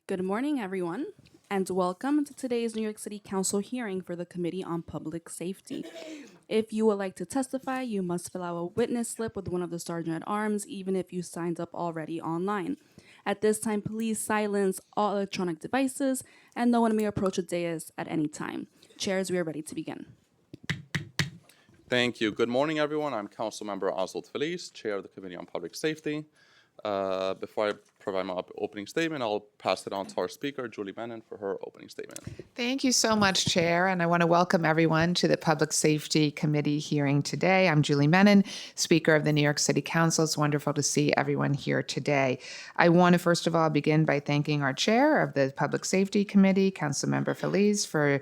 Good morning, everyone, and welcome to today's New York City Council hearing for the Committee on Public Safety. If you would like to testify, you must fill out a witness slip with one of the Sergeant at Arms, even if you signed up already online. At this time, please silence all electronic devices, and no one may approach the dais at any time. Chairs, we are ready to begin. Thank you. Good morning, everyone. I'm Councilmember Oswald Feliz, Chair of the Committee on Public Safety. Before I provide my opening statement, I'll pass it on to our speaker, Julie Menon, for her opening statement. Thank you so much, Chair, and I want to welcome everyone to the Public Safety Committee hearing today. I'm Julie Menon, Speaker of the New York City Council. It's wonderful to see everyone here today. I want to first of all begin by thanking our Chair of the Public Safety Committee, Councilmember Feliz, for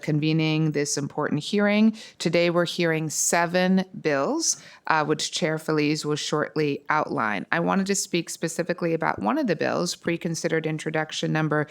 convening this important hearing. Today we're hearing 7 bills, which Chair Feliz will shortly outline. I wanted to speak specifically about one of the bills, pre-considered introduction number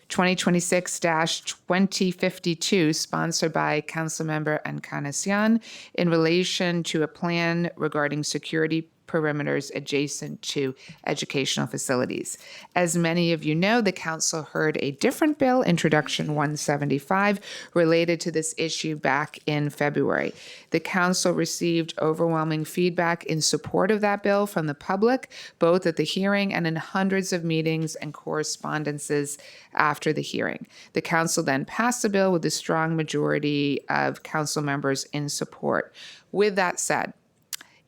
2026-2052, sponsored by Councilmember Encarnacion, in relation to a plan regarding security perimeters adjacent to educational facilities. As many of you know, the Council heard a different bill, Introduction 175, related to this issue back in February. The Council received overwhelming feedback in support of that bill from the public, both at the hearing and in hundreds of meetings and correspondences after the hearing. The Council then passed the bill with a strong majority of Council members in support. With that said,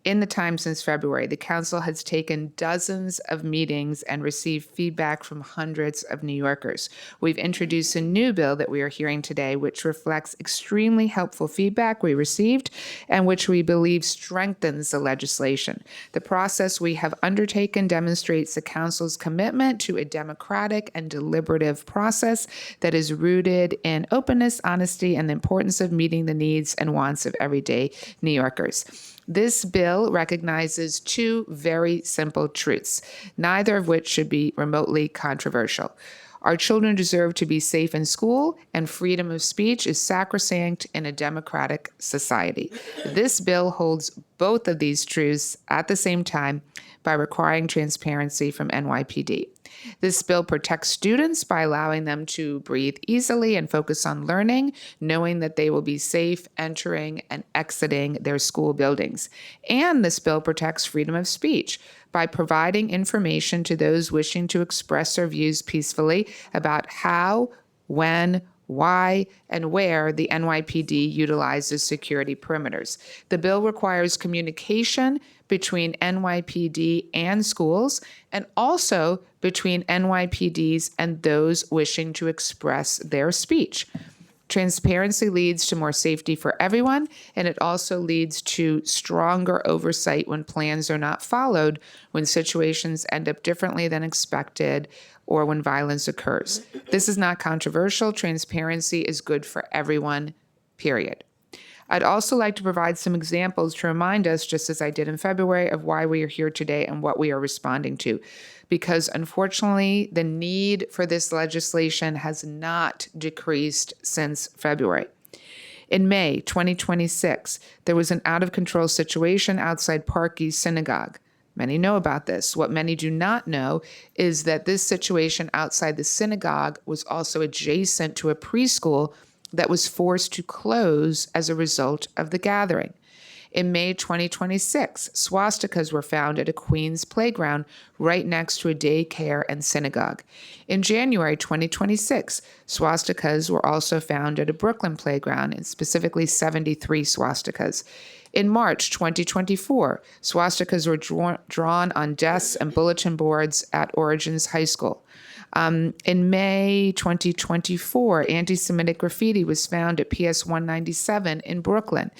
in the time since February, the Council has taken dozens of meetings and received feedback from hundreds of New Yorkers. We've introduced a new bill that we are hearing today, which reflects extremely helpful feedback we received and which we believe strengthens the legislation. The process we have undertaken demonstrates the Council's commitment to a democratic and deliberative process that is rooted in openness, honesty, and the importance of meeting the needs and wants of everyday New Yorkers. This bill recognizes 2 very simple truths, neither of which should be remotely controversial. Our children deserve to be safe in school, and freedom of speech is sacrosanct in a democratic society. This bill holds both of these truths at the same time by requiring transparency from NYPD. This bill protects students by allowing them to breathe easily and focus on learning, knowing that they will be safe entering and exiting their school buildings. And this bill protects freedom of speech by providing information to those wishing to express their views peacefully about how, when, why, and where the NYPD utilizes security perimeters. The bill requires communication between NYPD and schools, and also between NYPDs and those wishing to express their speech. Transparency leads to more safety for everyone, and it also leads to stronger oversight when plans are not followed, when situations end up differently than expected, or when violence occurs. This is not controversial. Transparency is good for everyone, period. I'd also like to provide some examples to remind us, just as I did in February, of why we are here today and what we are responding to. Because unfortunately, the need for this legislation has not decreased since February. In May 2026, there was an out-of-control situation outside Park East Synagogue. Many know about this. What many do not know is that this situation outside the synagogue was also adjacent to a preschool that was forced to close as a result of the gathering. In May 2026, swastikas were found at a Queens playground right next to a daycare and synagogue. In January 2026, swastikas were also found at a Brooklyn playground, and specifically 73 swastikas. In March 2024, swastikas were drawn on desks and bulletin boards at Origins High School. In May 2024, anti-Semitic graffiti was found at PS 197 in Brooklyn.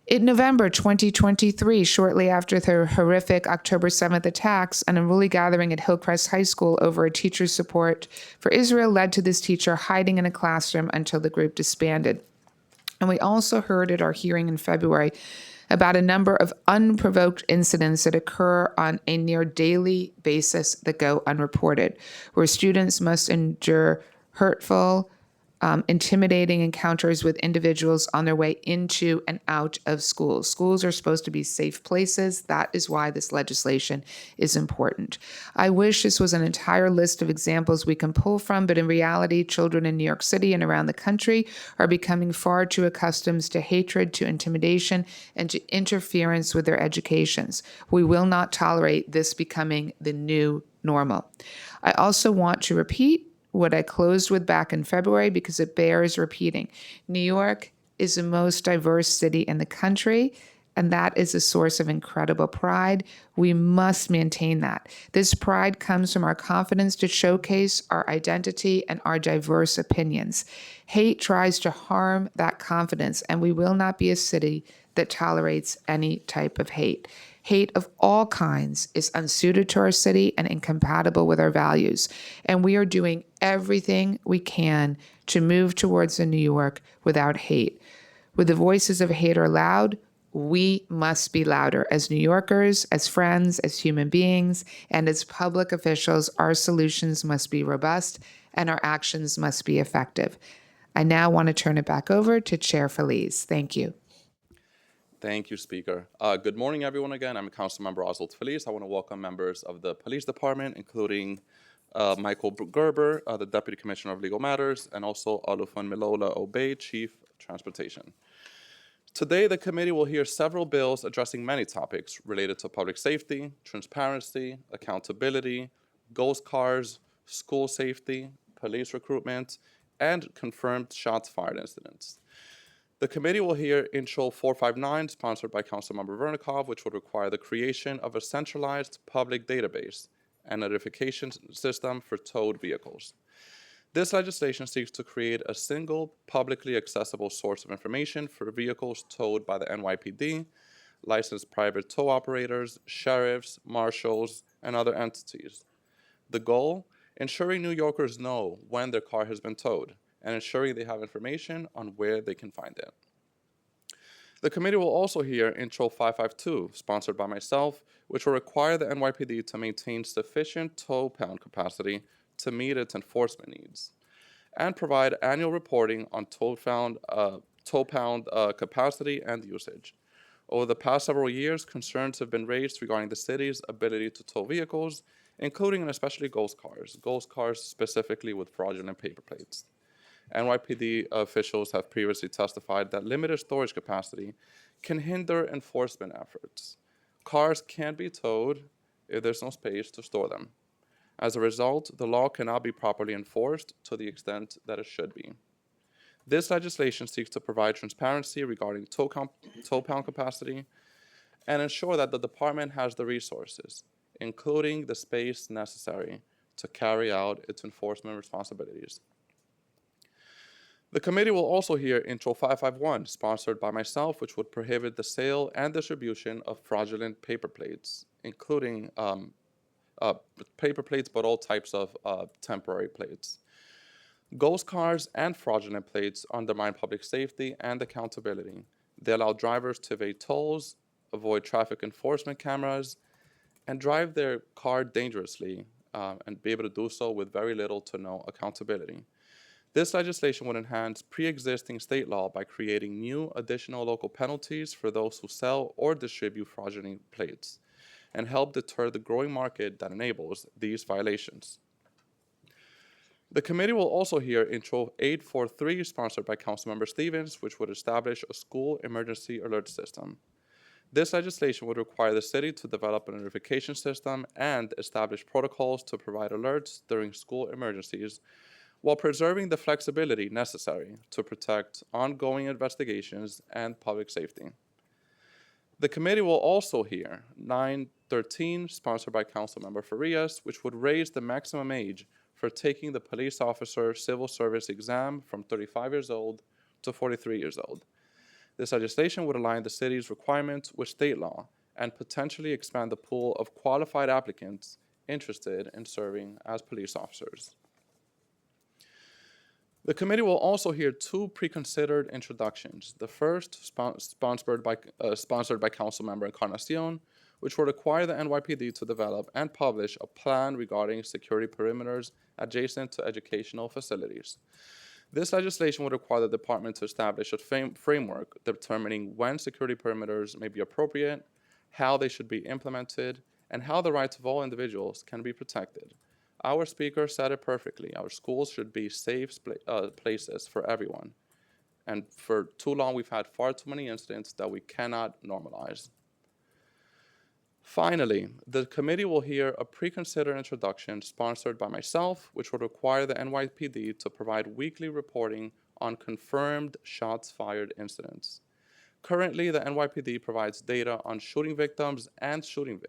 In November 2023, shortly after the horrific October 7th attacks, an unruly gathering at Hillcrest High School over a teacher's support for Israel led to this teacher hiding in a classroom until the group disbanded. And we also heard at our hearing in February about a number of unprovoked incidents that occur on a near daily basis that go unreported, where students must endure hurtful intimidating encounters with individuals on their way into and out of schools. Schools are supposed to be safe places. That is why this legislation is important. I wish this was an entire list of examples we can pull from, but in reality, children in New York City and around the country are becoming far too accustomed to hatred, to intimidation, and to interference with their educations. We will not tolerate this becoming the new normal. I also want to repeat what I closed with back in February because it bears repeating. New York is the most diverse city in the country, and that is a source of incredible pride. We must maintain that. This pride comes from our confidence to showcase our identity and our diverse opinions. Hate tries to harm that confidence, and we will not be a city that tolerates any type of hate. Hate of all kinds is unsuited to our city and incompatible with our values. And we are doing everything we can to move towards a New York without hate. When the voices of hate are loud, we must be louder. As New Yorkers, as friends, as human beings, and as public officials, our solutions must be robust and our actions must be effective. I now want to turn it back over to Chair Feliz. Thank you. Thank you, Speaker. Good morning, everyone. Again, I'm Councilmember Oswald Feliz. I want to welcome members of the Police Department, including Michael Gerber, the Deputy Commissioner of Legal Matters, and also Olufun Milola Obey, Chief Transportation. Today, the committee will hear several bills addressing many topics related to public safety, transparency, accountability, ghost cars, school safety, police recruitment, and confirmed shots fired incidents. The committee will hear Intro 459, sponsored by Councilmember Vernikov, which would require the creation of a centralized public database and notification system for towed vehicles. This legislation seeks to create a single, publicly accessible source of information for vehicles towed by the NYPD, licensed private tow operators, sheriffs, marshals, and other entities. The goal? Ensuring New Yorkers know when their car has been towed, and ensuring they have information on where they can find it. The committee will also hear Intro 552, sponsored by myself, which will require the NYPD to maintain sufficient tow pound capacity to meet its enforcement needs, and provide annual reporting on tow pound capacity and usage. Over the past several years, concerns have been raised regarding the city's ability to tow vehicles, including and especially ghost cars specifically with fraudulent paper plates. NYPD officials have previously testified that limited storage capacity can hinder enforcement efforts. Cars can't be towed if there's no space to store them. As a result, the law cannot be properly enforced to the extent that it should be. This legislation seeks to provide transparency regarding tow pound capacity and ensure that the department has the resources, including the space necessary to carry out its enforcement responsibilities. The committee will also hear Intro 551, sponsored by myself, which would prohibit the sale and distribution of fraudulent paper plates, including paper plates, but all types of temporary plates. Ghost cars and fraudulent plates undermine public safety and accountability. They allow drivers to evade tolls, avoid traffic enforcement cameras, and drive their car dangerously and be able to do so with very little to no accountability. This legislation would enhance pre-existing state law by creating new additional local penalties for those who sell or distribute fraudulent plates, and help deter the growing market that enables these violations. The committee will also hear Intro 843, sponsored by Councilmember Stevens, which would establish a school emergency alert system. This legislation would require the city to develop a notification system and establish protocols to provide alerts during school emergencies, while preserving the flexibility necessary to protect ongoing investigations and public safety. The committee will also hear 913, sponsored by Councilmember Farias, which would raise the maximum age for taking the police officer civil service exam from 35 years old to 43 years old. This legislation would align the city's requirements with state law and potentially expand the pool of qualified applicants interested in serving as police officers. The committee will also hear two pre-considered introductions. The first, sponsored by Councilmember Encarnacion, which will require the NYPD to develop and publish a plan regarding security perimeters adjacent to educational facilities. This legislation would require the department to establish a framework determining when security perimeters may be appropriate, how they should be implemented, and how the rights of all individuals can be protected. Our speaker said it perfectly. Our schools should be safe places for everyone. And for too long, we've had far too many incidents that we cannot normalize. Finally, the committee will hear a pre-considered introduction sponsored by myself, which would require the NYPD to provide weekly reporting on confirmed shots fired incidents. Currently, the NYPD provides data on shooting victims and shooting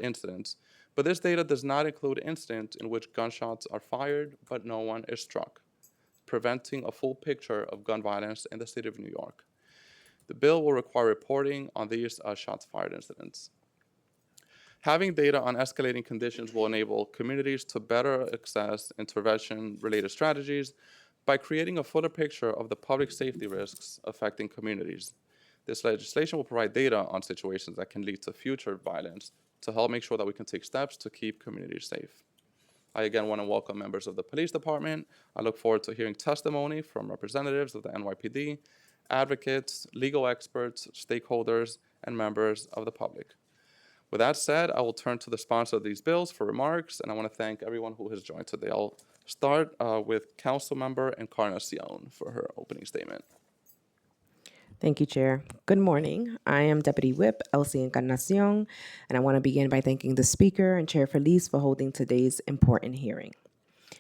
incidents, but this data does not include incidents in which gunshots are fired but no one is struck, preventing a full picture of gun violence in the city of New York. The bill will require reporting on these shots fired incidents. Having data on escalating conditions will enable communities to better assess intervention-related strategies by creating a fuller picture of the public safety risks affecting communities. This legislation will provide data on situations that can lead to future violence to help make sure that we can take steps to keep communities safe. I again want to welcome members of the police department. I look forward to hearing testimony from representatives of the NYPD, advocates, legal experts, stakeholders, and members of the public. With that said, I will turn to the sponsor of these bills for remarks, and I want to thank everyone who has joined today. I'll start with Councilmember Encarnacion for her opening statement. Thank you, Chair. Good morning. I am Deputy Whip Elsie Encarnacion, and I want to begin by thanking the Speaker and Chair Feliz for holding today's important hearing.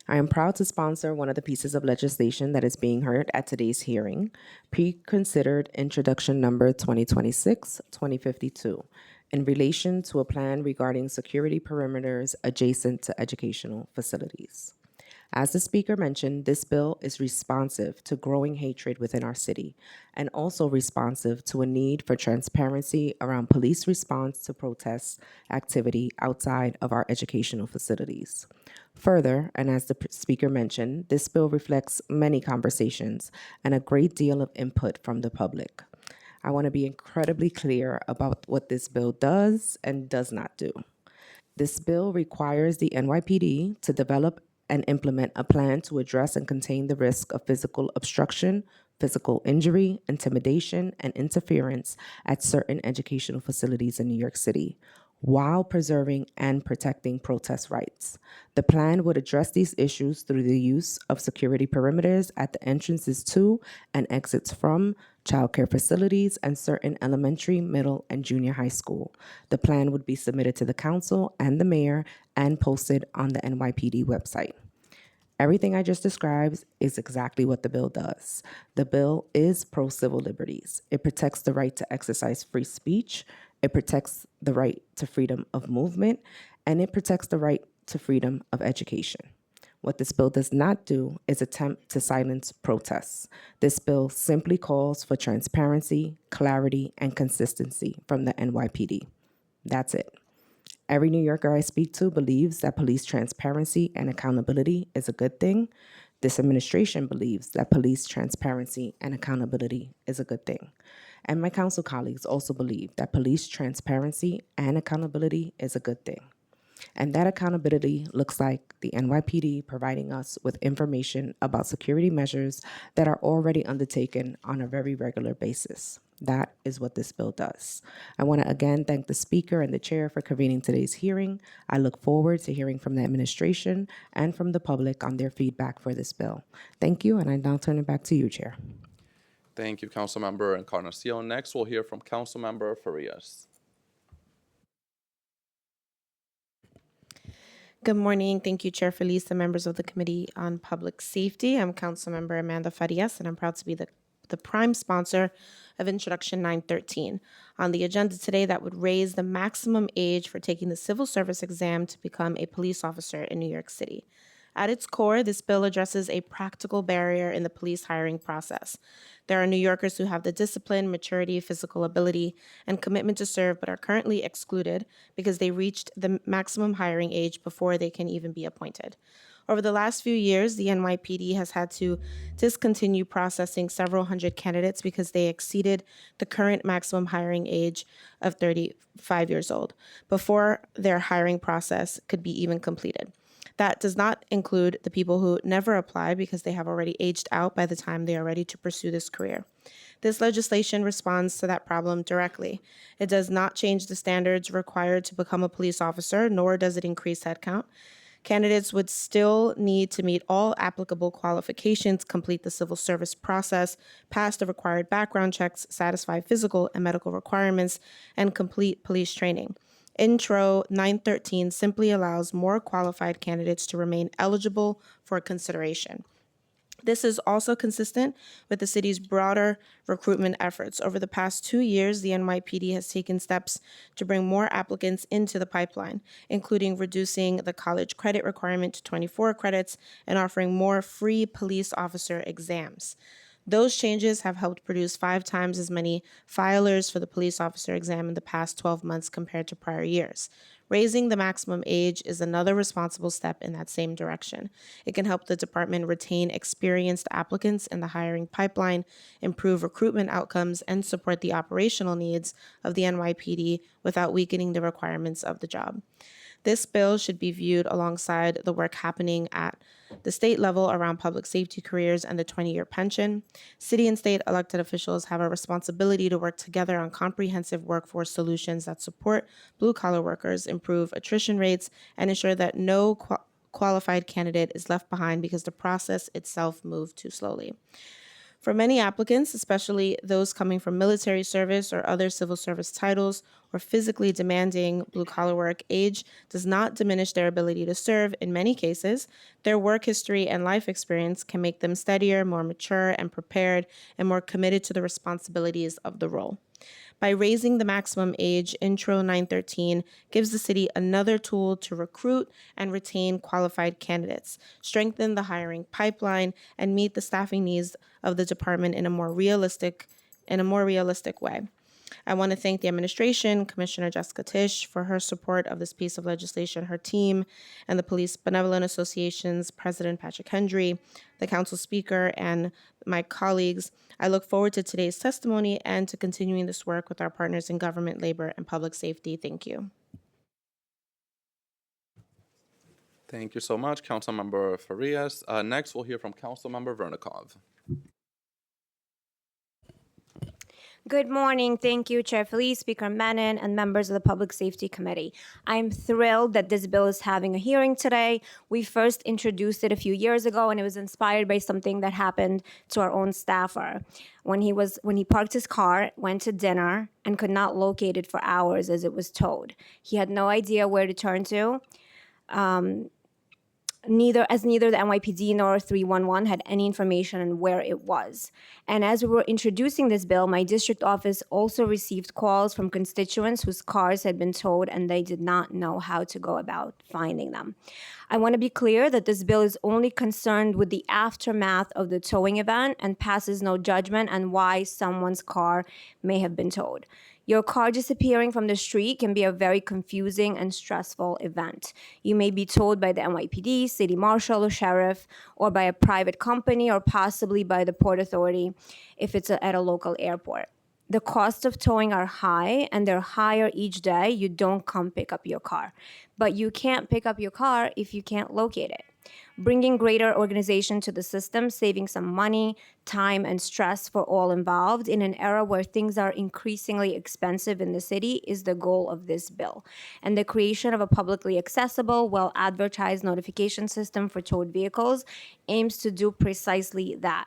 I am proud to sponsor one of the pieces of legislation that is being heard at today's hearing, Pre-Considered Introduction Number 2026-2052, in relation to a plan regarding security perimeters adjacent to educational facilities. As the Speaker mentioned, this bill is responsive to growing hatred within our city and also responsive to a need for transparency around police response to protest activity outside of our educational facilities. Further, and as the Speaker mentioned, this bill reflects many conversations and a great deal of input from the public. I want to be incredibly clear about what this bill does and does not do. This bill requires the NYPD to develop and implement a plan to address and contain the risk of physical obstruction, physical injury, intimidation, and interference at certain educational facilities in New York City, while preserving and protecting protest rights. The plan would address these issues through the use of security perimeters at the entrances to and exits from childcare facilities and certain elementary, middle, and junior high school. The plan would be submitted to the council and the mayor and posted on the NYPD website. Everything I just described is exactly what the bill does. The bill is pro-civil liberties. It protects the right to exercise free speech, it protects the right to freedom of movement, and it protects the right to freedom of education. What this bill does not do is attempt to silence protests. This bill simply calls for transparency, clarity, and consistency from the NYPD. That's it. Every New Yorker I speak to believes that police transparency and accountability is a good thing. This administration believes that police transparency and accountability is a good thing. And my council colleagues also believe that police transparency and accountability is a good thing. And that accountability looks like the NYPD providing us with information about security measures that are already undertaken on a very regular basis. That is what this bill does. I want to again thank the Speaker and the Chair for convening today's hearing. I look forward to hearing from the administration and from the public on their feedback for this bill. Thank you, and I now turn it back to you, Chair. Thank you, Councilmember Encarnacion. Next, we'll hear from Councilmember Farias. Good morning. Thank you, Chair Feliz, the members of the Committee on Public Safety. I'm Councilmember Amanda Farias, and I'm proud to be the prime sponsor of Introduction 913 on the agenda today that would raise the maximum age for taking the civil service exam to become a police officer in New York City. At its core, this bill addresses a practical barrier in the police hiring process. There are New Yorkers who have the discipline, maturity, physical ability, and commitment to serve, but are currently excluded because they reached the maximum hiring age before they can even be appointed. Over the last few years, the NYPD has had to discontinue processing several hundred candidates because they exceeded the current maximum hiring age of 35 years old before their hiring process could be even completed. That does not include the people who never apply because they have already aged out by the time they are ready to pursue this career. This legislation responds to that problem directly. It does not change the standards required to become a police officer, nor does it increase headcount. Candidates would still need to meet all applicable qualifications, complete the civil service process, pass the required background checks, satisfy physical and medical requirements, and complete police training. Intro 913 simply allows more qualified candidates to remain eligible for consideration. This is also consistent with the city's broader recruitment efforts. Over the past 2 years, the NYPD has taken steps to bring more applicants into the pipeline, including reducing the college credit requirement to 24 credits and offering more free police officer exams. Those changes have helped produce 5 times as many filers for the police officer exam in the past 12 months compared to prior years. Raising the maximum age is another responsible step in that same direction. It can help the department retain experienced applicants in the hiring pipeline, improve recruitment outcomes, and support the operational needs of the NYPD without weakening the requirements of the job. This bill should be viewed alongside the work happening at the state level around public safety careers and the 20-year pension. City and state elected officials have a responsibility to work together on comprehensive workforce solutions that support blue-collar workers, improve attrition rates, and ensure that no qualified candidate is left behind because the process itself moved too slowly. For many applicants, especially those coming from military service or other civil service titles or physically demanding blue-collar work, age does not diminish their ability to serve. In many cases, their work history and life experience can make them steadier, more mature and prepared, and more committed to the responsibilities of the role. By raising the maximum age, Intro 913 gives the city another tool to recruit and retain qualified candidates, strengthen the hiring pipeline, and meet the staffing needs of the department in a more realistic way. I want to thank the administration, Commissioner Jessica Tisch, for her support of this piece of legislation, her team, and the Police Benevolent Association's President Patrick Hendry, the Council Speaker, and my colleagues. I look forward to today's testimony and to continuing this work with our partners in government, labor, and public safety. Thank you. Thank you so much, Councilmember Farias. Next, we'll hear from Councilmember Vernikov. Good morning. Thank you, Chair Felice, Speaker Menon, and members of the Public Safety Committee. I'm thrilled that this bill is having a hearing today. We first introduced it a few years ago, and it was inspired by something that happened to our own staffer. When he parked his car, went to dinner, and could not locate it for hours as it was towed. He had no idea where to turn to. Neither the NYPD nor 311 had any information on where it was. And as we were introducing this bill, my district office also received calls from constituents whose cars had been towed and they did not know how to go about finding them. I want to be clear that this bill is only concerned with the aftermath of the towing event and passes no judgment on why someone's car may have been towed. Your car disappearing from the street can be a very confusing and stressful event. You may be towed by the NYPD, city marshal, or sheriff, or by a private company, or possibly by the Port Authority if it's at a local airport. The costs of towing are high, and they're higher each day you don't come pick up your car. But you can't pick up your car if you can't locate it. Bringing greater organization to the system, saving some money, time, and stress for all involved in an era where things are increasingly expensive in the city is the goal of this bill. And the creation of a publicly accessible, well-advertised notification system for towed vehicles aims to do precisely that.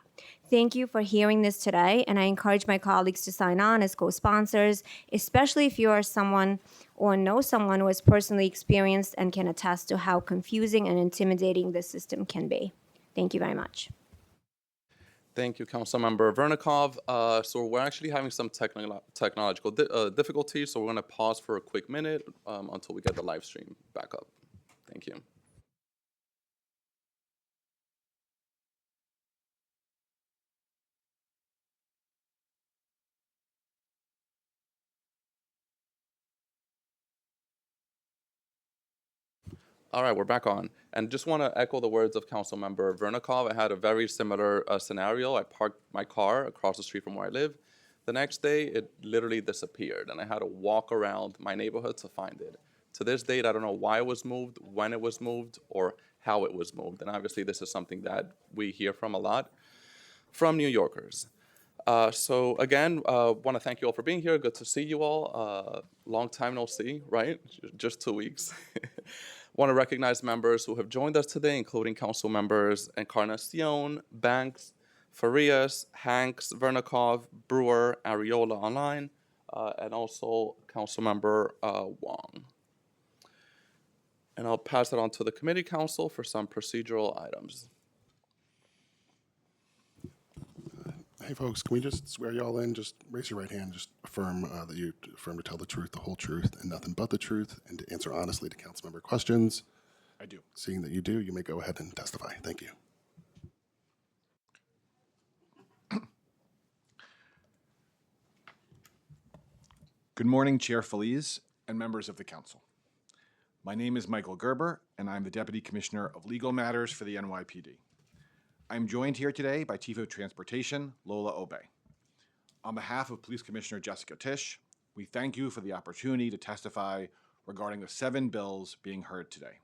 Thank you for hearing this today, and I encourage my colleagues to sign on as co-sponsors, especially if you are someone or know someone who has personally experienced and can attest to how confusing and intimidating this system can be. Thank you very much. Thank you, Councilmember Vernikov. So we're actually having some technological difficulties, so we're going to pause for a quick minute until we get the live stream back up. Thank you. All right, we're back on. And just want to echo the words of Councilmember Vernikov. I had a very similar scenario. I parked my car across the street from where I live. The next day, it literally disappeared, and I had to walk around my neighborhood to find it. To this date, I don't know why it was moved, when it was moved, or how it was moved. And obviously, this is something that we hear from a lot from New Yorkers. So again, want to thank you all for being here. Good to see you all. Long time no see, right? Just 2 weeks. Want to recognize members who have joined us today, including council members Encarnacion, Banks, Farias, Hanks, Vernikov, Brewer, Ariola online, and also council member Wong. And I'll pass it on to the committee council for some procedural items. Hey, folks, can we just swear y'all in? Just raise your right hand. Just affirm that you affirm to tell the truth, the whole truth, and nothing but the truth, and to answer honestly to council member questions. I do. Seeing that you do, you may go ahead and testify. Thank you. Good morning, Chair Feliz and members of the council. My name is Michael Gerber, and I'm the Deputy Commissioner of Legal Matters for the NYPD. I'm joined here today by Chief of Transportation, Lola Obey. On behalf of Police Commissioner Jessica Tisch, we thank you for the opportunity to testify regarding the 7 bills being heard today.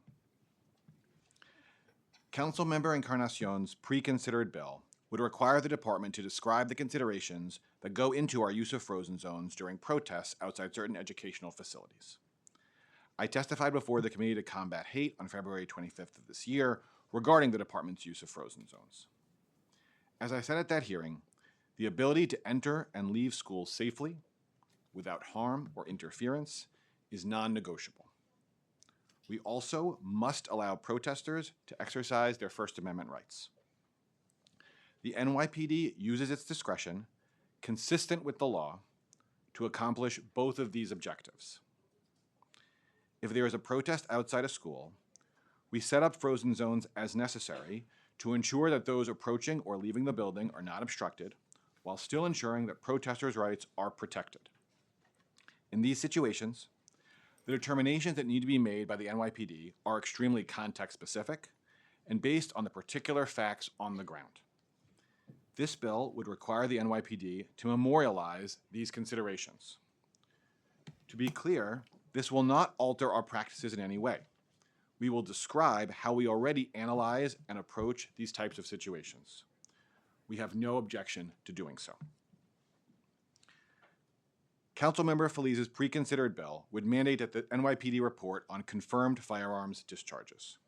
Councilmember Encarnacion's pre-considered bill would require the department to describe the considerations that go into our use of frozen zones during protests outside certain educational facilities. I testified before the Committee to Combat Hate on February 25th of this year regarding the department's use of frozen zones. As I said at that hearing, the ability to enter and leave schools safely, without harm or interference, is non-negotiable. We also must allow protesters to exercise their First Amendment rights. The NYPD uses its discretion, consistent with the law, to accomplish both of these objectives. If there is a protest outside a school, we set up frozen zones as necessary to ensure that those approaching or leaving the building are not obstructed, while still ensuring that protesters' rights are protected. In these situations, the determinations that need to be made by the NYPD are extremely context-specific and based on the particular facts on the ground. This bill would require the NYPD to memorialize these considerations. To be clear, this will not alter our practices in any way. We will describe how we already analyze and approach these types of situations. We have no objection to doing so. Councilmember Feliz's pre-considered bill would mandate that the NYPD report on confirmed firearms discharges.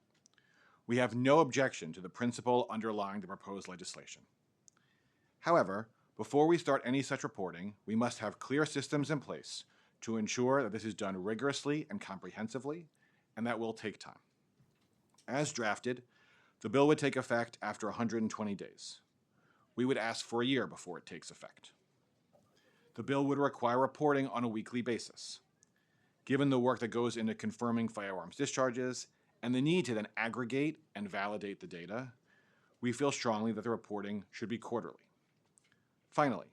We have no objection to the principle underlying the proposed legislation. However, before we start any such reporting, we must have clear systems in place to ensure that this is done rigorously and comprehensively, and that will take time. As drafted, the bill would take effect after 120 days. We would ask for a year before it takes effect. The bill would require reporting on a weekly basis. Given the work that goes into confirming firearms discharges and the need to then aggregate and validate the data, we feel strongly that the reporting should be quarterly. Finally,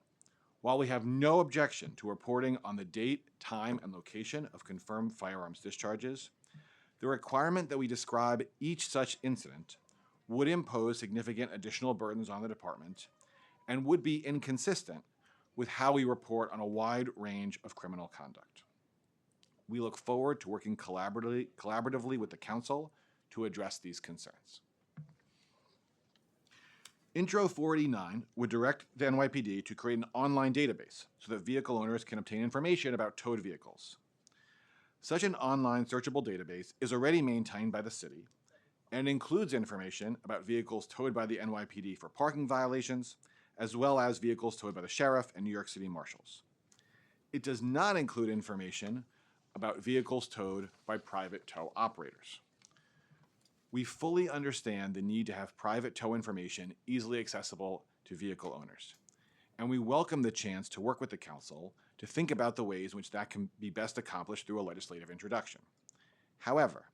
while we have no objection to reporting on the date, time, and location of confirmed firearms discharges, the requirement that we describe each such incident would impose significant additional burdens on the department and would be inconsistent with how we report on a wide range of criminal conduct. We look forward to working collaboratively with the council to address these concerns. Intro 489 would direct the NYPD to create an online database so that vehicle owners can obtain information about towed vehicles. Such an online searchable database is already maintained by the city and includes information about vehicles towed by the NYPD for parking violations, as well as vehicles towed by the sheriff and New York City marshals. It does not include information about vehicles towed by private tow operators. We fully understand the need to have private tow information easily accessible to vehicle owners, and we welcome the chance to work with the council to think about the ways in which that can be best accomplished through a legislative introduction. However,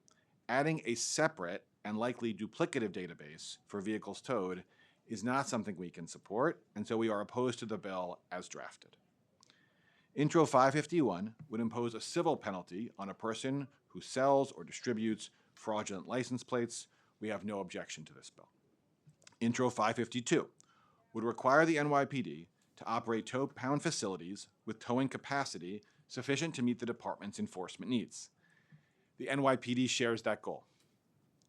adding a separate and likely duplicative database for vehicles towed is not something we can support, and so we are opposed to the bill as drafted. Intro 551 would impose a civil penalty on a person who sells or distributes fraudulent license plates. We have no objection to this bill. Intro 552 would require the NYPD to operate tow pound facilities with towing capacity sufficient to meet the department's enforcement needs. The NYPD shares that goal.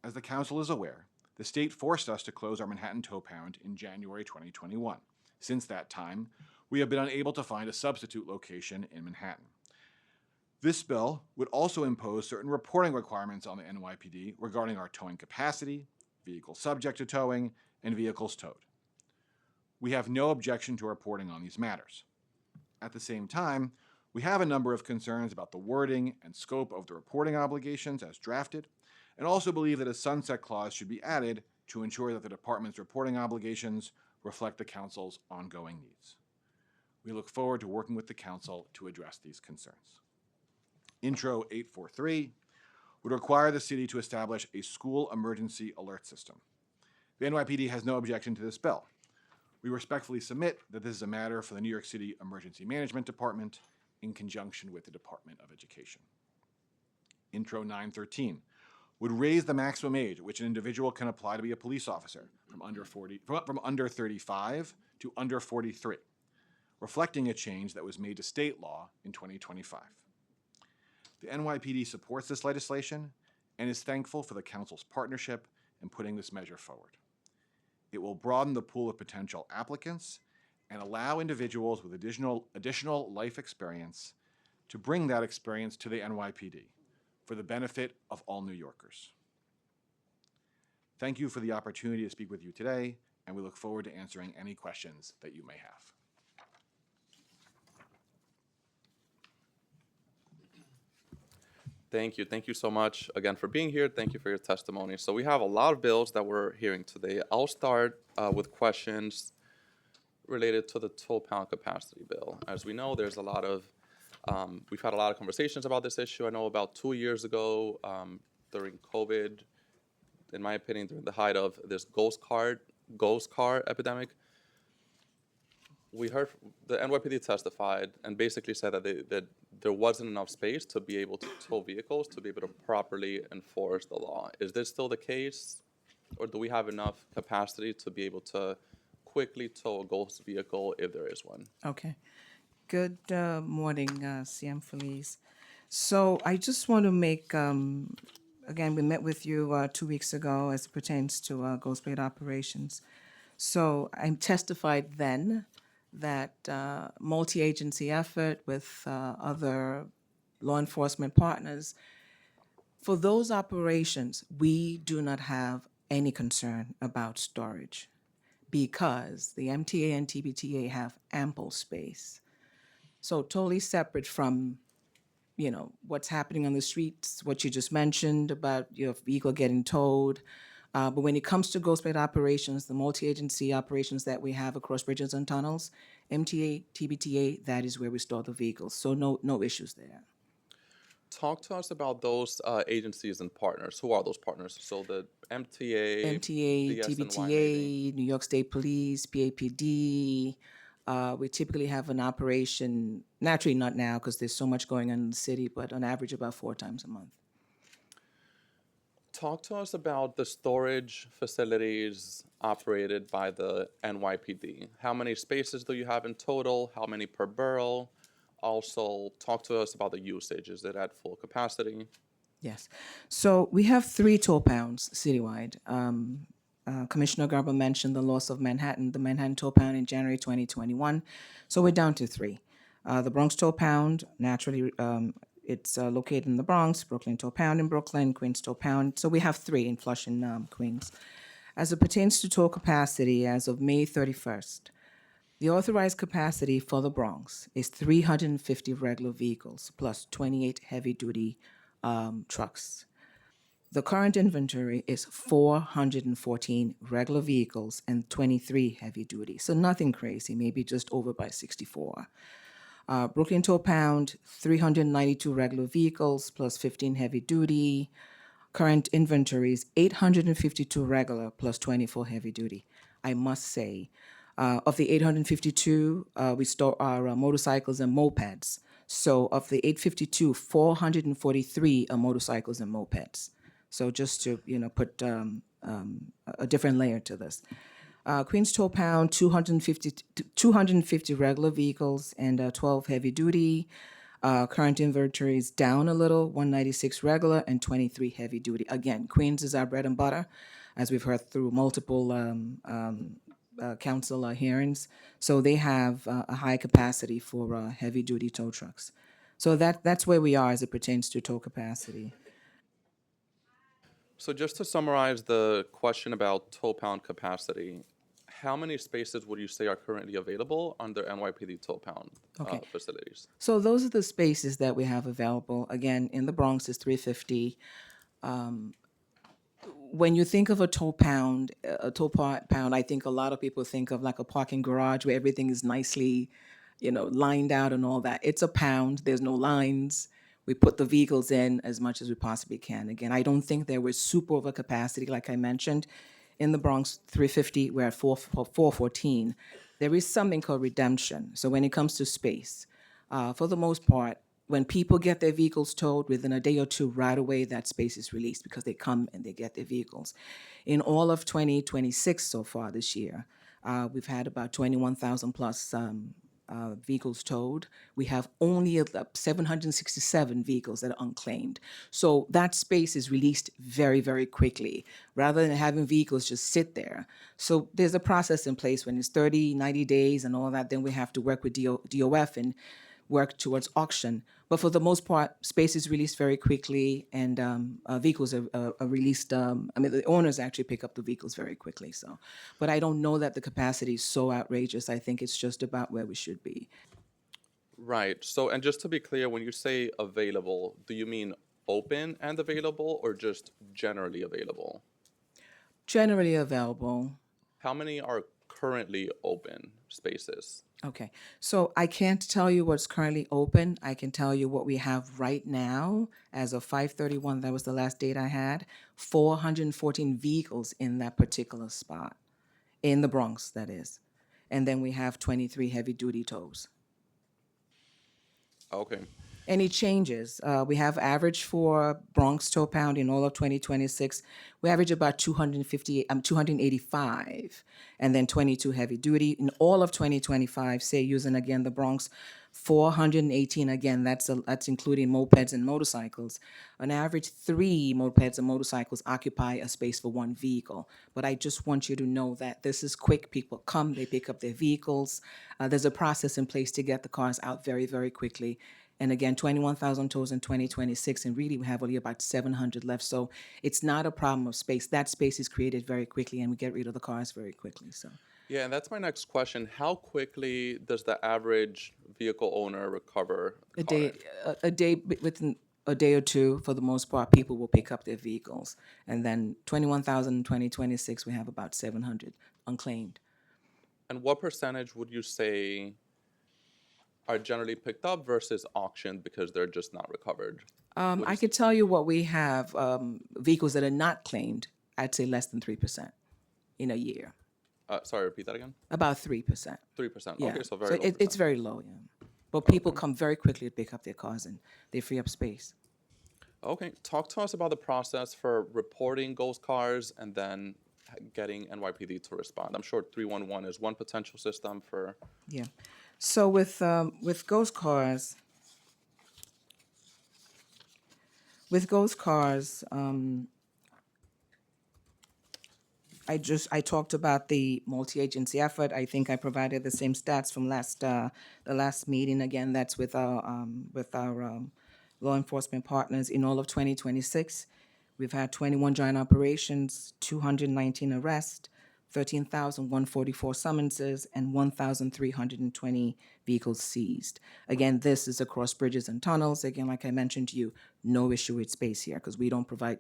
As the council is aware, the state forced us to close our Manhattan tow pound in January 2021. Since that time, we have been unable to find a substitute location in Manhattan. This bill would also impose certain reporting requirements on the NYPD regarding our towing capacity, vehicles subject to towing, and vehicles towed. We have no objection to reporting on these matters. At the same time, we have a number of concerns about the wording and scope of the reporting obligations as drafted, and also believe that a sunset clause should be added to ensure that the department's reporting obligations reflect the council's ongoing needs. We look forward to working with the council to address these concerns. Intro 843 would require the city to establish a school emergency alert system. The NYPD has no objection to this bill. We respectfully submit that this is a matter for the New York City Emergency Management Department in conjunction with the Department of Education. Intro 913 would raise the maximum age at which an individual can apply to be a police officer from under 35 to under 43, reflecting a change that was made to state law in 2025. The NYPD supports this legislation and is thankful for the council's partnership in putting this measure forward. It will broaden the pool of potential applicants and allow individuals with additional life experience to bring that experience to the NYPD for the benefit of all New Yorkers. Thank you for the opportunity to speak with you today, and we look forward to answering any questions that you may have. Thank you. Thank you so much again for being here. Thank you for your testimony. So we have a lot of bills that we're hearing today. I'll start with questions related to the tow pound capacity bill. As we know, there's a lot of, we've had a lot of conversations about this issue. I know about 2 years ago during COVID, in my opinion, during the height of this ghost car epidemic, we heard the NYPD testified and basically said that there wasn't enough space to be able to tow vehicles to be able to properly enforce the law. Is this still the case, or do we have enough capacity to be able to quickly tow a ghost vehicle if there is one? Okay. Good morning, CM Feliz. So I just want to make, again, we met with you 2 weeks ago as it pertains to Ghost Blade operations. So I testified then that multi-agency effort with other law enforcement partners, for those operations, we do not have any concern about storage because the MTA and TBTA have ample space. So totally separate from, you know, what's happening on the streets, what you just mentioned about your vehicle getting towed. But when it comes to Ghost Blade operations, the multi-agency operations that we have across bridges and tunnels, MTA, TBTA, that is where we store the vehicles. So no issues there. Talk to us about those agencies and partners. Who are those partners? So the MTA, MTA, TBTA, New York State Police, PAPD. We typically have an operation, naturally not now because there's so much going on in the city, but on average about 4 times a month. Talk to us about the storage facilities operated by the NYPD. How many spaces do you have in total? How many per borough? Also, talk to us about the usage. Is it at full capacity? Yes. So we have 3 toll pounds citywide. Commissioner Garber mentioned the loss of the Manhattan toll pound in January 2021. So we're down to 3. The Bronx toll pound, naturally, it's located in the Bronx, Brooklyn toll pound in Brooklyn, Queens toll pound. So we have 3 in Flushing, Queens. As it pertains to toll capacity, as of May 31st, the authorized capacity for the Bronx is 350 regular vehicles plus 28 heavy-duty trucks. The current inventory is 414 regular vehicles and 23 heavy-duty, so nothing crazy, maybe just over by 64. Brooklyn toll pound, 392 regular vehicles plus 15 heavy-duty. Current inventory is 852 regular plus 24 heavy-duty. I must say, of the 852, we store our motorcycles and mopeds. So of the 852, 443 are motorcycles and mopeds. So just to, put a different layer to this. Queens toll pound, 250 regular vehicles and 12 heavy duty. Current inventory is down a little, 196 regular and 23 heavy duty. Again, Queens is our bread and butter, as we've heard through multiple council hearings. So they have a high capacity for heavy duty tow trucks. So that's where we are as it pertains to tow capacity. So just to summarize the question about tow pound capacity, how many spaces would you say are currently available under NYPD tow pound Okay. facilities? So those are the spaces that we have available. Again, in the Bronx is 350. When you think of a tow pound, I think a lot of people think of like a parking garage where everything is nicely, lined out and all that. It's a pound. There's no lines. We put the vehicles in as much as we possibly can. Again, I don't think there was super over capacity, like I mentioned. In the Bronx, 350, we're at 414. There is something called redemption. So when it comes to space, for the most part, when people get their vehicles towed within a day or two, right away that space is released because they come and they get their vehicles. In all of 2026 so far this year, we've had about 21,000 plus vehicles towed. We have only 767 vehicles that are unclaimed. So that space is released very, very quickly rather than having vehicles just sit there. So there's a process in place when it's 30, 90 days and all that, then we have to work with DOF and work towards auction. But for the most part, space is released very quickly, and vehicles are released. The owners actually pick up the vehicles very quickly. So, but I don't know that the capacity is so outrageous. I think it's just about where we should be. Right. So, and just to be clear, when you say available, do you mean open and available or just generally available? Generally available. How many are currently open spaces? Okay, so I can't tell you what's currently open. I can tell you what we have right now as of 5/31. That was the last date I had. 414 vehicles in that particular spot, in the Bronx, that is. And then we have 23 heavy duty tows. Okay. Any changes? We have average for Bronx tow pound in all of 2026. We average about 285, and then 22 heavy duty. In all of 2025, say using again the Bronx, 418 again. That's including mopeds and motorcycles. On average, 3 mopeds and motorcycles occupy a space for 1 vehicle. But I just want you to know that this is quick. People come, they pick up their vehicles. There's a process in place to get the cars out very, very quickly. And again, 21,000 tows in 2026, and really we have only about 700 left. So it's not a problem of space. That space is created very quickly, and we get rid of the cars very quickly. So Yeah, and that's my next question. How quickly does the average vehicle owner recover a car? within a day or two, for the most part, people will pick up their vehicles. And then 21,000 in 2026, we have about 700 unclaimed. And what percentage would you say are generally picked up versus auctioned because they're just not recovered? I could tell you what we have, vehicles that are not claimed, I'd say less than 3% in a year. Sorry, repeat that again. About 3%. 3%. Yeah. Okay, so very low. It's very low, yeah. But people come very quickly to pick up their cars and they free up space. Okay, talk to us about the process for reporting ghost cars and then getting NYPD to respond. I'm sure 311 is one potential system for. Yeah. So with ghost cars, I talked about the multi-agency effort. I think I provided the same stats from the last meeting. Again, that's with our law enforcement partners. In all of 2026, we've had 21 joint operations, 219 arrests, 13,144 summonses, and 1,320 vehicles seized. Again, this is across bridges and tunnels. Again, like I mentioned to you, no issue with space here because we don't provide,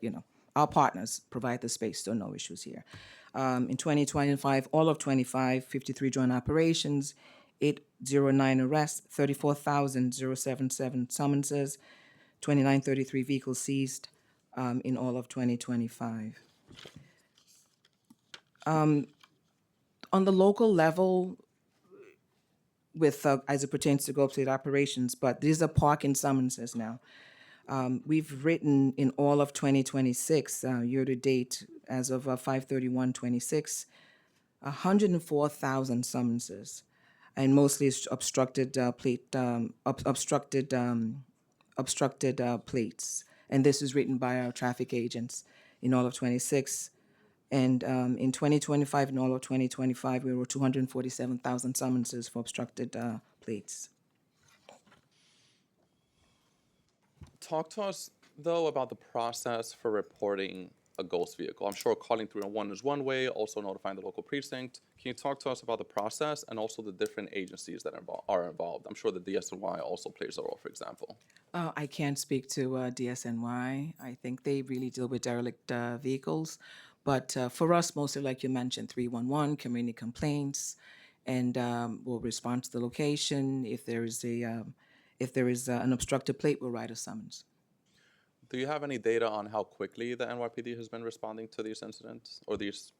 our partners provide the space, so no issues here. In 2025, all of 25, 53 joint operations, 809 arrests, 34,077 summonses, 2933 vehicles seized in all of 2025. On the local level, with as it pertains to Gulf State operations, but these are parking summonses now. We've written in all of 2026, year to date, as of 5/31/26, 104,000 summonses. and mostly it's obstructed obstructed plates. And this is written by our traffic agents in all of 26. And in 2025, in all of 2025, we wrote 247,000 summonses for obstructed plates. Talk to us, though, about the process for reporting a ghost vehicle. I'm sure calling 311 is one way, also notifying the local precinct. Can you talk to us about the process and also the different agencies that are involved? I'm sure the DSNY also plays a role, for example. I can't speak to DSNY. I think they really deal with derelict vehicles. But for us, mostly like you mentioned, 311, community complaints, and we'll respond to the location. If there is an obstructed plate, we'll write a summons. Do you have any data on how quickly the NYPD has been responding to these incidents or these?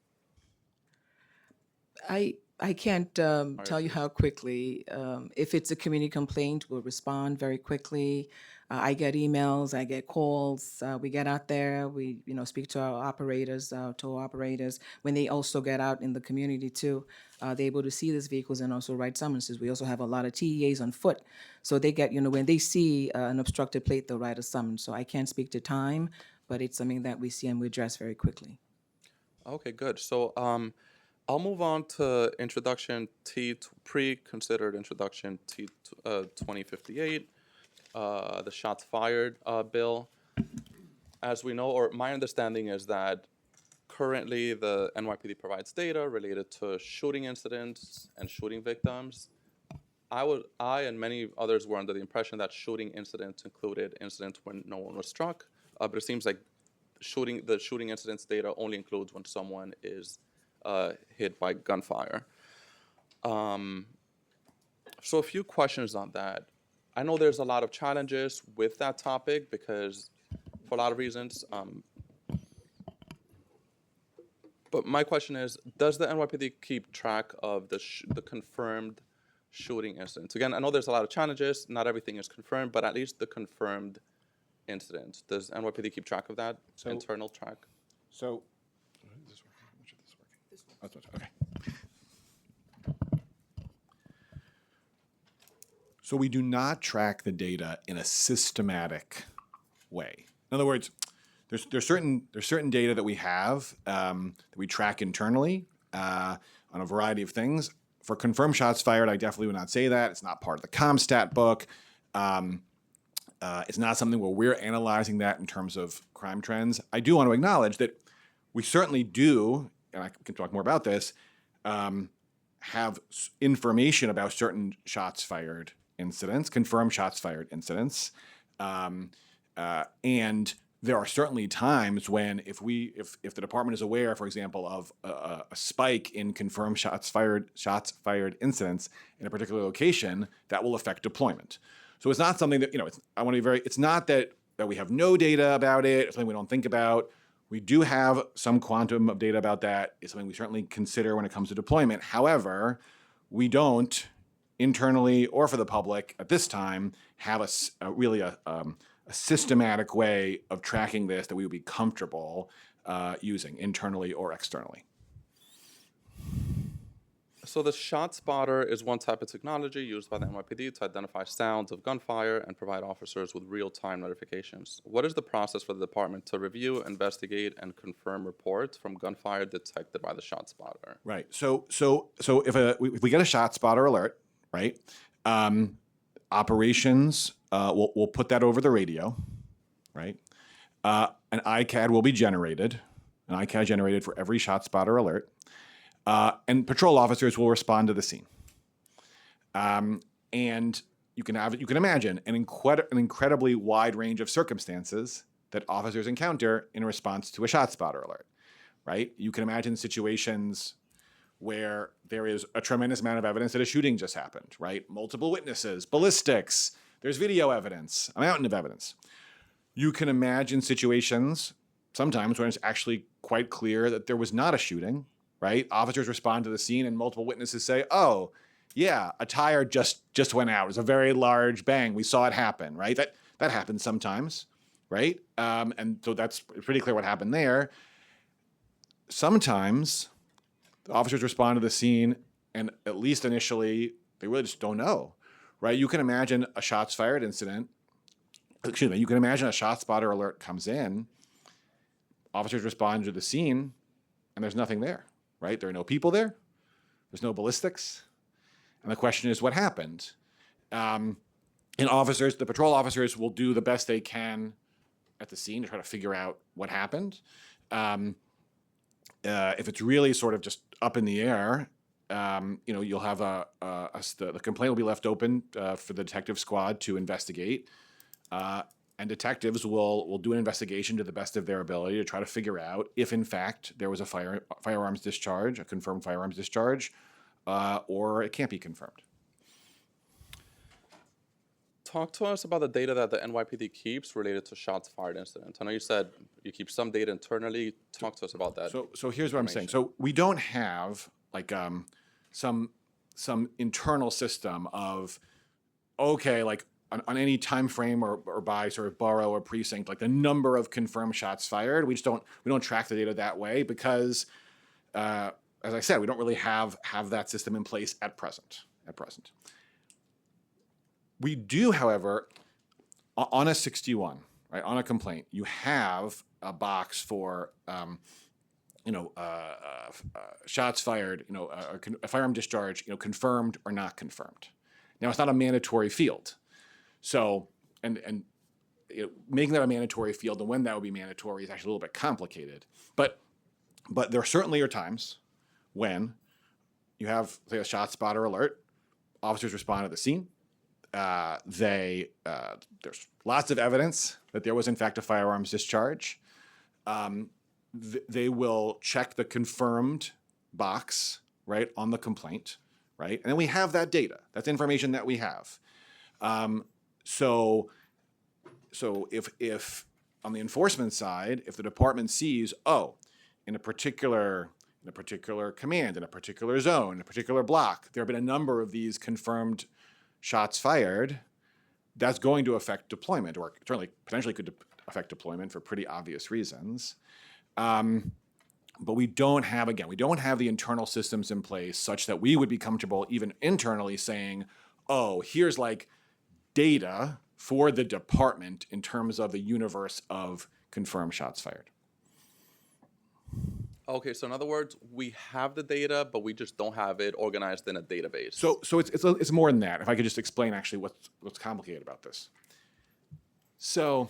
I can't tell you how quickly. If it's a community complaint, we'll respond very quickly. I get emails, I get calls. We get out there, we speak to our operators, tow operators. When they also get out in the community too, they're able to see these vehicles and also write summonses. We also have a lot of TEAs on foot, so they get when they see an obstructed plate, they'll write a summons. So I can't speak to time, but it's something that we see and we address very quickly. Okay, good. So I'll move on to introduction pre-considered introduction T 2058, the shots fired bill. As we know, or my understanding is that currently the NYPD provides data related to shooting incidents and shooting victims. I and many others were under the impression that shooting incidents included incidents when no one was struck, but it seems like the shooting incidents data only includes when someone is hit by gunfire. So a few questions on that. I know there's a lot of challenges with that topic because for a lot of reasons. But my question is, does the NYPD keep track of the confirmed shooting incidents? Again, I know there's a lot of challenges. Not everything is confirmed, but at least the confirmed incidents. Does NYPD keep track of that? Internal track? So, okay. So we do not track the data in a systematic way. In other words, there's certain data that we have that we track internally on a variety of things. For confirmed shots fired, I definitely would not say that. It's not part of the ComStat book. It's not something where we're analyzing that in terms of crime trends. I do want to acknowledge that we certainly do, and I can talk more about this, have information about certain shots fired incidents, confirmed shots fired incidents. And there are certainly times when if the department is aware, for example, of a spike in confirmed shots fired incidents in a particular location, that will affect deployment. So it's not something that, I want to be it's not that we have no data about it, it's something we don't think about. We do have some quantum of data about that. It's something we certainly consider when it comes to deployment. However, we don't internally or for the public at this time have a systematic way of tracking this that we would be comfortable using internally or externally. So the shot spotter is one type of technology used by the NYPD to identify sounds of gunfire and provide officers with real-time notifications. What is the process for the department to review, investigate, and confirm reports from gunfire detected by the shot spotter? Right. So if we get a shot spotter alert, right, operations will put that over the radio, right? An ICAD will be generated, for every shot spotter alert. And patrol officers will respond to the scene. And you can imagine an incredibly wide range of circumstances that officers encounter in response to a shot spotter alert, right? You can imagine situations where there is a tremendous amount of evidence that a shooting just happened, right? Multiple witnesses, ballistics, there's video evidence, a mountain of evidence. You can imagine situations sometimes when it's actually quite clear that there was not a shooting, right? Officers respond to the scene and multiple witnesses say, oh, yeah, a tire just went out. It was a very large bang. We saw it happen, right? That happens sometimes, right? And so that's pretty clear what happened there. Sometimes the officers respond to the scene and at least initially They really just don't know, right? You can imagine a shots fired incident. Excuse me. You can imagine a shot spotter alert comes in. Officers respond to the scene, and there's nothing there, right? There are no people there. There's no ballistics. And the question is, what happened? And the patrol officers will do the best they can at the scene to try to figure out what happened. If it's really sort of just up in the air, you'll have the complaint will be left open for the detective squad to investigate. And detectives will do an investigation to the best of their ability to try to figure out if, in fact, there was a firearms discharge, a confirmed firearms discharge, or it can't be confirmed. Talk to us about the data that the NYPD keeps related to shots fired incidents. I know you said you keep some data internally. Talk to us about that. So here's what I'm saying. So we don't have like some internal system of, okay, like on any time frame or by sort of borough or precinct, like the number of confirmed shots fired. We don't track the data that way because, as I said, we don't really have that system in place at present. We do, however, on a 61, right, on a complaint, you have a box for, shots fired, a firearm discharge, confirmed or not confirmed. Now, it's not a mandatory field. So, and making that a mandatory field and when that would be mandatory is actually a little bit complicated. But there certainly are times when you have, say, a shot spotter alert, officers respond to the scene. There's lots of evidence that there was in fact a firearms discharge. They will check the confirmed box, right, on the complaint, right? And then we have that data. That's information that we have. So if on the enforcement side, if the department sees, in a particular command, in a particular zone, in a particular block, there have been a number of these confirmed shots fired, that's going to affect deployment, or certainly potentially could affect deployment for pretty obvious reasons. But we don't have the internal systems in place such that we would be comfortable even internally saying, here's like data for the department in terms of the universe of confirmed shots fired. Okay, so in other words, we have the data, but we just don't have it organized in a database. So it's more than that. If I could just explain actually what's complicated about this. So,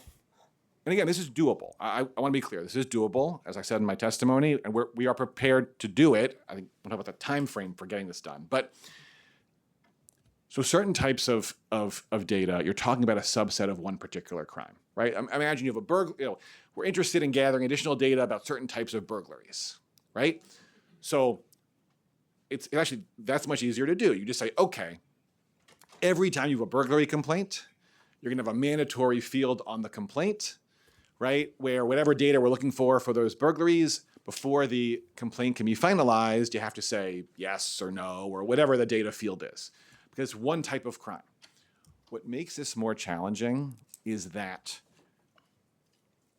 and again, this is doable. I want to be clear. This is doable, as I said in my testimony, and we are prepared to do it. I think we'll talk about the time frame for getting this done. But so certain types of data, you're talking about a subset of one particular crime, right? I imagine you have a burglary. We're interested in gathering additional data about certain types of burglaries, right? So it's actually, that's much easier to do. You just say, okay, every time you have a burglary complaint, you're gonna have a mandatory field on the complaint, right? Where whatever data we're looking for those burglaries, before the complaint can be finalized, you have to say yes or no, or whatever the data field is, because it's one type of crime. What makes this more challenging is that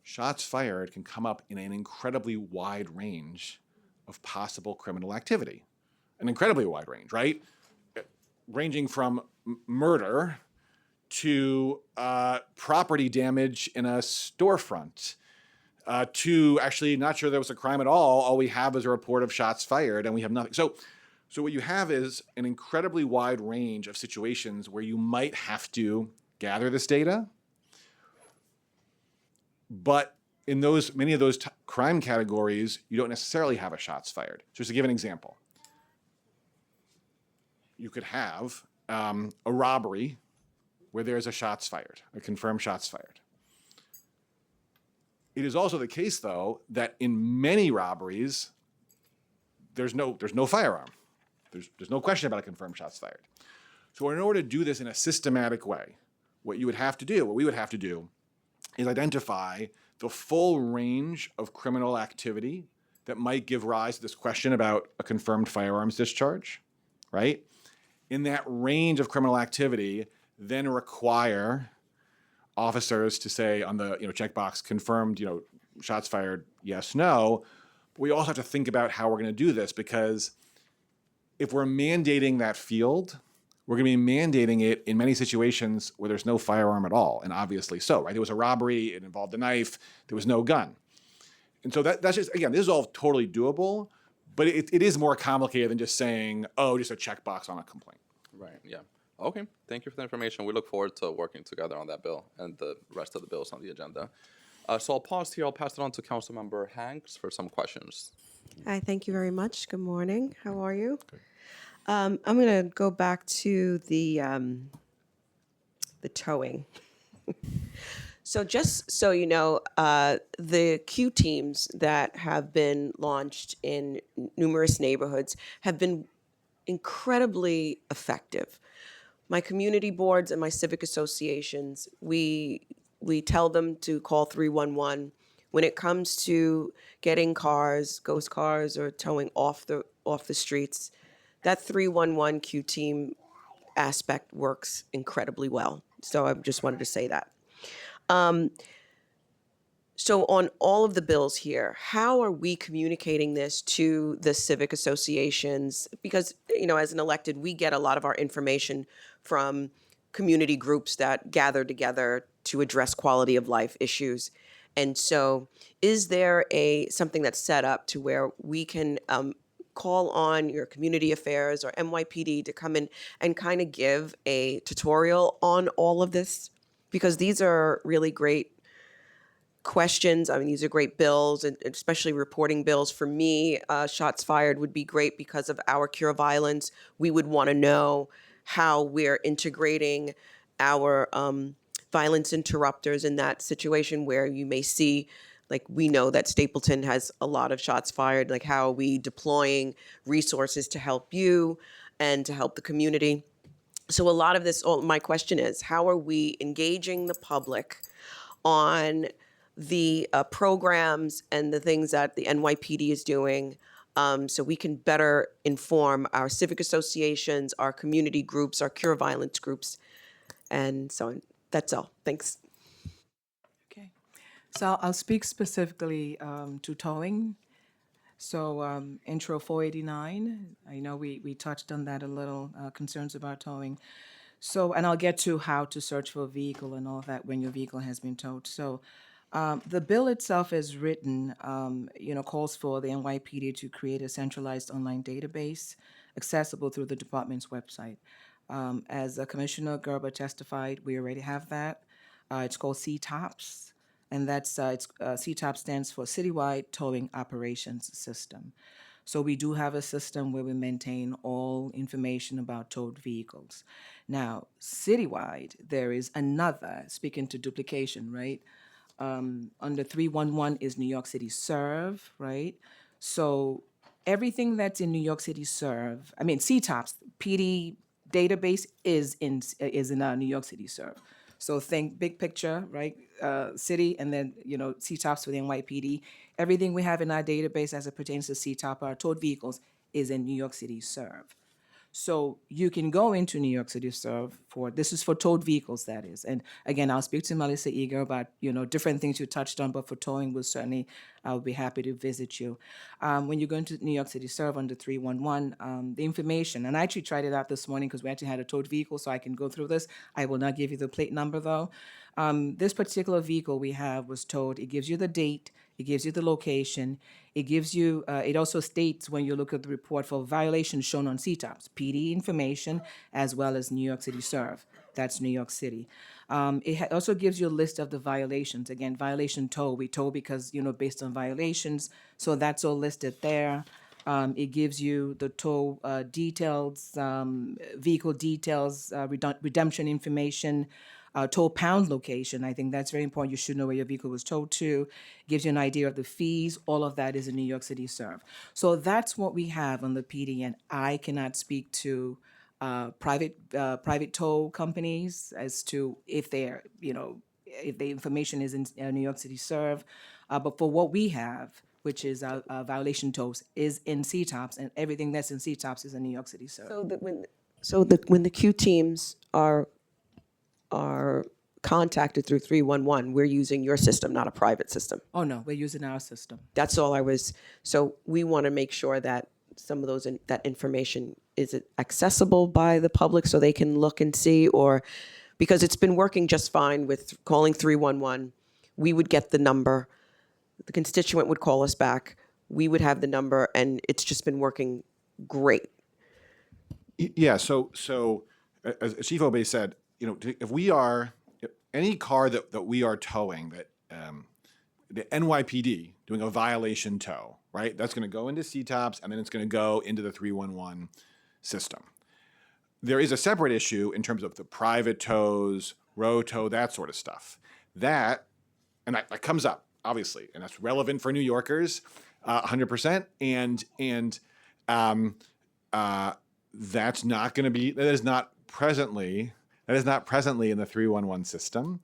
shots fired can come up in an incredibly wide range of possible criminal activity. An incredibly wide range, right? Ranging from murder to property damage in a storefront, to actually not sure there was a crime at all. All we have is a report of shots fired and we have nothing. So what you have is an incredibly wide range of situations where you might have to gather this data. But in many of those crime categories, you don't necessarily have a shots fired. So just to give an example, you could have a robbery where there's a shots fired, a confirmed shots fired. It is also the case, though, that in many robberies, there's no firearm. There's no question about a confirmed shots fired. So in order to do this in a systematic way, what we would have to do is identify the full range of criminal activity that might give rise to this question about a confirmed firearms discharge, right? In that range of criminal activity, then require officers to say on the checkbox confirmed, shots fired, yes, no. But we also have to think about how we're going to do this, because if we're mandating that field, we're going to be mandating it in many situations where there's no firearm at all, and obviously so, right? There was a robbery, it involved a knife, there was no gun. And so that's just, again, this is all totally doable, but it is more complicated than just saying, oh, just a checkbox on a complaint. Right, yeah. Okay, thank you for the information. We look forward to working together on that bill and the rest of the bills on the agenda. So I'll pause here. I'll pass it on to Councilmember Hanks for some questions. Hi, thank you very much. Good morning. How are you? I'm going to go back to the towing. So just so you know, the Q teams that have been launched in numerous neighborhoods have been incredibly effective. My community boards and my civic associations, we tell them to call 311 when it comes to getting cars, ghost cars, or towing off the streets. That 311 Q team aspect works incredibly well. So I just wanted to say that. So on all of the bills here, how are we communicating this to the civic associations? Because, you know, as an elected, we get a lot of our information from community groups that gather together to address quality of life issues. And so is there something that's set up to where we can call on your community affairs or NYPD to come in and kind of give a tutorial on all of this? Because these are really great questions. I mean, these are great bills, and especially reporting bills. For me, shots fired would be great because of our Cure Violence. We would want to know how we're integrating our violence interrupters in that situation where you may see, like, we know that Stapleton has a lot of shots fired. Like, how are we deploying resources to help you and to help the community? So a lot of this, my question is, how are we engaging the public on the programs and the things that the NYPD is doing, so we can better inform our civic associations, our community groups, our Cure Violence groups, and so on. That's all. Thanks. Okay. So I'll speak specifically to towing. So intro 489, I know we touched on that a little, concerns about towing. So, and I'll get to how to search for a vehicle and all of that when your vehicle has been towed. So the bill itself is written, calls for the NYPD to create a centralized online database accessible through the department's website. As Commissioner Gerber testified, we already have that. It's called CTOPS, and that's CTOPS stands for Citywide Towing Operations System. So we do have a system where we maintain all information about towed vehicles. Now, citywide, there is another, speaking to duplication, right? Under 311 is New York City Serve, right? So everything that's in New York City Serve, I mean, CTOPS, PD database is in New York City Serve. So think big picture, right? City, and then, CTOPS for the NYPD. Everything we have in our database as it pertains to CTOP, our towed vehicles, is in New York City Serve. So you can go into New York City Serve this is for towed vehicles, that is. And again, I'll speak to Melissa Eager about, different things you touched on, but for towing, I would be happy to visit you. When you go into New York City Serve under 311, the information, and I actually tried it out this morning because we actually had a towed vehicle, so I can go through this. I will not give you the plate number though. This particular vehicle we have was towed. It gives you the date, it gives you the location, it gives you, it also states when you look at the report for violations shown on CTOPS, PD information, as well as New York City Serve. That's New York City. It also gives you a list of the violations. Again, violation tow, we tow because, based on violations, so that's all listed there. It gives you the tow details, vehicle details, redemption information, tow pound location. I think that's very important. You should know where your vehicle was towed to. Gives you an idea of the fees. All of that is in New York City Serve. So that's what we have on the PD, and I cannot speak to private tow companies as to if they're, if the information is in New York City Serve. But for what we have, which is violation tows, is in CTOPS, and everything that's in CTOPS is in New York City Serve. So when the Q teams are contacted through 311, we're using your system, not a private system. Oh, no, we're using our system. That's all so we want to make sure that some of those that information, is it accessible by the public so they can look and see, or because it's been working just fine with calling 311, we would get the number, the constituent would call us back, we would have the number, and it's just been working great. Yeah, so as Chief Obey said, if any car that we are towing, that the NYPD doing a violation tow, right? That's going to go into CTOPS, and then it's going to go into the 311 system. There is a separate issue in terms of the private tows, row tow, that sort of stuff. That comes up, obviously, and that's relevant for New Yorkers, 100%. That's not going to be, that is not presently in the 311 system.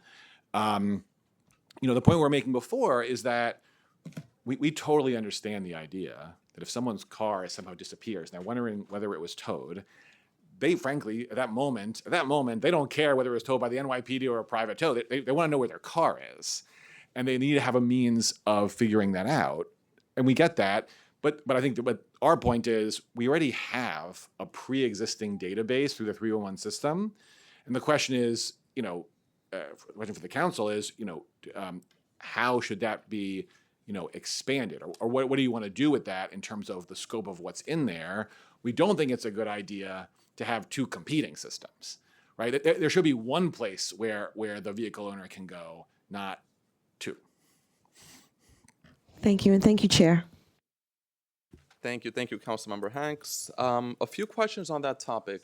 The point we're making before is that we totally understand the idea that if someone's car somehow disappears and they're wondering whether it was towed, they frankly, at that moment, they don't care whether it was towed by the NYPD or a private tow. They want to know where their car is. And they need to have a means of figuring that out. And we get that. But I think what our point is, we already have a pre-existing database through the 311 system. And the question is, the question for the council is, how should that be, expanded? Or what do you want to do with that in terms of the scope of what's in there? We don't think it's a good idea to have two competing systems, right? There should be one place where the vehicle owner can go, not two. Thank you, and thank you, Chair. Thank you, Councilmember Hanks. A few questions on that topic.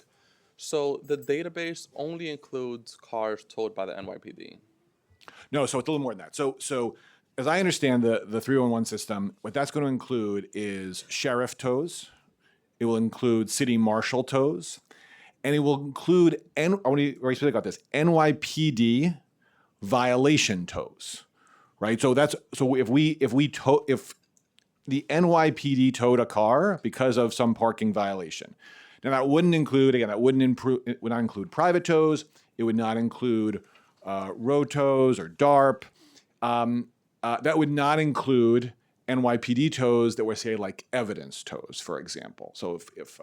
So the database only includes cars towed by the NYPD. No, so it's a little more than that. So as I understand the 311 system, what that's going to include is sheriff tows. It will include city marshal tows, and it will include, I want to be very specific about this, NYPD violation tows, right? So if the NYPD towed a car because of some parking violation, now that would not include private tows. It would not include row tows or DARP. That would not include NYPD tows that were, say, like evidence tows, for example. So if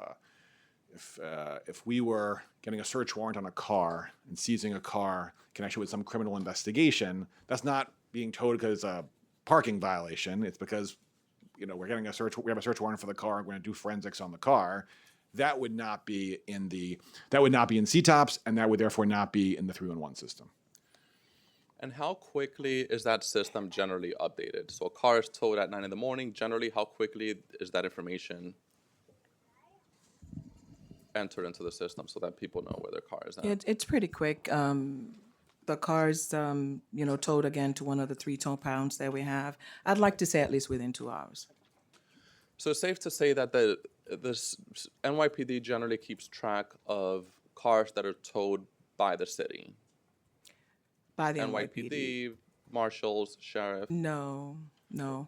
we were getting a search warrant on a car and seizing a car in connection with some criminal investigation, that's not being towed because it's a parking violation. It's because we have a search warrant for the car. We're going to do forensics on the car. That would not be in CTOPS, and that would therefore not be in the 311 system. And how quickly is that system generally updated? So a car is towed at 9 a.m. Generally, how quickly is that information entered into the system so that people know where their car is at? It's pretty quick. The car's, towed again to one of the 3 tow pounds that we have. I'd like to say at least within 2 hours. So it's safe to say that this NYPD generally keeps track of cars that are towed by the city. By the NYPD, marshals, sheriff. No. So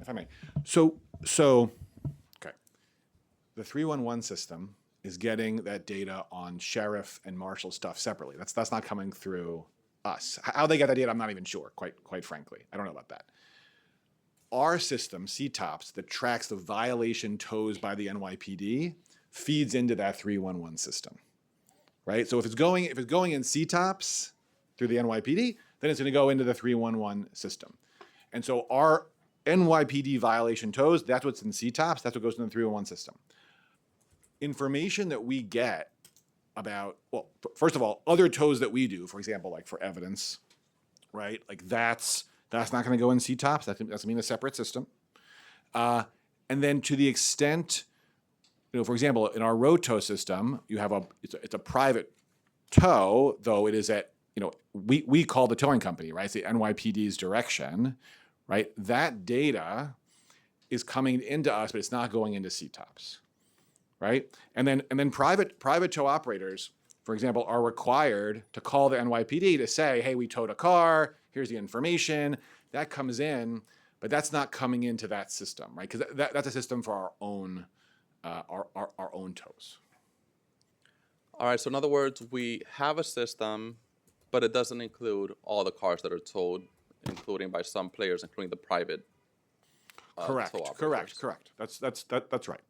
if I may, so okay, the 311 system is getting that data on sheriff and marshal stuff separately. That's not coming through us. How they get that data, I'm not even sure. Quite frankly, I don't know about that. Our system, CTOPS, that tracks the violation tows by the NYPD, feeds into that 311 system, right? So if it's going in CTOPS through the NYPD, then it's going to go into the 311 system. And so our NYPD violation tows, that's what's in CTOPS, that's what goes in the 311 system. Information that we get about, well, first of all, other tows that we do, for example, like for evidence, right? Like that's not going to go in CTOPS. That's going to be in a separate system. And then to the extent, for example, in our road tow system, you have it's a private tow, though it is at, we call the towing company, right? It's the NYPD's direction, right? That data is coming into us, but it's not going into CTOPS, right? And then private tow operators, for example, are required to call the NYPD to say, hey, we towed a car, here's the information. That comes in, but that's not coming into that system, right? Because that's a system for our own tows. All right, so in other words, we have a system, but it doesn't include all the cars that are towed, including by some players, including the private Correct, tow correct, operators. correct. That's right.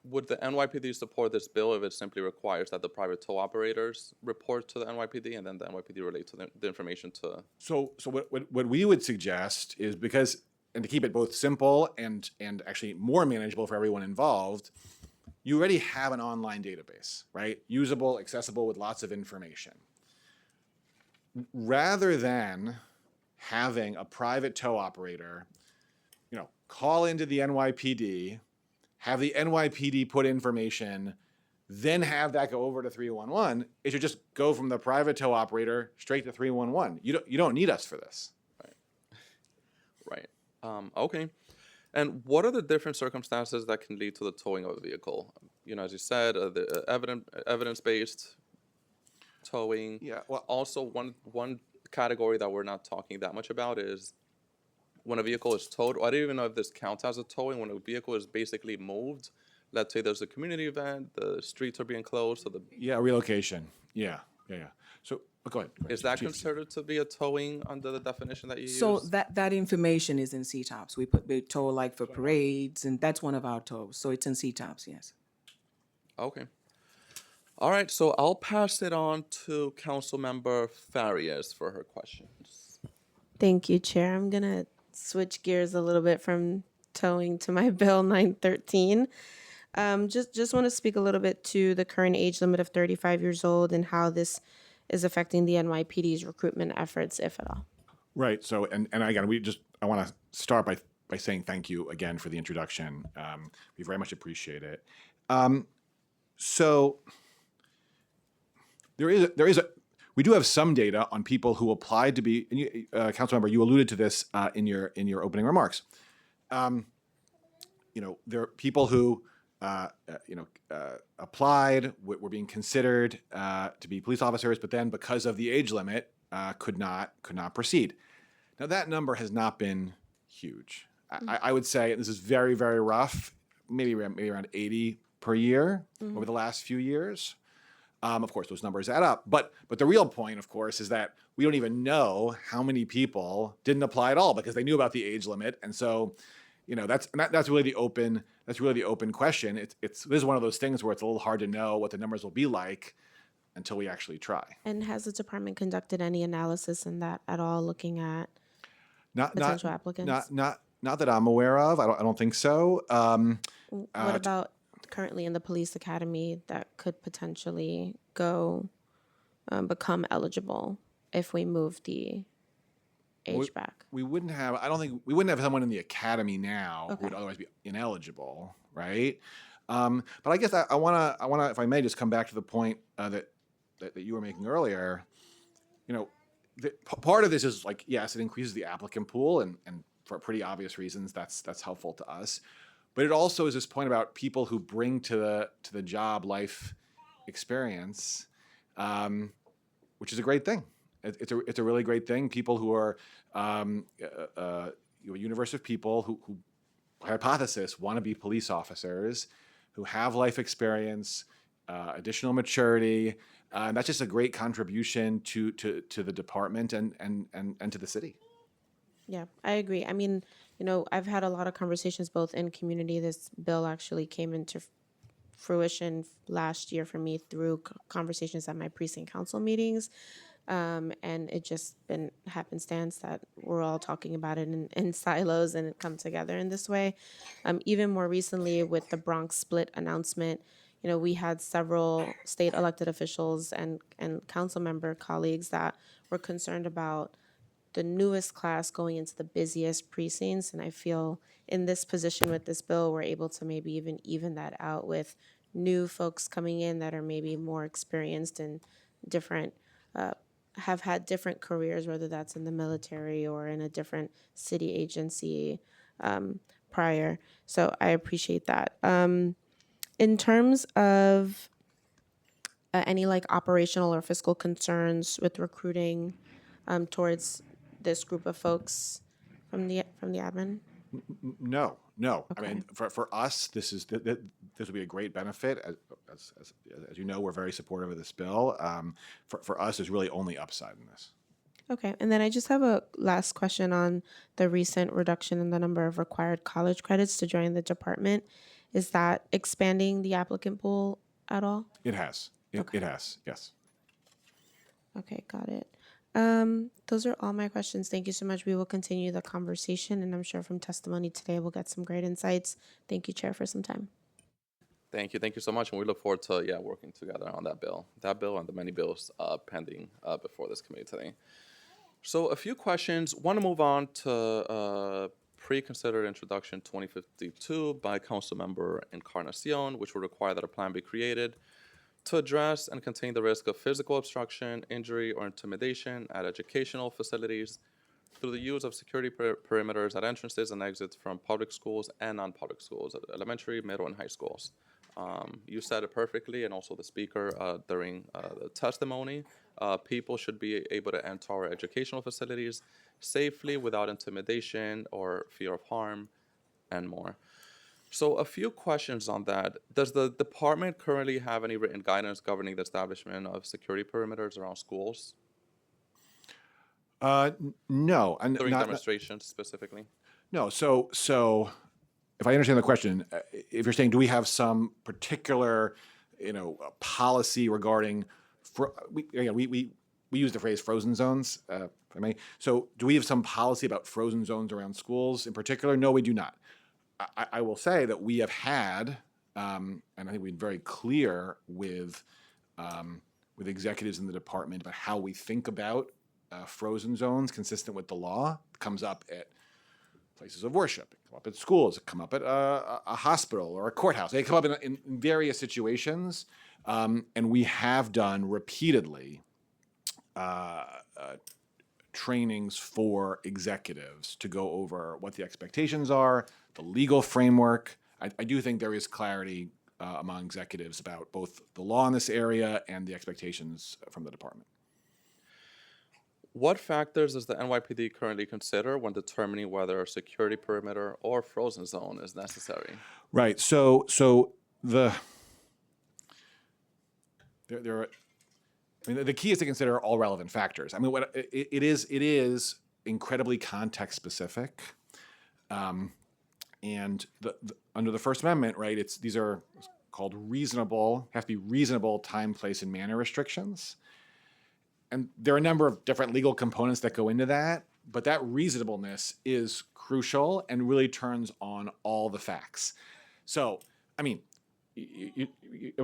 Would the NYPD support this bill if it simply requires that the private tow operators report to the NYPD and then the NYPD relate to the information to? So what we would suggest is because, and to keep it both simple and actually more manageable for everyone involved, you already have an online database, right? Usable, accessible with lots of information. Rather than having a private tow operator, call into the NYPD, have the NYPD put information, then have that go over to 311, it should just go from the private tow operator straight to 311. You don't need us for this. Right. Okay. And what are the different circumstances that can lead to the towing of a vehicle? As you said, the evidence-based towing. Yeah, well- Also, one category that we're not talking that much about is when a vehicle is towed. I don't even know if this counts as a towing. When a vehicle is basically moved, let's say there's a community event, the streets are being closed, so Yeah, relocation. Yeah. So go ahead. is that Chief. considered to be a towing under the definition that you So use? that information is in CTOPS. We tow like for parades, and that's one of our tows. So it's in CTOPS, yes. Okay. All right, so I'll pass it on to Councilmember Farias for her questions. Thank you, Chair. I'm going to switch gears a little bit from towing to my Bill 913. Just want to speak a little bit to the current age limit of 35 years old and how this is affecting the NYPD's recruitment efforts, if at all. Right. So, and again, I want to start by saying thank you again for the introduction. We very much appreciate it. So we do have some data on people who applied to be, and you, Councilmember, you alluded to this in your opening remarks. There are people who applied, were being considered to be police officers, but then because of the age limit, could not proceed. Now that number has not been huge. I would say, and this is very, very rough, maybe around 80 per year over the last few years. Of course, those numbers add up. But the real point, of course, is that we don't even know how many people didn't apply at all because they knew about the age limit, and so that's really the open question. This is one of those things where it's a little hard to know what the numbers will be like until we actually try. And has the department conducted any analysis in that at all, looking at Not potential applicants? Not that I'm aware of. I don't think so. What about currently in the police academy that could potentially go become eligible if we move the age back? We wouldn't have. I don't think we wouldn't have someone in the academy now who would otherwise be ineligible, right? But I guess I want to, if I may, just come back to the point that you were making earlier. Part of this is like, yes, it increases the applicant pool, and for pretty obvious reasons, that's helpful to us. But it also is this point about people who bring to the job life experience, which is a great thing. It's a really great thing. People who are a universe of people who hypothesis want to be police officers, who have life experience, additional maturity. And that's just a great contribution to the department and to the city. Yeah, I agree. I mean, I've had a lot of conversations both in community. This bill actually came into fruition last year for me through conversations at my precinct council meetings. And it just been happenstance that we're all talking about it in silos and it come together in this way. Even more recently with the Bronx split announcement, we had several state elected officials and council member colleagues that were concerned about the newest class going into the busiest precincts. And I feel in this position with this bill, we're able to maybe even that out with new folks coming in that are maybe more experienced and different, have had different careers, whether that's in the military or in a different city agency prior. So I appreciate that. In terms of any operational or fiscal concerns with recruiting towards this group of folks from the admin? No. I mean, for us, this would be a great benefit. As you know, we're very supportive of this bill. For us, there's really only upside in this. Okay, and then I just have a last question on the recent reduction in the number of required college credits to join the department. Is that expanding the applicant pool at all? It has. Okay. It has, yes. Okay, got it. Those are all my questions. Thank you so much. We will continue the conversation, and I'm sure from testimony today we'll get some great insights. Thank you, Chair, for some time. Thank you. Thank you so much. And we look forward to, working together on that bill and the many bills pending before this committee today. So a few questions. Want to move on to pre-considered introduction 2052 by Councilmember Encarnacion, which would require that a plan be created to address and contain the risk of physical obstruction, injury, or intimidation at educational facilities through the use of security perimeters at entrances and exits from public schools and non-public schools, elementary, middle, and high schools. You said it perfectly, and also the speaker during the testimony. People should be able to enter our educational facilities safely without intimidation or fear of harm, and more. So a few questions on that. Does the department currently have any written guidance governing the establishment of security perimeters around schools No, and during not, demonstrations specifically? no. So if I understand the question, if you're saying, do we have some particular, policy regarding, we use the phrase frozen zones, if I may. So do we have some policy about frozen zones around schools in particular? No, we do not. I will say that we have had, and I think we've been very clear with executives in the department about how we think about frozen zones consistent with the law. It comes up at places of worship, it come up at schools, it come up at a hospital or a courthouse. They come up in various situations, and we have done repeatedly trainings for executives to go over what the expectations are, the legal framework. I do think there is clarity among executives about both the law in this area and the expectations from the department. What factors does the NYPD currently consider when determining whether a security perimeter or frozen zone is necessary? Right. So there are. I mean, the key is to consider all relevant factors. I mean, what it is incredibly context specific, and under the First Amendment, right? These are called reasonable, have to be reasonable time, place, and manner restrictions. And there are a number of different legal components that go into that, but that reasonableness is crucial and really turns on all the facts. So, I mean,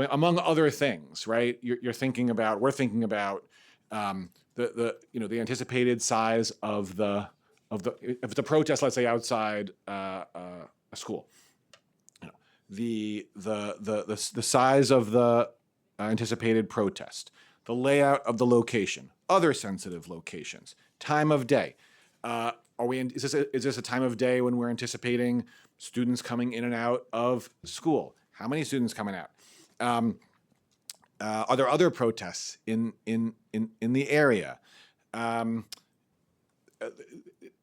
among other things, right? We're thinking about the anticipated size of the if it's a protest, let's say outside a school, the size of the anticipated protest, the layout of the location, other sensitive locations, time of day. Is this a time of day when we're anticipating students coming in and out of school? How many students coming out? Are there other protests in the area?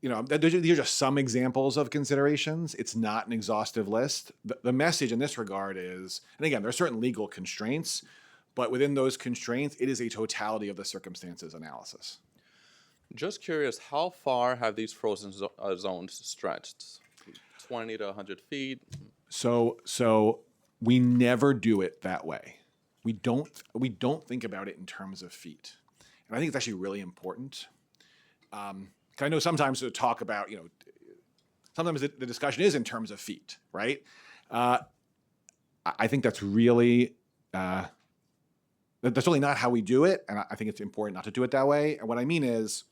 These are just some examples of considerations. It's not an exhaustive list. The message in this regard is, and again, there are certain legal constraints, but within those constraints, it is a totality of the circumstances analysis. Just curious, how far have these frozen zones stretched? 20 to 100 feet? So we never do it that way. We don't think about it in terms of feet. And I think it's actually really important. I know sometimes to talk about, sometimes the discussion is in terms of feet, right? I think that's really that's really not how we do it, and I think it's important not to do it that way. And what I mean is,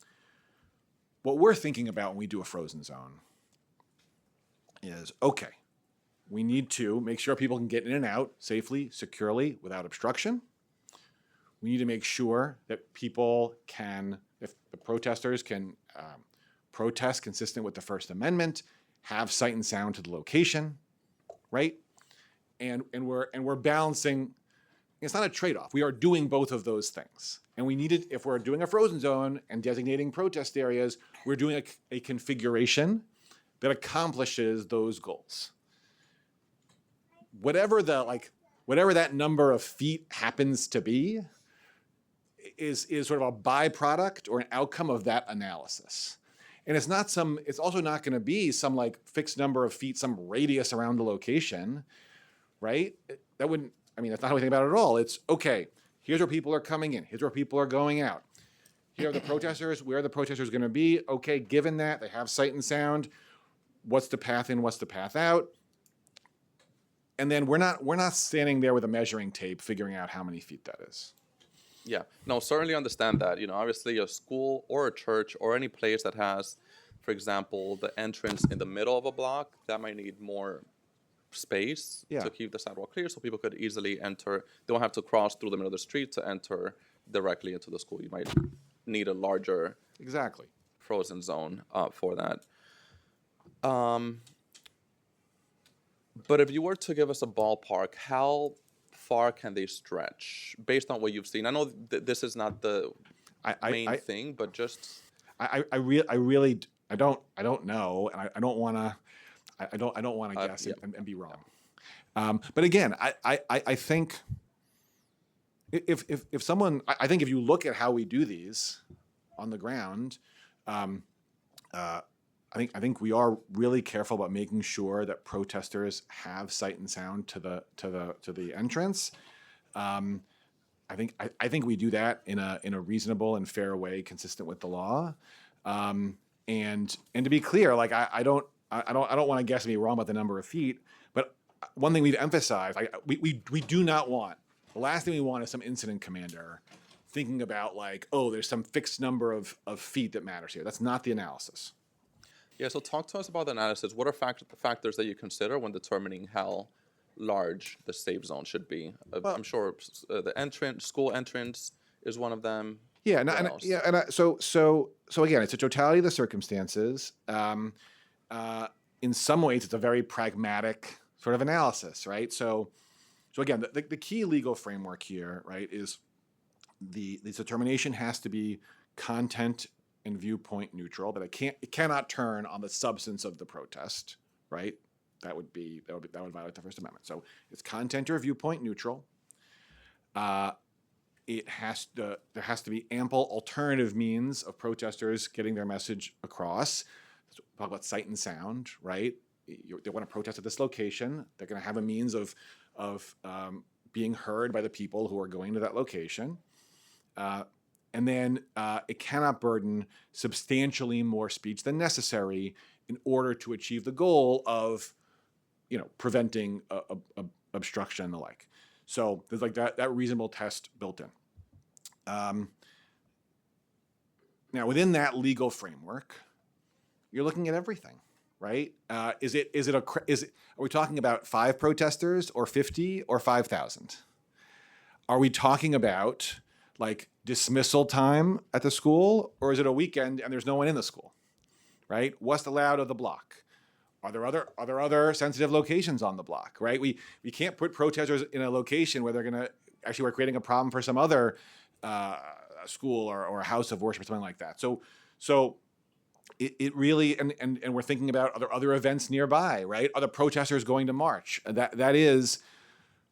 what we're thinking about when we do a frozen zone is, okay, we need to make sure people can get in and out safely, securely, without obstruction. We need to make sure that people can, if the protesters can protest consistent with the First Amendment, have sight and sound to the location, right? And we're balancing. It's not a trade-off. We are doing both of those things. And we needed, if we're doing a frozen zone and designating protest areas, we're doing a configuration that accomplishes those goals. Whatever that number of feet happens to be, is sort of a byproduct or an outcome of that analysis. And it's also not going to be some like fixed number of feet, some radius around the location, right? That's not how we think about it at all. It's okay, here's where people are coming in, here's where people are going out. Here are the protesters, where are the protesters going to be? Okay, given that, they have sight and sound, what's the path in, what's the path out? And then we're not standing there with a measuring tape figuring out how many feet that is. Yeah, no, certainly understand that. Obviously a school or a church or any place that has, for example, the entrance in the middle of a block, that might need more space Yeah. to keep the sidewalk clear so people could easily enter. They don't have to cross through the middle of the street to enter directly into the school. You might need a larger Exactly. frozen zone for that. But if you were to give us a ballpark, how far can they stretch based on what you've seen? I know this is not the main thing, but just I don't know, and I don't want to guess yeah. and be wrong. But again, I think if someone, I think if you look at how we do these on the ground, I think we are really careful about making sure that protesters have sight and sound to the entrance. I think we do that in a reasonable and fair way, consistent with the law. And to be clear, like I don't want to guess and be wrong about the number of feet, but one thing we've emphasized, we do not want, the last thing we want is some incident commander thinking about like, oh, there's some fixed number of feet that matters here. That's not the analysis. Yeah, so talk to us about the analysis. What are factors that you consider when determining how large the safe zone should be? I'm sure the school entrance is one of them. Yeah, so again, it's a totality of the circumstances. In some ways, it's a very pragmatic sort of analysis, right? So again, the key legal framework here, right, is the determination has to be content and viewpoint neutral, but it cannot turn on the substance of the protest, right? That would violate the First Amendment. So it's content or viewpoint neutral. There has to be ample alternative means of protesters getting their message across. Talk about sight and sound, right? They want to protest at this location. They're going to have a means of being heard by the people who are going to that location. And then it cannot burden substantially more speech than necessary in order to achieve the goal of, preventing obstruction and the like. So there's like that reasonable test built in. Now, within that legal framework, you're looking at everything, right? Are we talking about 5 protesters or 50 or 5,000? Are we talking about like dismissal time at the school, or is it a weekend and there's no one in the school, right? What's allowed of the block? Are there other sensitive locations on the block, right? We can't put protesters in a location where we're creating a problem for some other school or a house of worship or something like that. So it really, and we're thinking about other events nearby, right? Other protesters going to march. That is.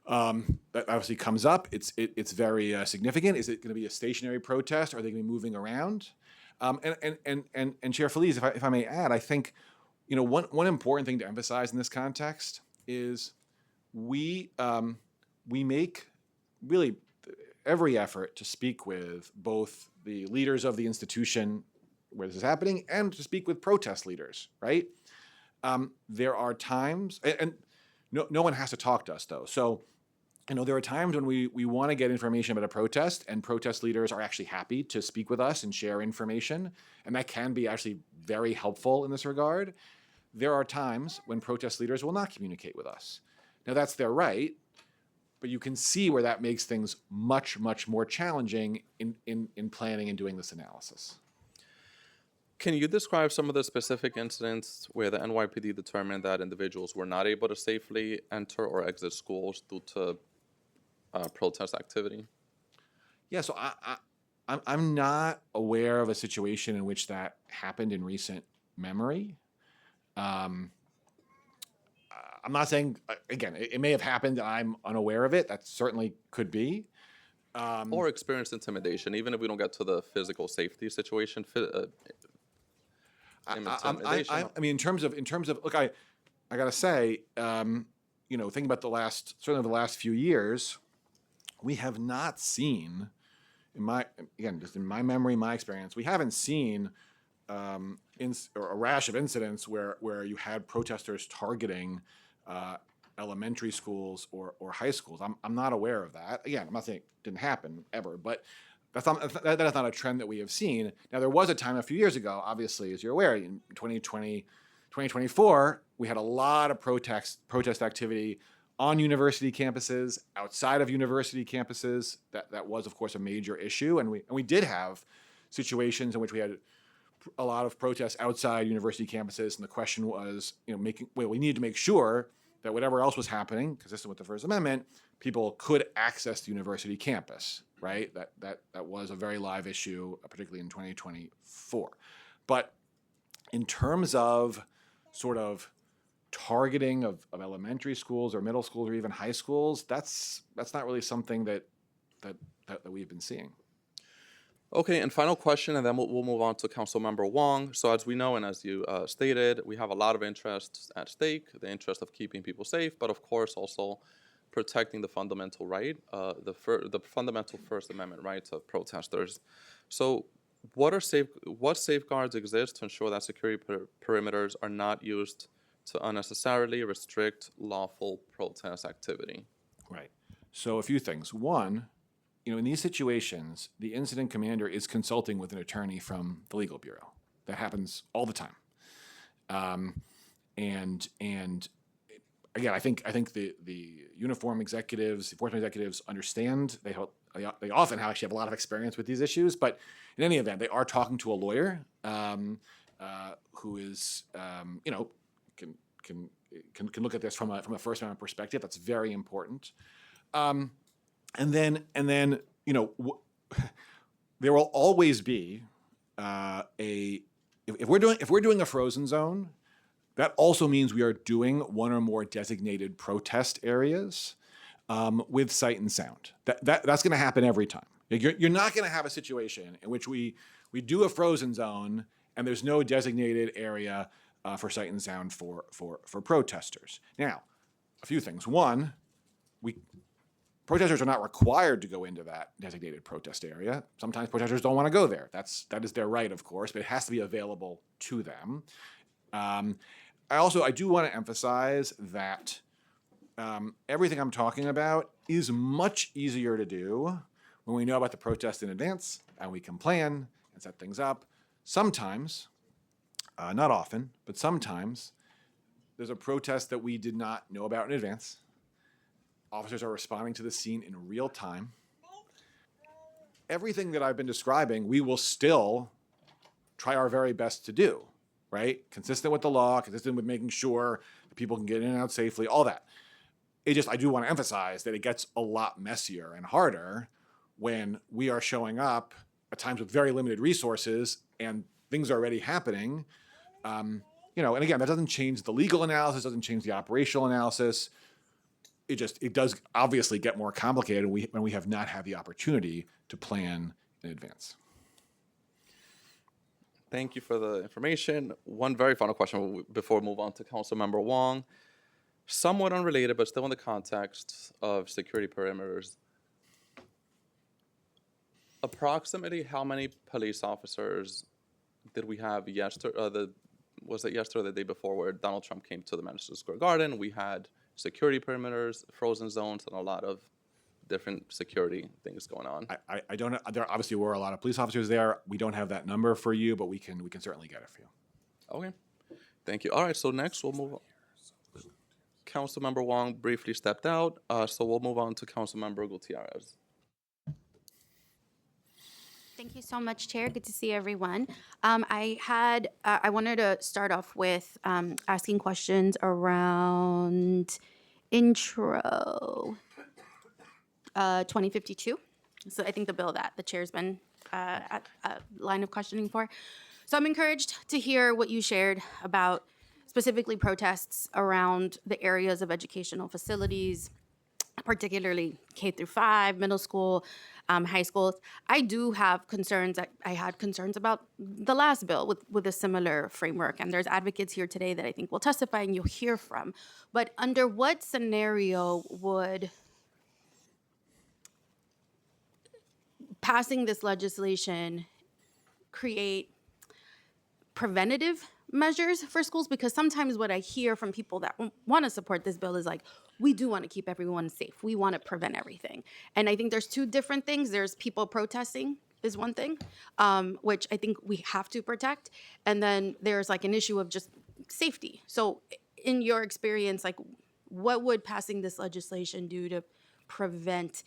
That obviously comes up. It's very significant. Is it going to be a stationary protest? Are they going to be moving around? And Chair Feliz, if I may add, I think one important thing to emphasize in this context is we make really every effort to speak with both the leaders of the institution where this is happening and to speak with protest leaders. Right? There are times, and no one has to talk to us though. So. There are times when we want to get information about a protest, and protest leaders are actually happy to speak with us and share information, and that can be actually very helpful in this regard. There are times when protest leaders will not communicate with us. Now, that's their right, but you can see where that makes things much, much more challenging in planning and doing this analysis. Can you describe some of the specific incidents where the NYPD determined that individuals were not able to safely enter or exit schools due to protest activity? Yeah, so I'm not aware of a situation in which that happened in recent memory. I'm not saying, again, it may have happened and I'm unaware of it. That certainly could be. Or experience intimidation, even if we don't get to the physical safety situation. Intimidation. I mean, in terms of, look, I gotta say, thinking about certainly the last few years, we have not seen, just in my memory, my experience, we haven't seen or a rash of incidents where you had protesters targeting elementary schools or high schools. I'm not aware of that. Again, I'm not saying it didn't happen ever, but that is not a trend that we have seen. Now, there was a time a few years ago, obviously, as you're aware, in 2024, we had a lot of protest activity on university campuses, outside of university campuses. That was, of course, a major issue, and we did have situations in which we had a lot of protests outside university campuses, and the question was, we needed to make sure that whatever else was happening, consistent with the First Amendment, people could access the university campus, right? That was a very live issue, particularly in 2024. But in terms of sort of targeting of elementary schools or middle schools or even high schools, that's not really something that we've been seeing. Okay, and final question, and then we'll move on to Councilmember Wong. So as we know, and as you stated, we have a lot of interests at stake, the interest of keeping people safe, but of course also protecting the fundamental right, the fundamental First Amendment rights of protesters. So what safeguards exist to ensure that security perimeters are not used to unnecessarily restrict lawful protest activity? Right. So a few things. One, in these situations, the incident commander is consulting with an attorney from the legal bureau. That happens all the time. And again, I think the uniform executives, enforcement executives understand. They often actually have a lot of experience with these issues. But in any event, they are talking to a lawyer who is, can look at this from a First Amendment perspective. That's very important. And then, there will always be if we're doing a frozen zone, that also means we are doing one or more designated protest areas with sight and sound. That's going to happen every time. You're not going to have a situation in which we do a frozen zone and there's no designated area for sight and sound for protesters. Now, a few things. One, protesters are not required to go into that designated protest area. Sometimes protesters don't want to go there. That is their right, of course, but it has to be available to them. I do want to emphasize that everything I'm talking about is much easier to do when we know about the protest in advance and we can plan and set things up. Sometimes, not often, but sometimes, there's a protest that we did not know about in advance. Officers are responding to the scene in real time. Everything that I've been describing, we will still try our very best to do, right? Consistent with the law, consistent with making sure that people can get in and out safely, all that. I do want to emphasize that it gets a lot messier and harder when we are showing up at times with very limited resources and things are already happening. And again, that doesn't change the legal analysis, doesn't change the operational analysis. It does obviously get more complicated when we have not had the opportunity to plan in advance. Thank you for the information. One very final question before we move on to Councilmember Wong. Somewhat unrelated, but still in the context of security perimeters. Approximately how many police officers did we have yesterday? Was it yesterday or the day before, where Donald Trump came to the Madison Square Garden? We had security perimeters, frozen zones, and a lot of different security things going on. I don't know. There obviously were a lot of police officers there. We don't have that number for you, but we can certainly get it for you. Okay, thank you. All right, so next we'll move on. Councilmember Wong briefly stepped out, so we'll move on to Councilmember Gutierrez. Thank you so much, Chair. Good to see everyone. I wanted to start off with asking questions around intro 2052. So I think the bill that the chair's been at a line of questioning for. So I'm encouraged to hear what you shared about specifically protests around the areas of educational facilities, particularly K through 5, middle school, high schools. I do have concerns. I had concerns about the last bill with a similar framework. And there's advocates here today that I think will testify and you'll hear from. But under what scenario would passing this legislation create preventative measures for schools? Because sometimes what I hear from people that want to support this bill is like, we do want to keep everyone safe. We want to prevent everything. And I think there's two different things. There's people protesting is one thing, which I think we have to protect. And then there's like an issue of just safety. So in your experience, like what would passing this legislation do to prevent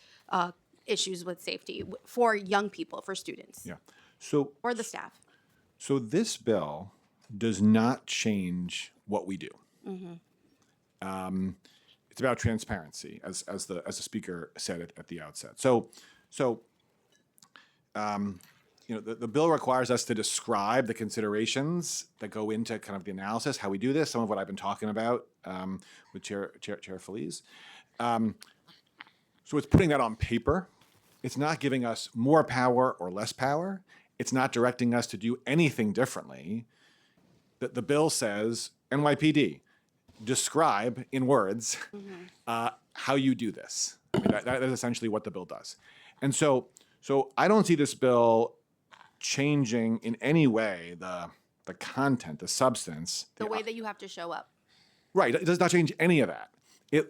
issues with safety for young people, for students, Yeah. So or the staff? So this bill does not change what we do. It's about transparency, as the speaker said at the outset. The bill requires us to describe the considerations that go into kind of the analysis, how we do this. Some of what I've been talking about with Chair Feliz. So it's putting that on paper. It's not giving us more power or less power. It's not directing us to do anything differently. The bill says, NYPD, describe in words how you do this. I mean, that is essentially what the bill does. And so I don't see this bill changing in any way the content, the substance. The way that you have to show up. Right. It does not change any of that. It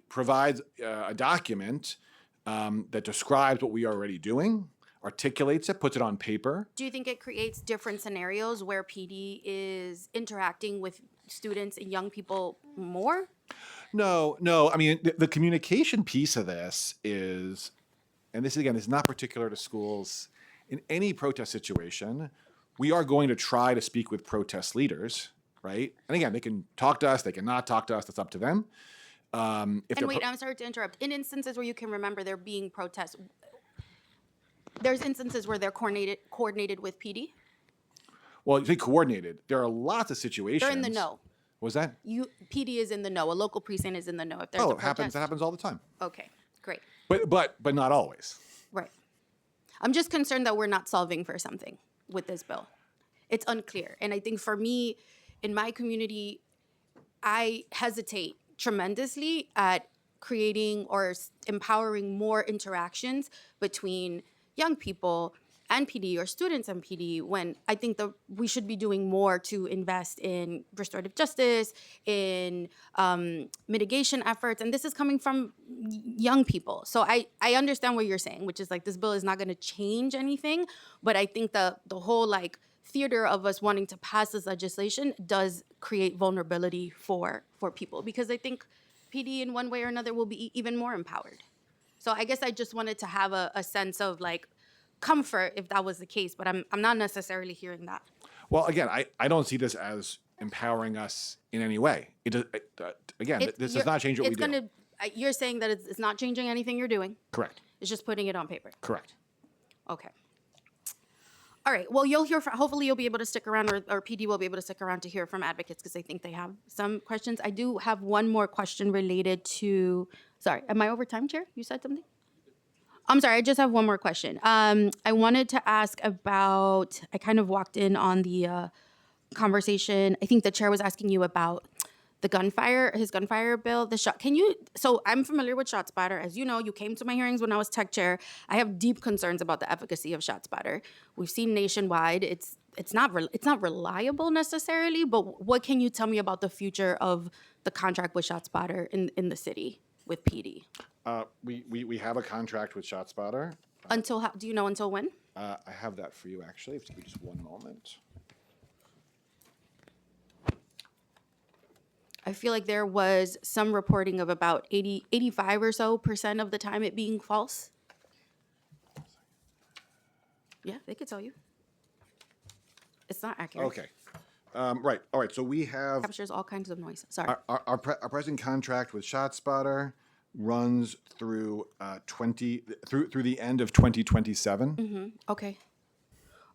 provides a document that describes what we are already doing, articulates it, puts it on paper. Do you think it creates different scenarios where PD is interacting with students and young people more? No. I mean, the communication piece of this is, and this again is not particular to schools. In any protest situation, we are going to try to speak with protest leaders, right? And again, they can talk to us, they can not talk to us. That's up to them. I'm sorry to interrupt. In instances where you can remember there being protests, there's instances where they're coordinated with PD. Well, you say coordinated. There are lots of situations. They're in the know. Was that? PD is in the know. A local precinct is in the know. If there's a Oh, it protest. happens. That happens all the time. Okay, great. But not always. Right. I'm just concerned that we're not solving for something with this bill. It's unclear. And I think for me, in my community, I hesitate tremendously at creating or empowering more interactions between young people and PD or students and PD, when I think that we should be doing more to invest in restorative justice, in mitigation efforts. And this is coming from young people. So I understand what you're saying, which is like this bill is not going to change anything. But I think the whole like theater of us wanting to pass this legislation does create vulnerability for people, because I think PD in one way or another will be even more empowered. So I guess I just wanted to have a sense of like comfort if that was the case, but I'm not necessarily hearing that. Well, again, I don't see this as empowering us in any way. This does not change what we do. You're saying that it's not changing anything you're doing. Correct. It's just putting it on paper. Correct. Okay. All right. Well, you'll hear hopefully you'll be able to stick around, or PD will be able to stick around to hear from advocates, because I think they have some questions. I do have one more question related to, sorry, am I over time, Chair? You said something? I'm sorry, I just have one more question. I wanted to ask about, I kind of walked in on the conversation. I think the chair was asking you about his gunfire bill, so I'm familiar with ShotSpotter. As you know, you came to my hearings when I was tech chair. I have deep concerns about the efficacy of ShotSpotter. We've seen nationwide, it's not reliable necessarily, but what can you tell me about the future of the contract with ShotSpotter in the city with PD? We have a contract with ShotSpotter. Do you know until when? I have that for you, actually. If you give me just one moment. I feel like there was some reporting of about 85 or so % of the time it being false. Yeah, they could tell you. It's not accurate. Okay. Right. All right. So we have Captures all kinds of noise. Sorry. our present contract with ShotSpotter runs through through the end of 2027. Okay.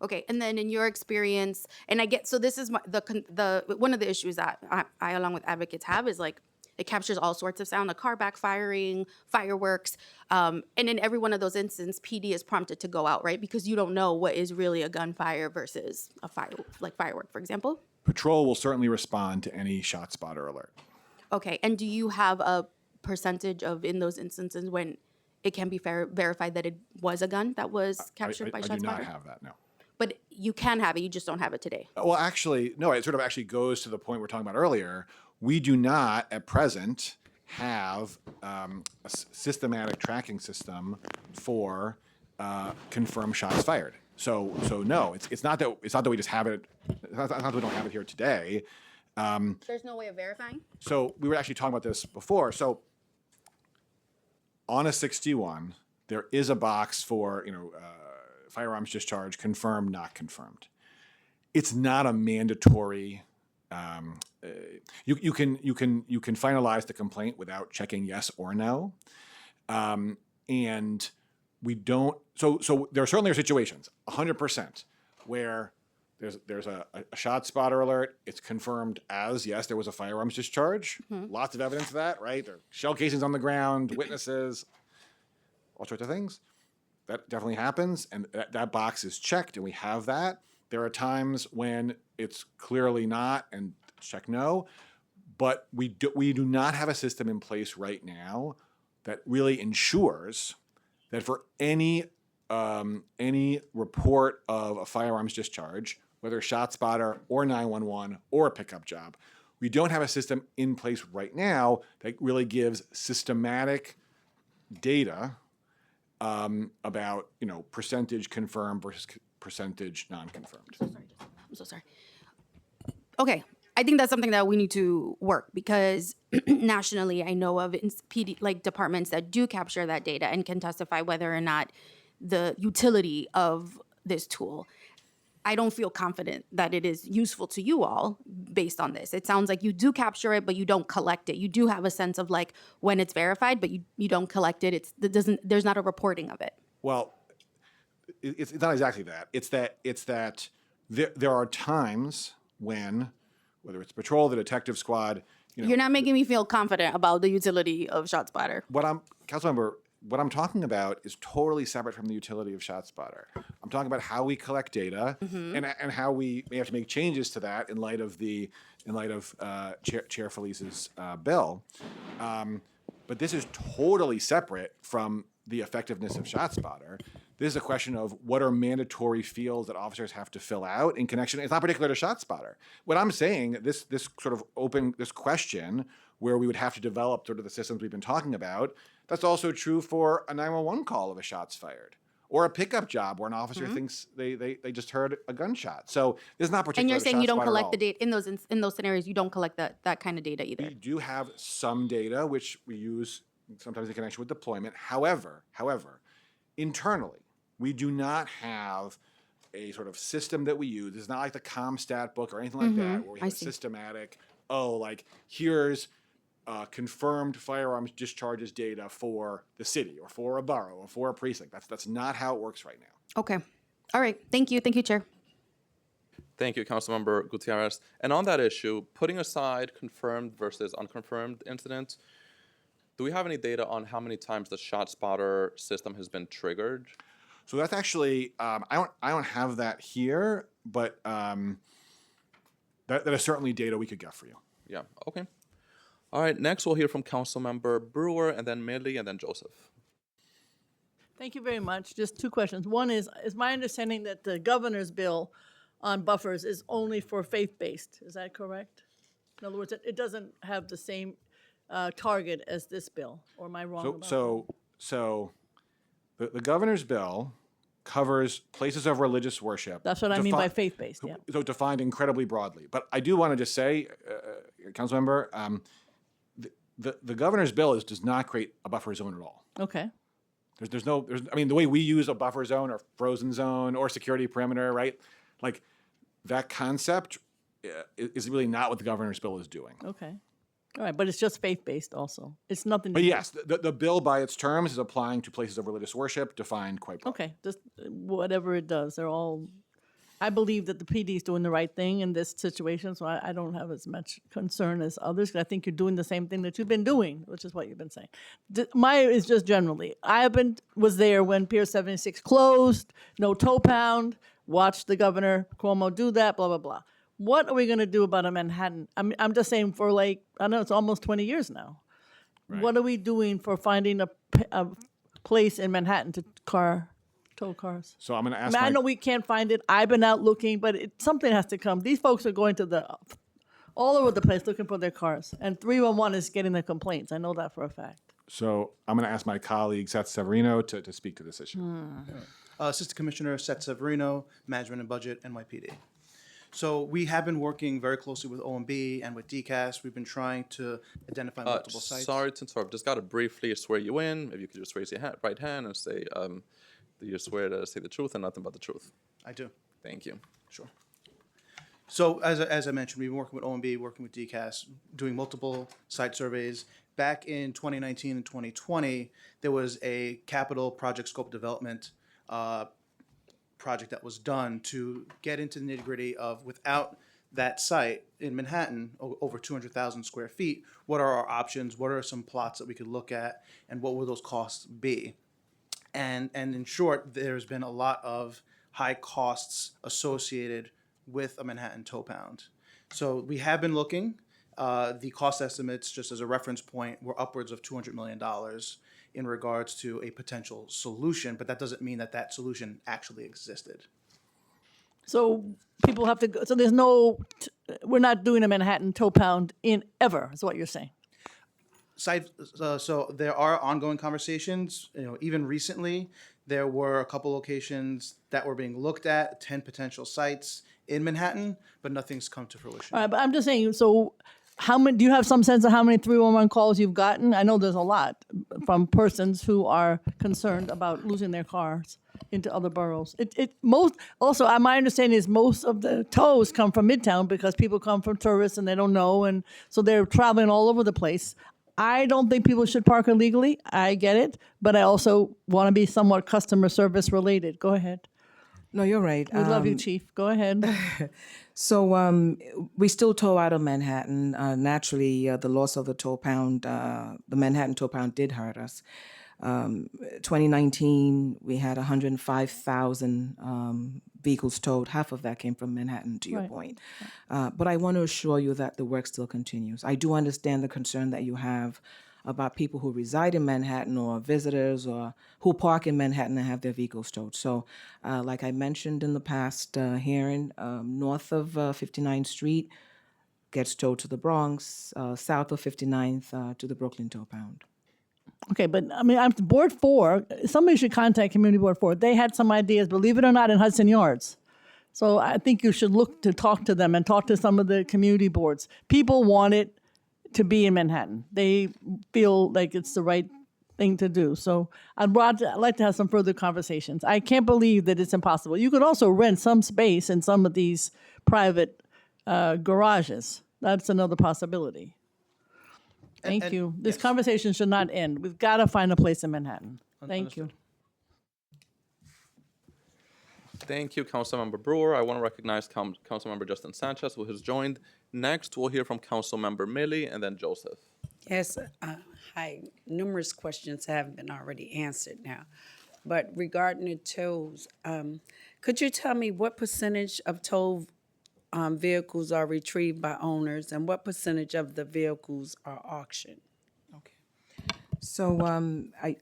Okay, and then in your experience, and I get, so this is the one of the issues that I along with advocates have is like It captures all sorts of sound, a car backfiring, fireworks. And in every one of those instances, PD is prompted to go out, right? Because you don't know what is really a gunfire versus a firework, for example. Patrol will certainly respond to any shot spotter alert. Okay, and do you have a percentage of in those instances when it can be verified that it was a gun that was captured by I do ShotSpotter? not have that, no. But you can have it, you just don't have it today. Well, actually, no, it sort of actually goes to the point we were talking about earlier. We do not, at present, have a systematic tracking system for confirmed shots fired. So no, it's not that we just have it. It's not that we don't have it here today. There's no way of verifying? So we were actually talking about this before. So on a 61, there is a box for firearms discharge, confirmed, not confirmed. It's not a mandatory. You can finalize the complaint without checking yes or no, and we don't. So there certainly are situations, 100%, where there's a shot spotter alert. It's confirmed as yes, there was a firearms discharge. Lots of evidence of that, right? There are shell casings on the ground, witnesses, all sorts of things. That definitely happens, and that box is checked, and we have that. There are times when it's clearly not, and check no. But we do not have a system in place right now that really ensures that for any report of a firearms discharge, whether ShotSpotter or 911 or a pickup job, we don't have a system in place right now that really gives systematic data about percentage confirmed versus percentage non-confirmed. I'm so sorry. Okay, I think that's something that we need to work because nationally, I know of PD departments that do capture that data and can testify whether or not the utility of this tool. I don't feel confident that it is useful to you all based on this. It sounds like you do capture it, but you don't collect it. You do have a sense of when it's verified, but you don't collect it. There's not a reporting of it. Well, it's not exactly that. It's that there are times when, whether it's patrol, the detective squad, You're not making me feel confident about the utility of ShotSpotter. Councilmember, what I'm talking about is totally separate from the utility of ShotSpotter. I'm talking about how we collect data and how we may have to make changes to that in light of Chair Felice's bill. But this is totally separate from the effectiveness of ShotSpotter. This is a question of what are mandatory fields that officers have to fill out in connection. It's not particular to ShotSpotter. What I'm saying, this question where we would have to develop sort of the systems we've been talking about, that's also true for a 911 call of a shot's fired, or a pickup job where an officer thinks they just heard a gunshot. So this is not particular. And you're to saying you don't ShotSpotter collect at the all. data in those scenarios. You don't collect that kind of data either. We do have some data which we use sometimes in connection with deployment. However, internally, we do not have a sort of system that we use. It's not like the ComStat book or anything like that, where we have a systematic, here's confirmed firearms discharges data for the city or for a borough or for a precinct. That's not how it works right now. Okay. All right. Thank you, Chair. Thank you, Councilmember Gutierrez. And on that issue, putting aside confirmed versus unconfirmed incidents, do we have any data on how many times the ShotSpotter system has been triggered? So that's actually I don't have that here, but that is certainly data we could get for you. Yeah. Okay. All right. Next, we'll hear from Councilmember Brewer, and then Millie, and then Joseph. Thank you very much. Just two questions. One is my understanding that the governor's bill on buffers is only for faith-based. Is that correct? In other words, it doesn't have the same target as this bill, or am I wrong about that? So the governor's bill covers places of religious worship. That's what I mean by faith-based, yeah. So defined incredibly broadly. But I do want to just say, Councilmember, the governor's bill does not create a buffer zone at all. Okay. There's the way we use a buffer zone or frozen zone or security perimeter, right? Like that concept is really not what the governor's bill is doing. Okay. All right, but it's just faith-based also. It's nothing. But yes, the bill by its terms is applying to places of religious worship, defined quite broadly. Okay, just whatever it does, they're all I believe that the PD is doing the right thing in this situation, so I don't have as much concern as others. 'Cause I think you're doing the same thing that you've been doing, which is what you've been saying. My is just generally. Was there when Pier 76 closed, no tow pound. Watched the Governor Cuomo do that. Blah blah blah. What are we going to do about a Manhattan? I'm just saying for like I know it's almost 20 years now. What are we doing for finding a place in Manhattan to tow cars? So I'm going to I ask mean, I my know we can't find it. I've been out looking, but something has to come. These folks are going to all over the place looking for their cars, and 311 is getting the complaints. I know that for a fact. So I'm going to ask my colleague Seth Severino to speak to this issue. Assistant Commissioner Seth Severino, Management and Budget, NYPD. So we have been working very closely with OMB and with DCAS. We've been trying to identify multiple sites. Sorry to interrupt. Just got to briefly swear you in. If you could just raise your right hand and say, do you swear to say the truth and nothing but the truth? I do. Thank you. Sure. So as I mentioned, we've been working with OMB, working with DCAS, doing multiple site surveys. Back in 2019 and 2020, there was a capital project scope development project that was done to get into the nitty-gritty of, without that site in Manhattan, over 200,000 square feet, what are our options? What are some plots that we could look at, and what will those costs be? And in short, there's been a lot of high costs associated with a Manhattan tow pound. So we have been looking. The cost estimates, just as a reference point, were upwards of $200 million in regards to a potential solution, but that doesn't mean that solution actually existed. So people have to go. So we're not doing a Manhattan tow pound in ever, is what you're saying. So there are ongoing conversations. Even recently, there were a couple locations that were being looked at, 10 potential sites in Manhattan, but nothing's come to fruition. All right, but I'm just saying, so how many, do you have some sense of how many 311 calls you've gotten? I know there's a lot from persons who are concerned about losing their cars into other boroughs. My understanding is most of the tows come from Midtown because people come from tourists and they don't know, and so they're traveling all over the place. I don't think people should park illegally. I get it, but I also want to be somewhat customer service related. Go ahead. No, you're right. We love you, Chief. Go ahead. So we still tow out of Manhattan. Naturally, the loss of the tow pound, the Manhattan tow pound did hurt us. 2019, we had 105,000 vehicles towed. Half of that came from Manhattan, to your Right. point. But I want to assure you that the work still continues. I do understand the concern that you have about people who reside in Manhattan or visitors or who park in Manhattan and have their vehicles towed. So like I mentioned in the past hearing, north of 59th Street gets towed to the Bronx, south of 59th to the Brooklyn tow pound. Okay, but I mean, I'm Board 4. Somebody should contact Community Board 4. They had some ideas, believe it or not, in Hudson Yards. So I think you should look to talk to them and talk to some of the community boards. People want it to be in Manhattan. They feel like it's the right thing to do. So I'd like to have some further conversations. I can't believe that it's impossible. You could also rent some space in some of these private garages. That's another possibility. Thank you. This conversation should not end. We've got to find a place in Manhattan. Thank you. Thank you, Councilmember Brewer. I want to recognize Councilmember Justin Sanchez, who has joined. Next, we'll hear from Councilmember Millie and then Joseph. Yes, hi. Numerous questions have been already answered now. But regarding the tolls, could you tell me what percentage of toll vehicles are retrieved by owners and what percentage of the vehicles are auctioned? So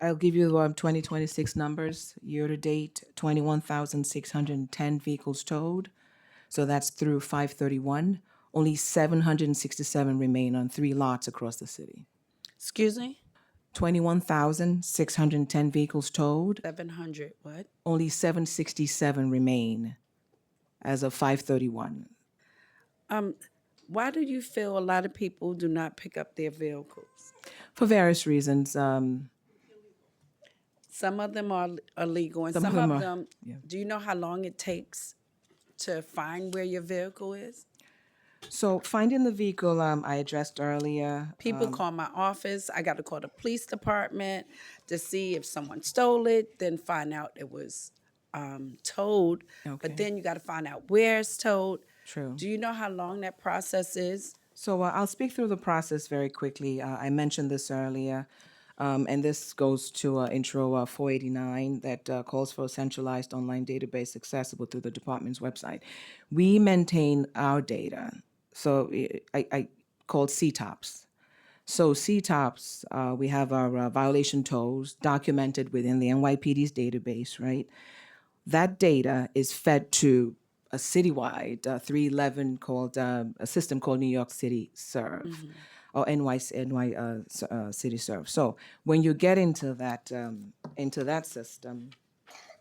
I'll give you 2026 numbers. Year to date, 21,610 vehicles towed. So that's through 5/31. Only 767 remain on 3 lots across the city. Excuse me? 21,610 vehicles towed. 700 what? Only 767 remain as of 5/31. Why do you feel a lot of people do not pick up their vehicles? For various reasons. Some of them are illegal, and some of them, do you know how long it takes to find where your vehicle is? So finding the vehicle, I addressed earlier. People call my office. I got to call the police department to see if someone stole it, then find out it was towed, Okay. but then you got to find out where it's towed. True. Do you know how long that process is? So I'll speak through the process very quickly. I mentioned this earlier, and this goes to Intro 489 that calls for a centralized online database accessible through the department's website. We maintain our data, so I called CTOPS. So CTOPS, we have our violation tolls documented within the NYPD's database, right? That data is fed to a citywide 311 called a system called New City Serve, or City Serve. So when you get into that system,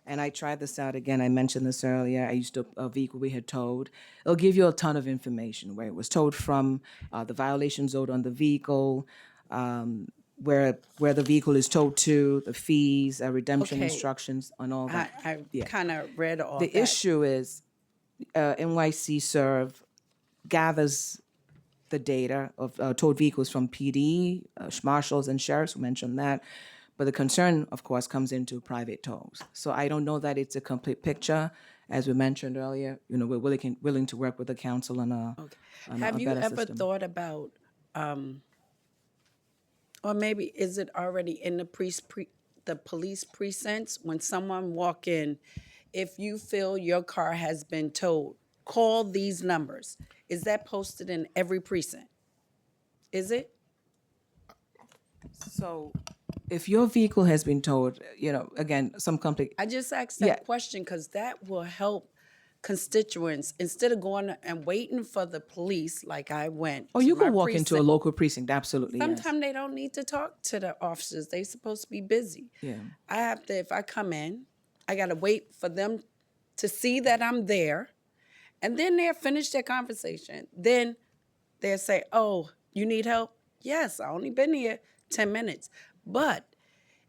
and I tried this out again. I mentioned this earlier. I used a vehicle we had towed. It'll give you a ton of information where it was towed from, the violation zone on the vehicle, where the vehicle is towed to, the fees, redemption Okay. instructions, and all that. I Yeah. kind of read all The that. issue is NYC Serve gathers the data of towed vehicles from PD, marshals, and sheriffs. Who mentioned that. But the concern, of course, comes into private tows. So I don't know that it's a complete picture. As we mentioned earlier, we're willing to work with the council on a Have you better ever system. thought about, or maybe is it already in the the police precincts when someone walk in? If you feel your car has been towed, call these numbers. Is that posted in every precinct? Is it? So if your vehicle has been towed, again, some company. I just asked that Yeah. question because that will help constituents instead of going and waiting for the police like I went. Oh, to you my can walk into a precinct. local precinct, absolutely, yes. Sometimes they don't need to talk to the officers. They supposed to be busy. Yeah. I have to, if I come in, I got to wait for them to see that I'm there. And then they'll finish their conversation. Then they'll say, oh, you need help? Yes, I only been here 10 minutes. But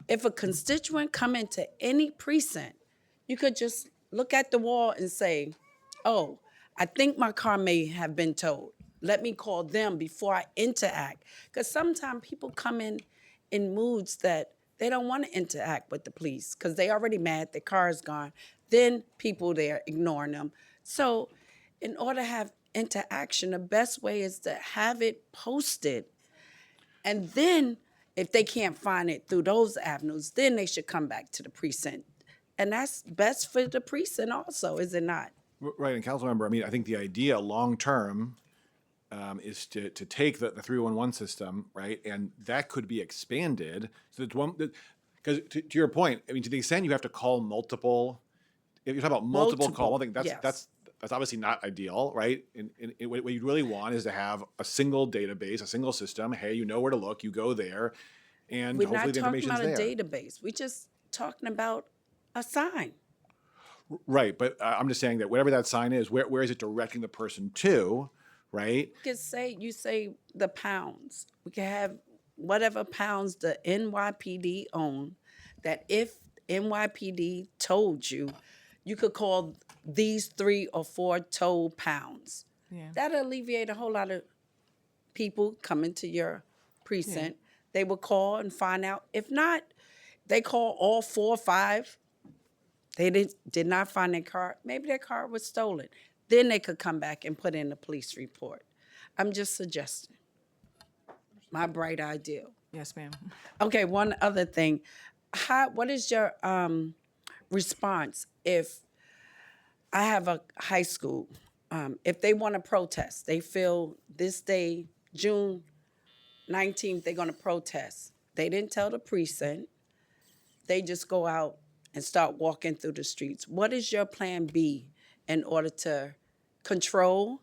if a constituent come into any precinct, you could just look at the wall and say, oh, I think my car may have been towed. Let me call them before I interact. Because sometimes people come in moods that they don't want to interact with the police because they already mad, their car is gone. Then people there ignoring them. So in order to have interaction, the best way is to have it posted. And then if they can't find it through those avenues, then they should come back to the precinct. And that's best for the precinct also, is it not? Right, and council member, I mean, I think the idea long-term is to take the 311 system, right, and that could be expanded. So it's one, because to your point, I mean, to the extent you have to call multiple, if you talk about multiple call, I think that's obviously not ideal, right? And what you really want is to have a single database, a single system. Hey, you know where to look, you go there, and We're hopefully not the talking information's about a there. database. We're just talking about a sign. Right, but I'm just saying that whatever that sign is, where is it directing the person to, right? You say the pounds. We can have whatever pounds the NYPD own, that if NYPD told you, you could call these 3 or 4 toll pounds. Yeah. That'll alleviate a whole lot of people coming to your precinct. They will call and find out. If not, they call all 4 or 5. They did not find their car. Maybe their car was stolen. Then they could come back and put in a police report. I'm just suggesting. My bright idea. Yes, ma'am. Okay, one other thing. What is your response if I have a high school, if they want to protest, they feel this day, June 19th, they're going to protest. They didn't tell the precinct. They just go out and start walking through the streets. What is your plan B in order to control,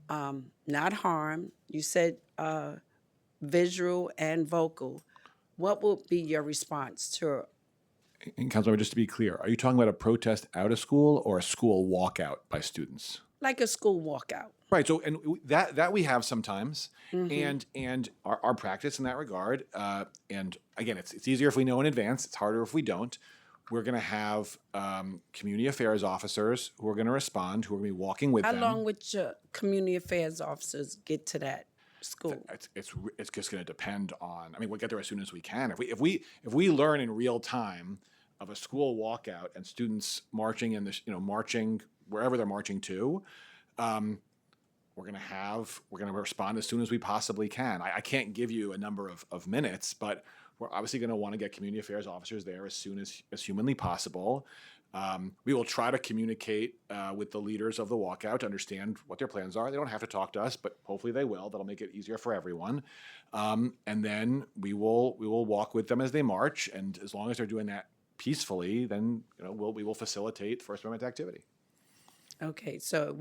not harm? You said visual and vocal. What will be your response to And Councilmember, just to be clear, are you talking about a protest out of school or a school walkout by students? like a school walkout? Right. So, and that we have sometimes, and our practice in that regard. And again, it's easier if we know in advance. It's harder if we don't. We're going to have community affairs officers who are going to respond, who are going to be walking with How them. long would your community affairs officers get to that school? It's just going to depend on. I mean, we'll get there as soon as we can. If we learn in real time of a school walkout and students marching in this, marching wherever they're marching to, we're going to respond as soon as we possibly can. I can't give you a number of minutes, but we're obviously going to want to get community affairs officers there as soon as humanly possible. We will try to communicate with the leaders of the walkout to understand what their plans are. They don't have to talk to us, but hopefully they will. That'll make it easier for everyone. And then we will walk with them as they march. And as long as they're doing that peacefully, then we will facilitate First Amendment activity. Okay, so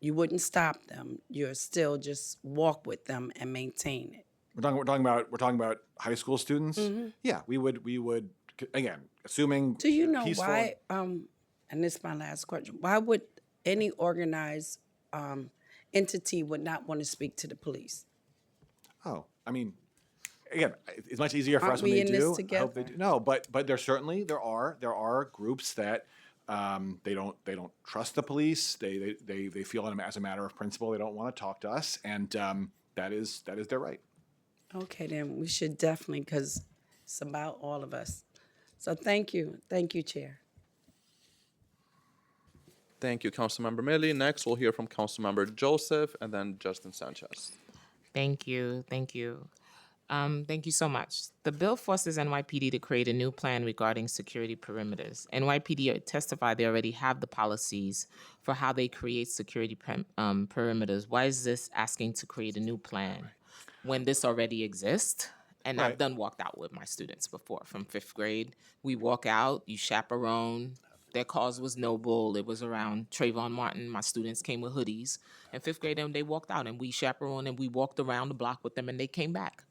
you wouldn't stop them. You're still just walk with them and maintain it. We're talking about high school students. Mm-hmm. Yeah, we would again, assuming. Do you know peaceful, why? And this is my last question. Why would any organized entity would not want to speak to the police? Oh, I mean, again, it's much easier for Aren't us when we they in do. this I hope together? they do. No, but there are groups that they don't trust the police. They feel as a matter of principle they don't want to talk to us, and that is their right. Okay, then we should definitely, because it's about all of us. So thank you, Chair. Thank you, Councilmember Millie. Next, we'll hear from Councilmember Joseph and then Justin Sanchez. Thank you. Thank you so much. The bill forces NYPD to create a new plan regarding security perimeters. NYPD testified they already have the policies for how they create security perimeters. Why is this asking to create a new plan when this already exists? And I've done walked out with my students before from 5th grade. We walk out, you chaperone. Their cause was noble. It was around Trayvon Martin. My students came with hoodies. In 5th grade, and they walked out, and we chaperoned, and we walked around the block with them, and they came back.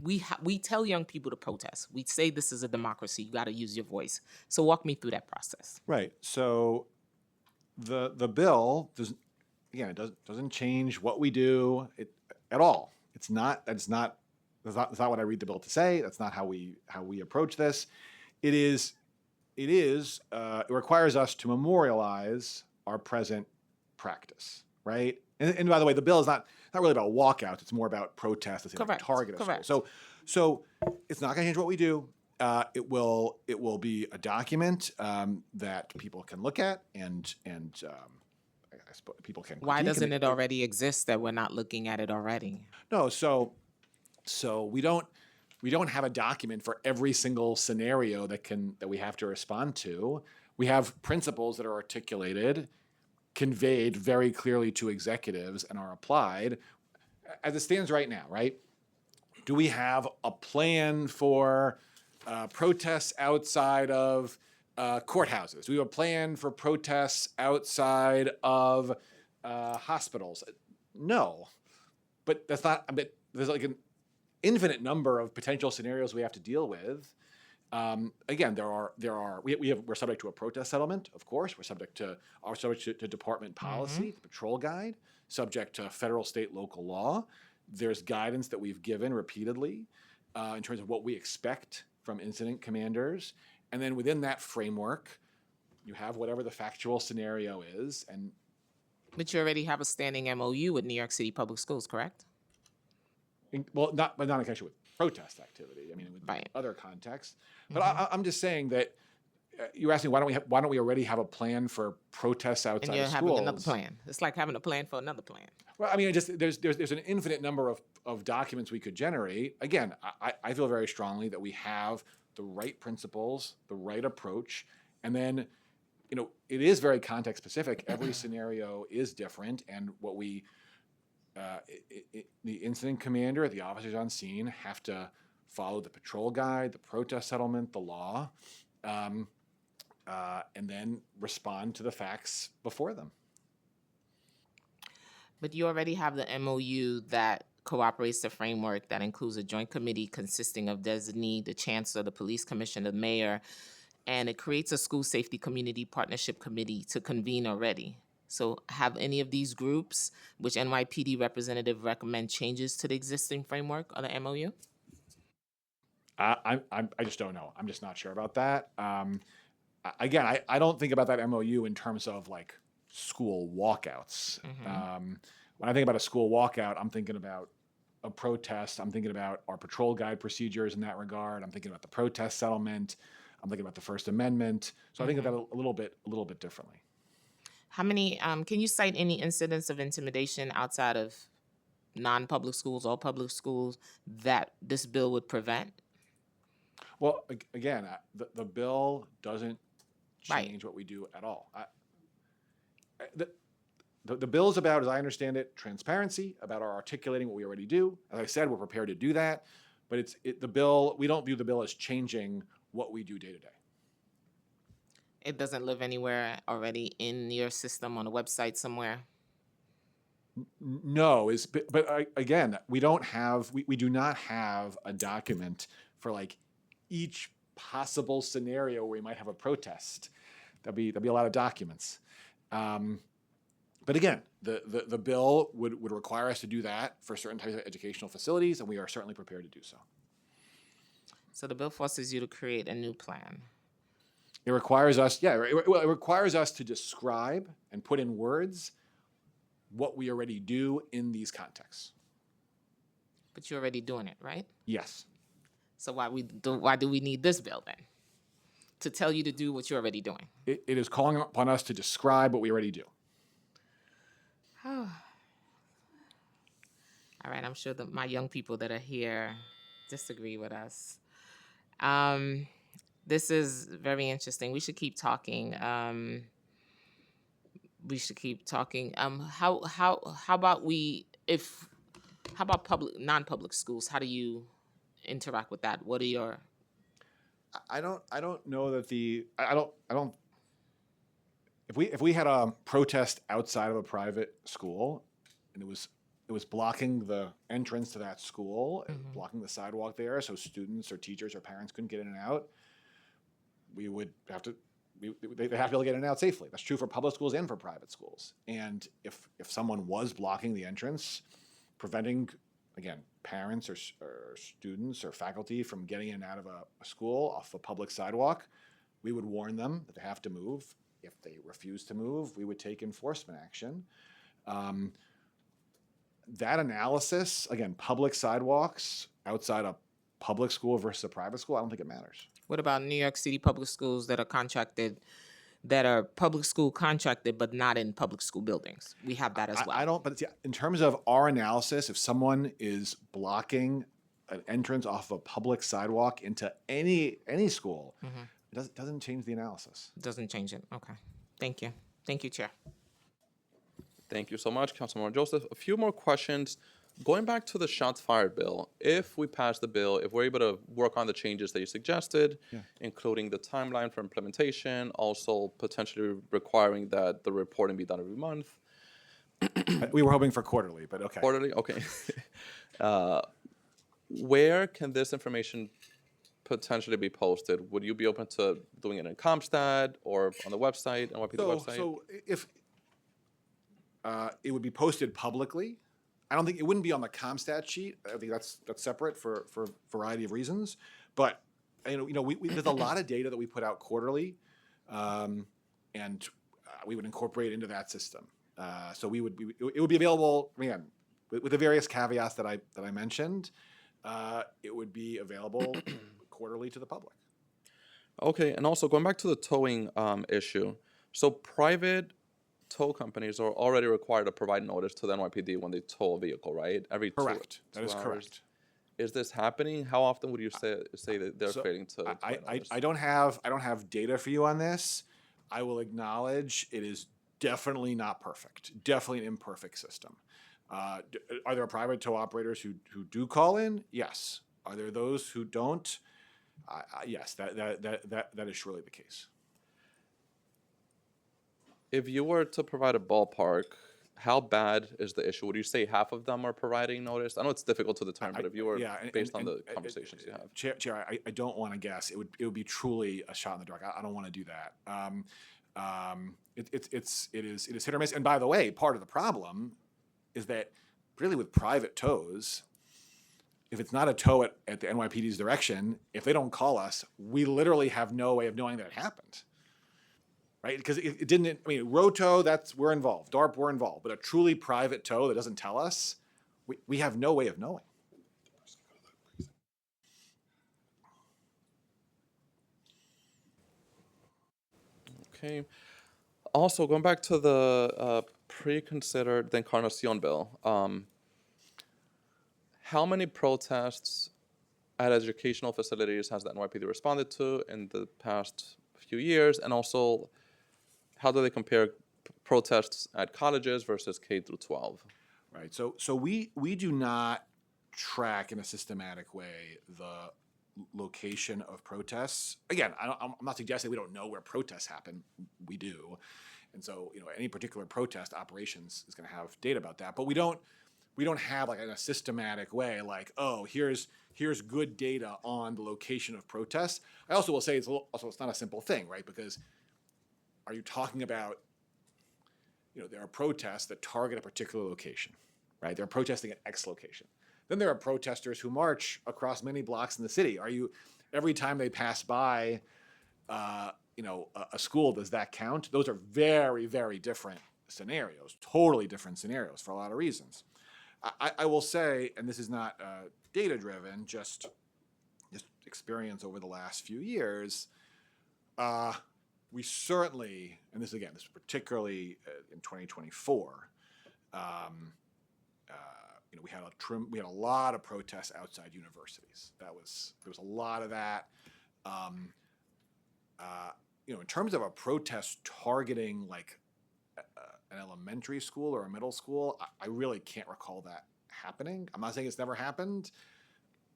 We tell young people to protest. We say this is a democracy. You got to use your voice. So walk me through that process. Right. So the bill doesn't change what we do at all. That's not what I read the bill to say. That's not how we approach this. It requires us to memorialize our present practice, right? And by the way, the bill is not really about walkouts. It's more about protests. It's Correct. target of Correct. school. So it's not going to change what we do. It will be a document that people can look at and I suppose people can. Why critique doesn't it already exist that we're not looking at it already? No, so we don't have a document for every single scenario that we have to respond to. We have principles that are articulated, conveyed very clearly to executives, and are applied as it stands right now, right? Do we have a plan for protests outside of courthouses? Do we have a plan for protests outside of hospitals? No, but that's not. There's like an infinite number of potential scenarios we have to deal with. Again, we're subject to a protest settlement, of course. We're subject to department policy, patrol guide, subject to federal, state, local law. There's guidance that we've given repeatedly in terms of what we expect from incident commanders. And then within that framework, you have whatever the factual scenario is. But you already have a standing MOU with New York City Public Schools, correct? Not in connection with protest activity. I mean, with other contexts. But I'm just saying that you're asking why don't we already have a plan for protests outside And you're of having schools? another plan. It's like having a plan for another plan. Well, I mean, there's an infinite number of documents we could generate. Again, I feel very strongly that we have the right principles, the right approach, and then, it is very context specific. Every scenario is different, and what the incident commander, the officers on scene have to follow the patrol guide, the protest settlement, the law, and then respond to the facts before them. But you already have the MOU that cooperates the framework that includes a joint committee consisting of designee, the chancellor, the police commissioner, the mayor, and it creates a school safety community partnership committee to convene already. So have any of these groups, which NYPD representative recommend changes to the existing framework or the MOU? I just don't know. I'm just not sure about that. Again, I don't think about that MOU in terms of like school walkouts. When I think about a school walkout, I'm thinking about a protest. I'm thinking about our patrol guide procedures in that regard. I'm thinking about the protest settlement. I'm thinking about the First Amendment. So I think of that a little bit differently. How many, can you cite any incidents of intimidation outside of non-public schools or public schools that this bill would prevent? Well, again, the bill doesn't Right. change what we do at all. The bill is about, as I understand it, transparency, about our articulating what we already do. As I said, we're prepared to do that, but the bill, we don't view the bill as changing what we do day to day. It doesn't live anywhere already in your system on a website somewhere? No, again, we do not have a document for like each possible scenario where we might have a protest. That'd be a lot of documents. But again, the bill would require us to do that for certain types of educational facilities, and we are certainly prepared to do so. So the bill forces you to create a new plan. It requires us, it requires us to describe and put in words what we already do in these contexts. But you're already doing it, right? Yes. So why do we need this bill then? To tell you to do what you're already doing. It is calling upon us to describe what we already do. All right, I'm sure that my young people that are here disagree with us. This is very interesting. We should keep talking. How about non-public schools? How do you interact with that? What are your? I don't know that if we had a protest outside of a private school and it was blocking the entrance to that school, and blocking the sidewalk there, so students or teachers or parents couldn't get in and out, we would have to. They have to be able to get in and out safely. That's true for public schools and for private schools. And if someone was blocking the entrance, preventing, again, parents or students or faculty from getting in and out of a school off a public sidewalk, we would warn them that they have to move. If they refuse to move, we would take enforcement action. That analysis, again, public sidewalks outside a public school versus a private school, I don't think it matters. What about New York City public schools that are contracted, that are public school contracted, but not in public school buildings? We have that as well. But in terms of our analysis, if someone is blocking an entrance off a public sidewalk into any school, it doesn't change the analysis. Doesn't change it. Okay. Thank you. Thank you, Chair. Thank you so much, Councilmember Joseph. A few more questions. Going back to the shots fired bill, if we pass the bill, if we're able to work on the changes that you suggested, including the timeline for implementation, also potentially requiring that the reporting be done every month. We were hoping for quarterly, but okay. Quarterly, okay. Where can this information potentially be posted? Would you be open to doing it in ComStat or on the website, NYPD website? So if it would be posted publicly, I don't think it wouldn't be on the ComStat sheet. I think that's separate for a variety of reasons. But there's a lot of data that we put out quarterly, and we would incorporate into that system. So it would be available again with the various caveats that I mentioned. It would be available quarterly to the public. Okay, and also going back to the towing issue. So private tow companies are already required to provide notice to the NYPD when they tow a vehicle, right? Every correct. That is hours. correct. Is this happening? How often would you say that they're failing to? I don't have data for you on this. I will acknowledge it is definitely not perfect. Definitely an imperfect system. Are there private tow operators who do call in? Yes. Are there those who don't? Yes. That is surely the case. If you were to provide a ballpark, how bad is the issue? Would you say half of them are providing notice? I know it's difficult to determine, but if you were based on the conversations you have. Chair, I don't want to guess. It would be truly a shot in the dark. I don't want to do that. It is hit or miss. And by the way, part of the problem is that really with private tows, if it's not a tow at the NYPD's direction, if they don't call us, we literally have no way of knowing that it happened. Right? Because it didn't, road tow, we're involved. DARP, we're involved. But a truly private tow that doesn't tell us, we have no way of knowing. Okay. Also, going back to the pre-considered the Encarnacion bill, how many protests at educational facilities has the NYPD responded to in the past few years? And also, how do they compare protests at colleges versus K through 12? Right. So we do not track in a systematic way the location of protests. Again, I'm not suggesting we don't know where protests happen. We do, and so any particular protest operations is going to have data about that. But we don't have like in a systematic way like, oh, here's good data on the location of protests. I also will say it's not a simple thing, right? Because are you talking about there are protests that target a particular location, right? They're protesting at X location. Then there are protesters who march across many blocks in the city. Every time they pass by, a school, does that count? Those are very, very different scenarios, totally different scenarios for a lot of reasons. I will say, and this is not data driven, just experience over the last few years, we certainly, and this is particularly in 2024, we had a lot of protests outside universities. There was a lot of that. In terms of a protest targeting like an elementary school or a middle school, I really can't recall that happening. I'm not saying it's never happened,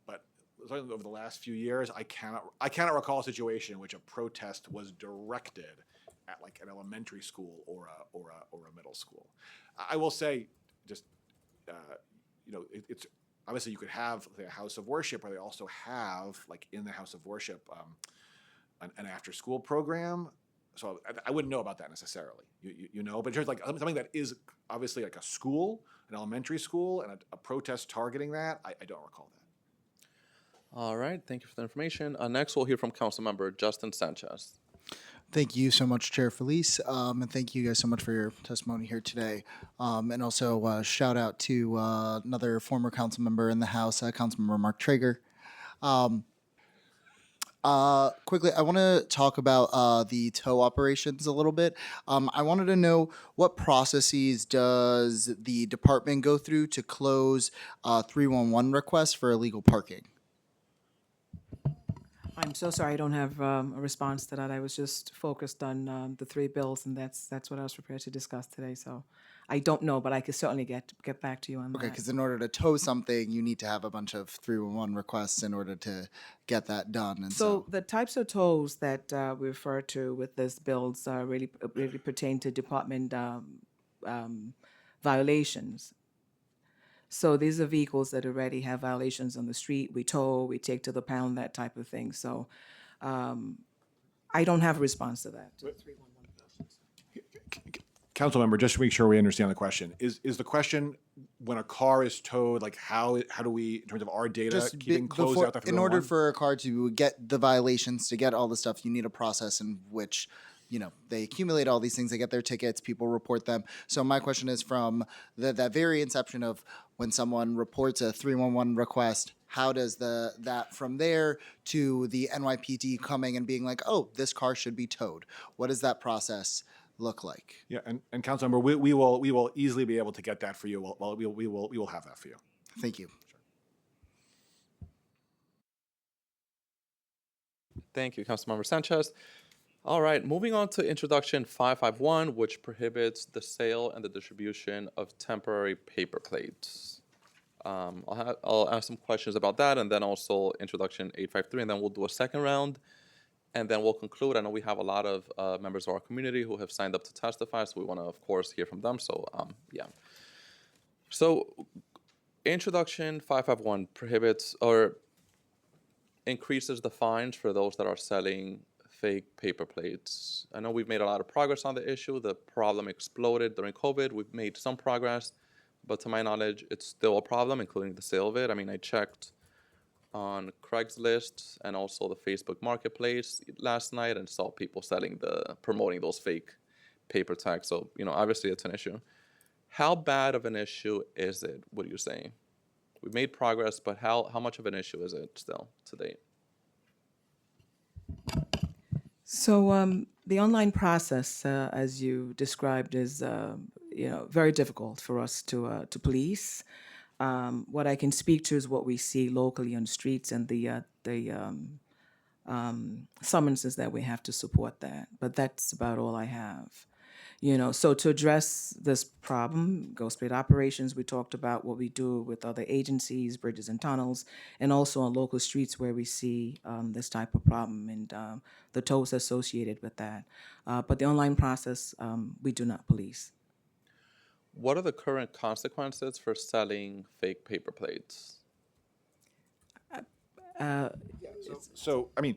but over the last few years, I cannot recall a situation in which a protest was directed at like an elementary school or a middle school. I will say, just it's obviously you could have a house of worship, or they also have like in the house of worship an after school program. So I wouldn't know about that necessarily, but in terms of like something that is obviously like a school, an elementary school, and a protest targeting that, I don't recall that. All right, thank you for the information. Next, we'll hear from Councilmember Justin Sanchez. Thank you so much, Chair Felice, and thank you guys so much for your testimony here today. And also shout out to another former council member in the House, Councilmember Mark Traeger. Quickly, I want to talk about the tow operations a little bit. I wanted to know what processes does the department go through to close 311 requests for illegal parking? I'm so sorry, I don't have a response to that. I was just focused on the three bills, and that's what I was prepared to discuss today. So I don't know, but I could certainly get back to you on that. Okay, because in order to tow something, you need to have a bunch of 311 requests in order to get that done. And So the types of tolls that we refer to with this bills really pertain to department violations. So these are vehicles that already have violations on the street. We tow, we take to the pound, that type of thing. So I don't have a response to that. Council member, just to make sure we understand the question, is the question when a car is towed, like how do we, in terms of our data, keeping closed out the 311? In order for a car to get the violations, to get all the stuff, you need a process in which they accumulate all these things, they get their tickets, people report them. So my question is from that very inception of when someone reports a 311 request, how does that from there to the NYPD coming and being like, oh, this car should be towed? What does that process look like? Yeah, and council member, we will easily be able to get that for you. We will have that for you. Thank you. Thank you, Councilmember Sanchez. All right, moving on to Introduction 551, which prohibits the and the distribution of temporary paper plates. I'll ask some questions about that, and then also Introduction 853, and then we'll do a second round, and then we'll conclude. I know we have a lot of members of our community who have signed up to testify, so we want to, of course, hear from them. So, yeah. So, Introduction 551 prohibits or increases the fines for those that are selling fake paper plates. I know we've made a lot of progress on the issue. The problem exploded during COVID. We've made some progress, but to my knowledge, it's still a problem, including the sale of it. I mean, I checked on Craigslist and also the Facebook Marketplace last night and saw people promoting those fake paper tags. So, obviously it's an issue. How bad of an issue is it, would you say? We've made progress, but how much of an issue is it still to date? So the online process, as you described, is very difficult for us to police. What I can speak to is what we see locally on the streets and the summonses that we have to support that. But that's about all I have. So to address this problem, Ghost Plate operations, we talked about what we do with other agencies, bridges and tunnels, and also on local streets where we see this type of problem and the tolls associated with that. But the online process, we do not police. What are the current consequences for selling fake paper plates? So I mean,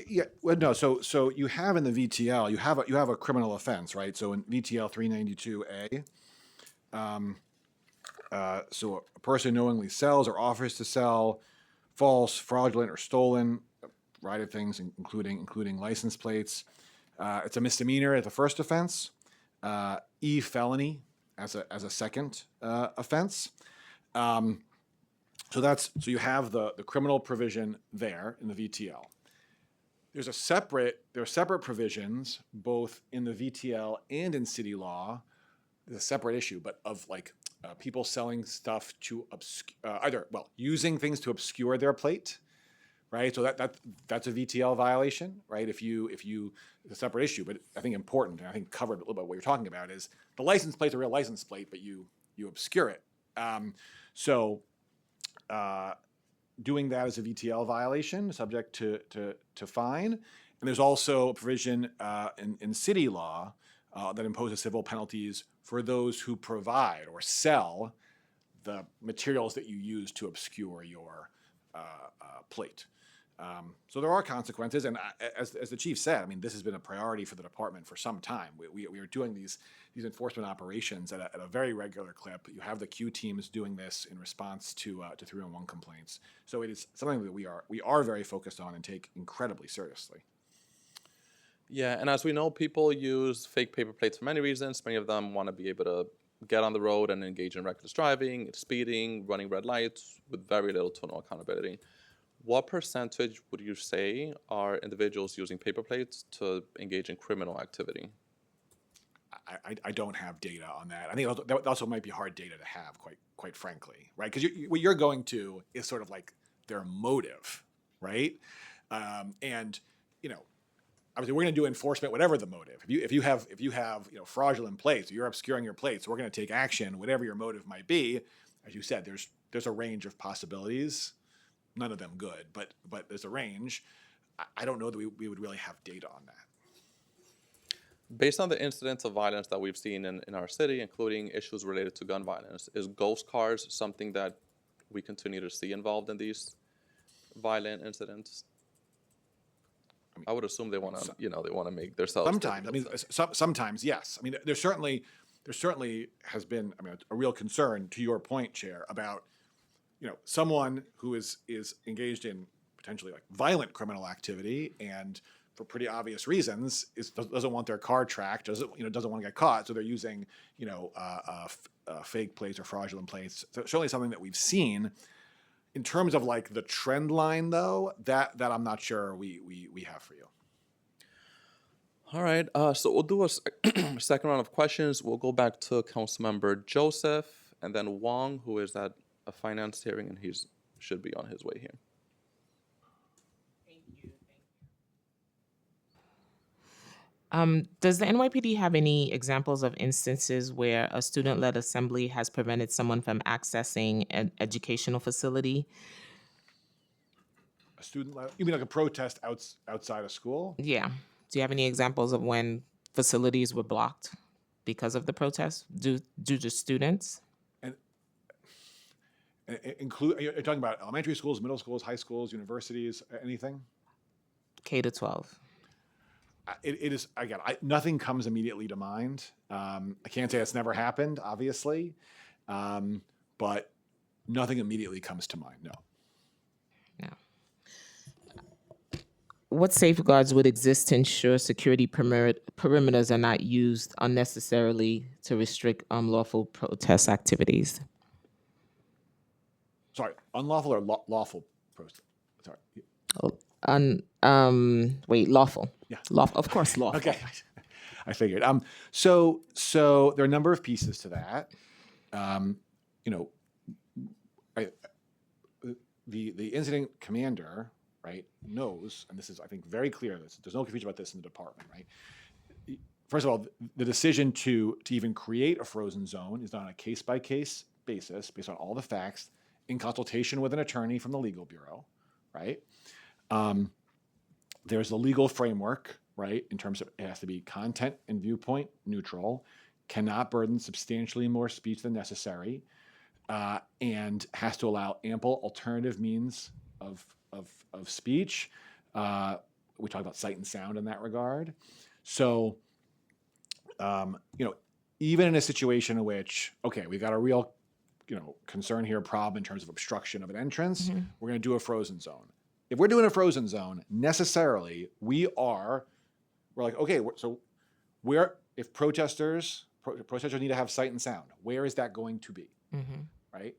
yeah, well, no. So you have in the VTL, you have a criminal offense, right? So in VTL 392A, so a person knowingly sells or offers to sell false, fraudulent, or stolen variety of things, including license plates. It's a misdemeanor as a first offense, felony as a second offense. So you have the criminal provision there in the VTL. There are separate provisions both in the VTL and in city law. It's a separate issue, but of people selling stuff to using things to obscure their plate, right? So that's a VTL violation, right? If you it's a separate issue, but I think important, and I think covered a little bit what you're talking about is the license plate's a real license plate, but you obscure it. Doing that is a VTL violation, subject to fine. And there's also a provision in city law that imposes civil penalties for those who provide or sell the materials that you use to obscure your plate. So there are consequences, and as the chief said, I mean, this has been a priority for the department for some time. We are doing these enforcement operations at a very regular clip. You have the Q teams doing this in response to 311 complaints. So it is something that we are very focused on and take incredibly seriously. Yeah, and as we know, people use fake paper plates for many reasons. Many of them want to be able to get on the road and engage in reckless driving, speeding, running red lights with very little to no accountability. What percentage would you say are individuals using paper plates to engage in criminal activity? I don't have data on that. I think that also might be hard data to have, quite frankly, right? Because what you're going to is sort of like their motive, right? And obviously we're going to do enforcement whatever the motive. If you have fraudulent plates, you're obscuring your plates, we're going to take action whatever your motive might be. As you said, there's a range of possibilities. None of them good, but there's a range. I don't know that we would really have data on that. Based on the incidents of violence that we've seen in our city, including issues related to gun violence, is ghost cars something that we continue to see involved in these violent incidents? I would assume they want to make themselves. Sometimes, I mean, sometimes yes. I mean, there certainly has been, a real concern, to your point, Chair, about someone who is engaged in potentially violent criminal activity and for pretty obvious reasons doesn't want their car tracked, doesn't want to get caught, so they're using fake plates or fraudulent plates. So certainly something that we've seen. In terms of the trend line, though, that I'm not sure we have for you. All right, so we'll do a second round of questions. We'll go back to Councilmember Joseph and then Wong, who is at a finance hearing, and should be on his way here. Does the NYPD have any examples of instances where a student-led assembly has prevented someone from accessing an educational facility? A student-led? You mean like a protest outside of school? Yeah. Do you have any examples of when facilities were blocked because of the protest due to students? You're talking about elementary schools, middle schools, high schools, universities, anything? K to 12. It is, again, nothing comes immediately to mind. I can't say it's never happened, obviously, but nothing immediately comes to mind, no. What safeguards would exist to ensure security perimeters are not used unnecessarily to restrict unlawful protest activities? Sorry, unlawful or lawful protest? Sorry. Lawful. Of course, lawful. Okay, I figured. So there are a number of pieces to that. You know, the incident commander, right, knows, and this is, I think, very clear. There's no confusion about this in the department, right? First of all, the decision to even create a frozen zone is done on a case-by-case basis, based on all the facts, in consultation with an attorney from the legal bureau, right? There's a legal framework, right, in terms of it has to be content and viewpoint neutral, cannot burden substantially more speech than necessary, and has to allow ample alternative means of speech. We talk about sight and sound in that regard. So, you know, even in a situation in which, okay, we've got a real, concern here, problem in terms of obstruction of an entrance, we're going to do a frozen zone. If we're doing a frozen zone, necessarily we're like, okay, so if protesters need to have sight and sound, where is that going to be? Right?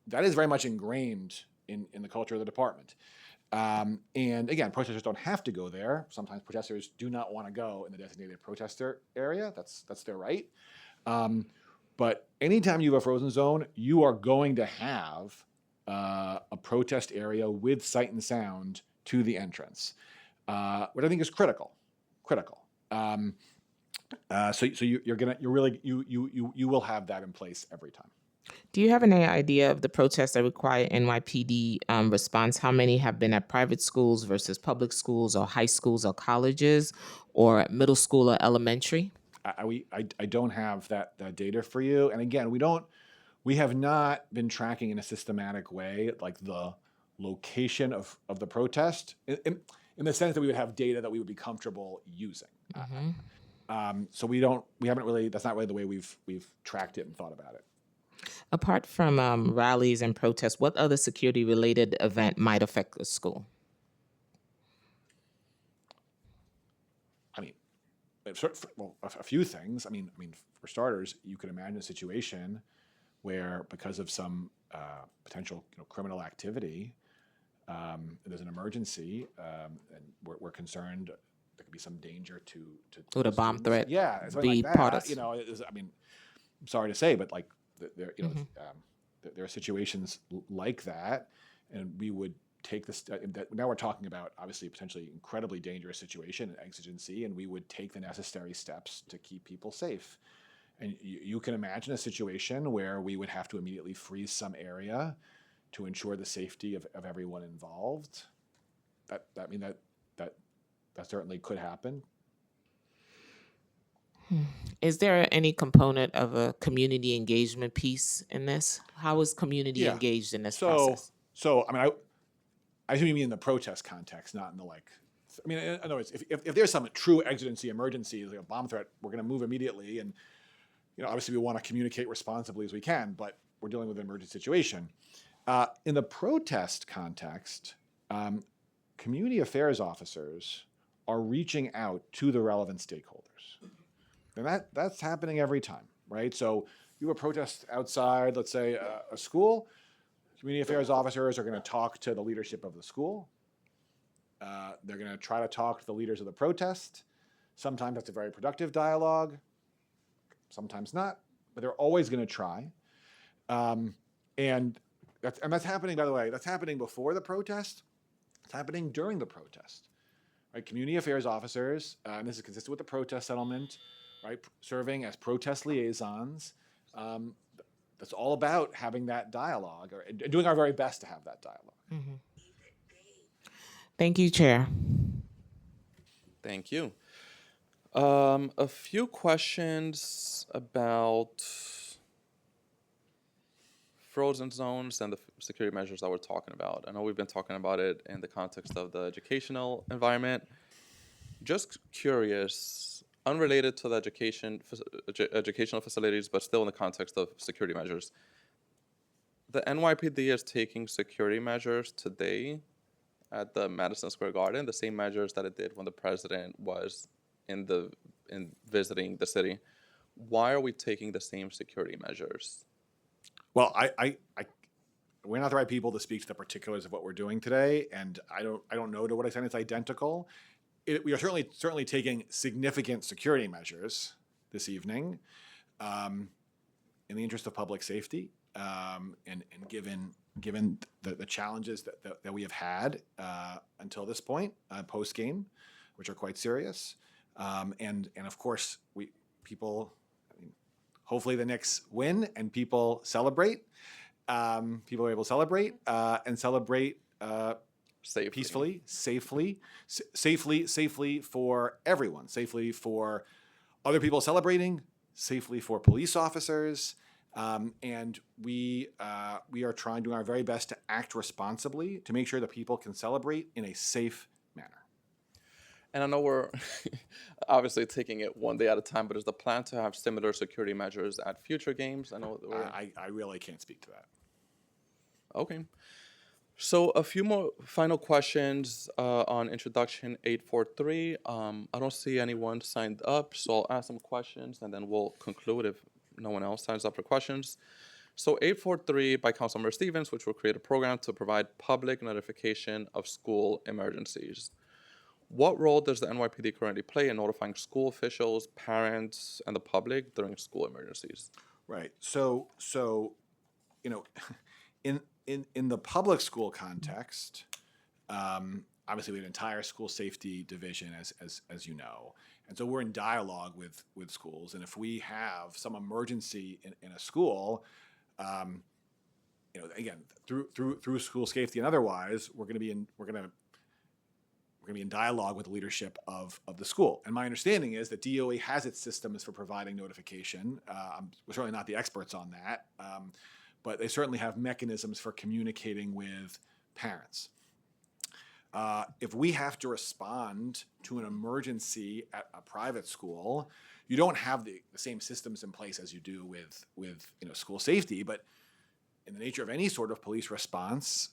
That is very much ingrained in the culture of the department. And again, protesters don't have to go there. Sometimes protesters do not want to go in the designated protester area. That's their right. But anytime you have a frozen zone, you are going to have a protest area with sight and sound to the entrance, which I think is critical. So you will have that in place every time. Do you have any idea of the protests that require NYPD response? How many have been at private schools versus public schools or high schools or colleges or middle school or elementary? I don't have that data for you. And again, we have not been tracking in a systematic way, like the location of the protest in the sense that we would have data that we would be comfortable using. So haven't really, that's not really the way we've tracked it and thought about it. Apart from rallies and protests, what other security-related event might affect the school? I mean, a few things. I mean, for starters, you could imagine a situation where, because of some potential criminal activity, there's an emergency, and we're concerned there could be some danger to Would a bomb students. threat Yeah, be like part that. of? I'm sorry to say, but like there are situations like that, and we would take this. Now we're talking about obviously a potentially incredibly dangerous situation, an exigency, and we would take the necessary steps to keep people safe. And you can imagine a situation where we would have to immediately freeze some area to ensure the safety of everyone involved. That certainly could happen. Is there any component of a community engagement piece in this? How is community engaged in this process? So I assume you mean in the protest context, not in the in other words, if there's some true exigency, emergency, like a bomb threat, we're going to move immediately, and obviously we want to communicate responsibly as we can, but we're dealing with an emergency situation. In the protest context, community affairs officers are reaching out to the relevant stakeholders. And that's happening every time, right? So you have a protest outside, let's say a school, community affairs officers are going to talk to the leadership of the school. They're going to try to talk to the leaders of the protest. Sometimes that's a very productive dialogue, sometimes not, but they're always going to try. And that's happening, by the way, that's happening before the protest. It's happening during the protest. Right? Community affairs officers, and this is consistent with the protest settlement, right? Serving as protest liaisons. That's all about having that dialogue, or doing our very best to have that dialogue. Mm-hmm. Thank you, Chair. Thank you. A few questions about frozen zones and the security measures that we're talking about. I know we've been talking about it in the context of the educational environment. Just curious, unrelated to the educational facilities, but still in the context of security measures. The NYPD is taking security measures today at the Madison Square Garden, the same measures that it did when the president was in visiting the city. Why are we taking the same security measures? Well, we're not the right people to speak to the particulars of what we're doing today, and I don't know to what extent it's identical. we are certainly taking significant security measures this evening, in the interest of public safety, and given the challenges that we have had until this point, post game, which are quite serious, and of course people. I mean, hopefully the Knicks win and people celebrate. People are able to celebrate and celebrate peacefully, safely for everyone, safely for other people celebrating, safely for police officers, and we are trying, doing our very best to act responsibly to make sure that people can celebrate in a safe manner. And I know we're obviously taking it one day at a time, but is the plan to have similar security measures at future games? I know I really can't speak to that. Okay. So a few more final questions on introduction 843. I don't see anyone signed up, so I'll ask some questions and then we'll conclude if no one else signs up for questions. So 843 by Councilmember Stevens, which will create a program to provide public notification of school emergencies. What role does the NYPD currently play in notifying school officials, parents, and the public during school emergencies? Right. So you know, in the public school context, obviously we have an entire school safety division, as you know, and so we're in dialogue with schools. And if we have some emergency in a school, again through school safety and otherwise, we're going to be in dialogue with the leadership of the school. And my understanding is that DOE has its systems for providing notification. We're certainly not the experts on that, but they certainly have mechanisms for communicating with parents. If we have to respond to an emergency at a private school, you don't have the same systems in place as you do with school safety, but in the nature of any sort of police response,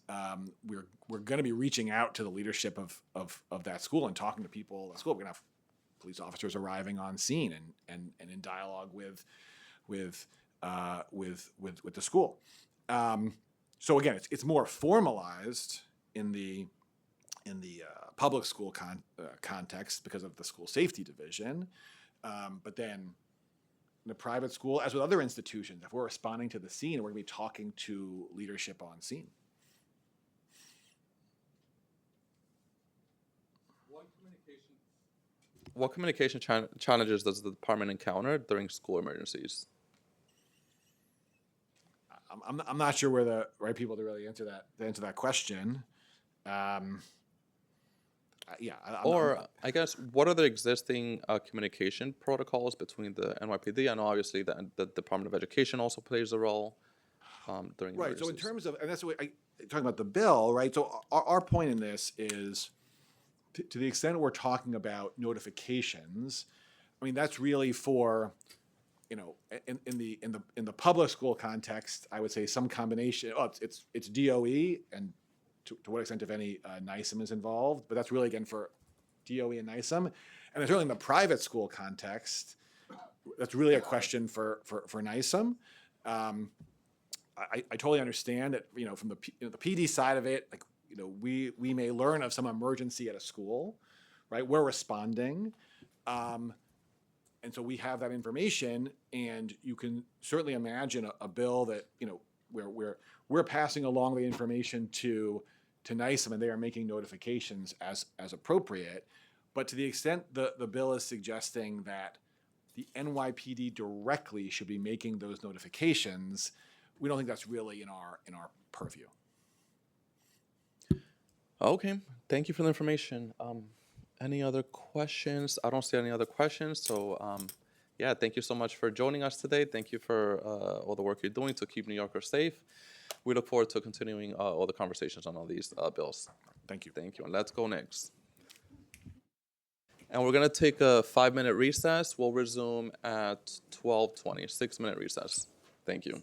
we're going to be reaching out to the leadership of that school and talking to people at school. We're going to have police officers arriving on scene and in dialogue with the school. So again, it's more formalized in the public school context because of the school safety division, but then in the private school, as with other institutions, if we're responding to the scene, we're going to be talking to leadership on scene. What communication challenges does the department encounter during school emergencies? I'm not sure we're the right people to really answer that question. I guess, what are the existing communication protocols between the NYPD? I know obviously the Department of Education also plays a role during right. emergencies. So in terms of, and that's what talking about the bill, right? So our point in this is, to the extent we're talking about notifications, I mean that's really for, in the public school context, I would say some combination. Oh, it's DOE and to what extent, if any, Nycc is involved, but that's really again for DOE and Nycc. And then certainly in the private school context, that's really a question for Nycc. I totally understand that, from the PD side of it, like, we may learn of some emergency at a school, right? We're responding. And so we have that information, and you can certainly imagine a bill that, where we're passing along the information to Nycc, and they are making notifications as appropriate. But to the extent the bill is suggesting that the NYPD directly should be making those notifications, we don't think that's really in our purview. Okay, thank you for the information. Any other questions? I don't see any other questions. So, thank you so much for joining us today. Thank you for all the work you're doing to keep New Yorkers safe. We look forward to continuing all the conversations on all these bills. Thank you. Thank you. And let's go next. And we're going to take a 5-minute recess. We'll resume at 12:20, 6-minute recess. Thank you.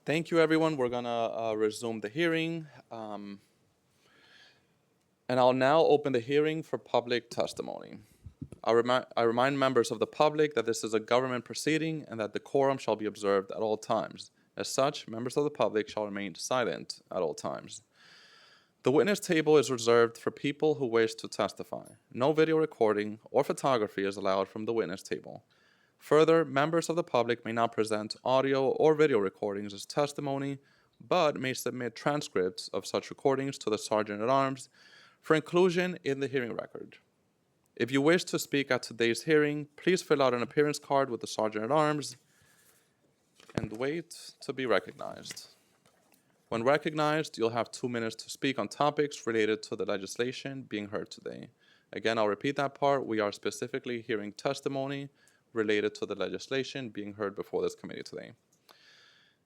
Thank you, everyone. We're gonna resume the hearing. And I'll now open the hearing for public testimony. I remind members of the public that this is a government proceeding and that decorum shall be observed at all times. As such, members of the public shall remain silent at all times. The witness table is reserved for people who wish to testify. No video recording or photography is allowed from the witness table. Further, members of the public may not present audio or video recordings as testimony, but may submit transcripts of such recordings to the Sergeant at Arms for inclusion in the hearing record. If you wish to speak at today's hearing, please fill out an appearance card with the Sergeant at Arms and wait to be recognized. When recognized, you'll have 2 minutes to speak on topics related to the legislation being heard today. Again, I'll repeat that part. We are specifically hearing testimony related to the legislation being heard before this committee today.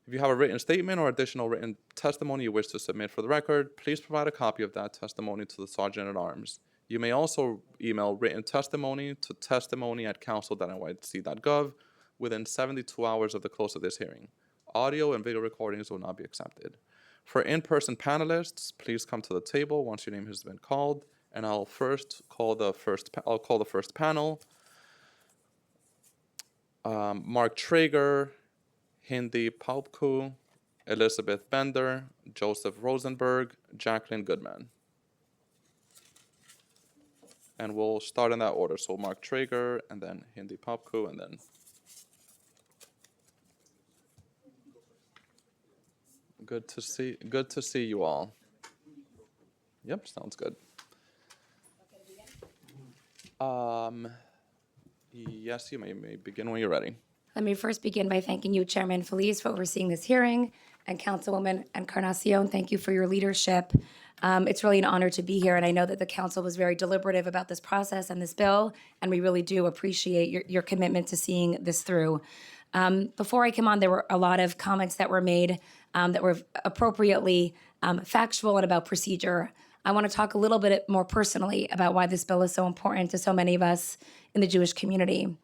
If you have a written statement or additional written testimony you wish to submit for the record, please provide a copy of that testimony to the Sergeant at Arms. You may also email written testimony to testimony@council.nyc.gov within 72 hours of the close of this hearing. Audio and video recordings will not be accepted. For in-person panelists, please come to the table once your name has been called, and I'll call the first panel. Mark Traeger, Hindi Paupku, Elizabeth Bender, Joseph Rosenberg, Jacqueline Goodman. And we'll start in that order. So Mark Traeger, and then Hindi Paupku, and then good to see you all. Yep, sounds good. Yes, you may begin when you're ready. Let me first begin by thanking you, Chairman Feliz, for overseeing this hearing, and Councilwoman Encarnacion, thank you for your leadership. It's really an honor to be here, and I know that the council was very deliberative about this process and this bill, and we really do appreciate your commitment to seeing this through. Before I came on, there were a lot of comments that were made that were appropriately factual and about procedure. I want to talk a little bit more personally about why this bill is so important to so many of us in the Jewish community.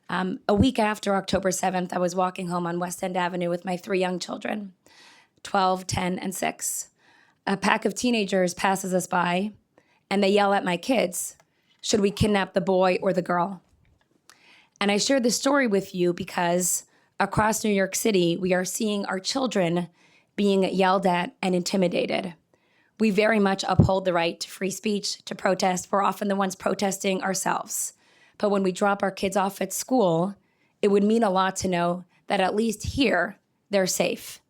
A week after October 7th, I was walking home on West End Avenue with my 3 young children, 12, 10, and 6. A pack of teenagers passes us by, and they yell at my kids, should we kidnap the boy or the girl? And I share this story with you because across New York City, we are seeing our children being yelled at and intimidated. We very much uphold the right to free speech, to protest. We're often the ones protesting ourselves. But when we drop our kids off at school, it would mean a lot to know that at least here, they're safe.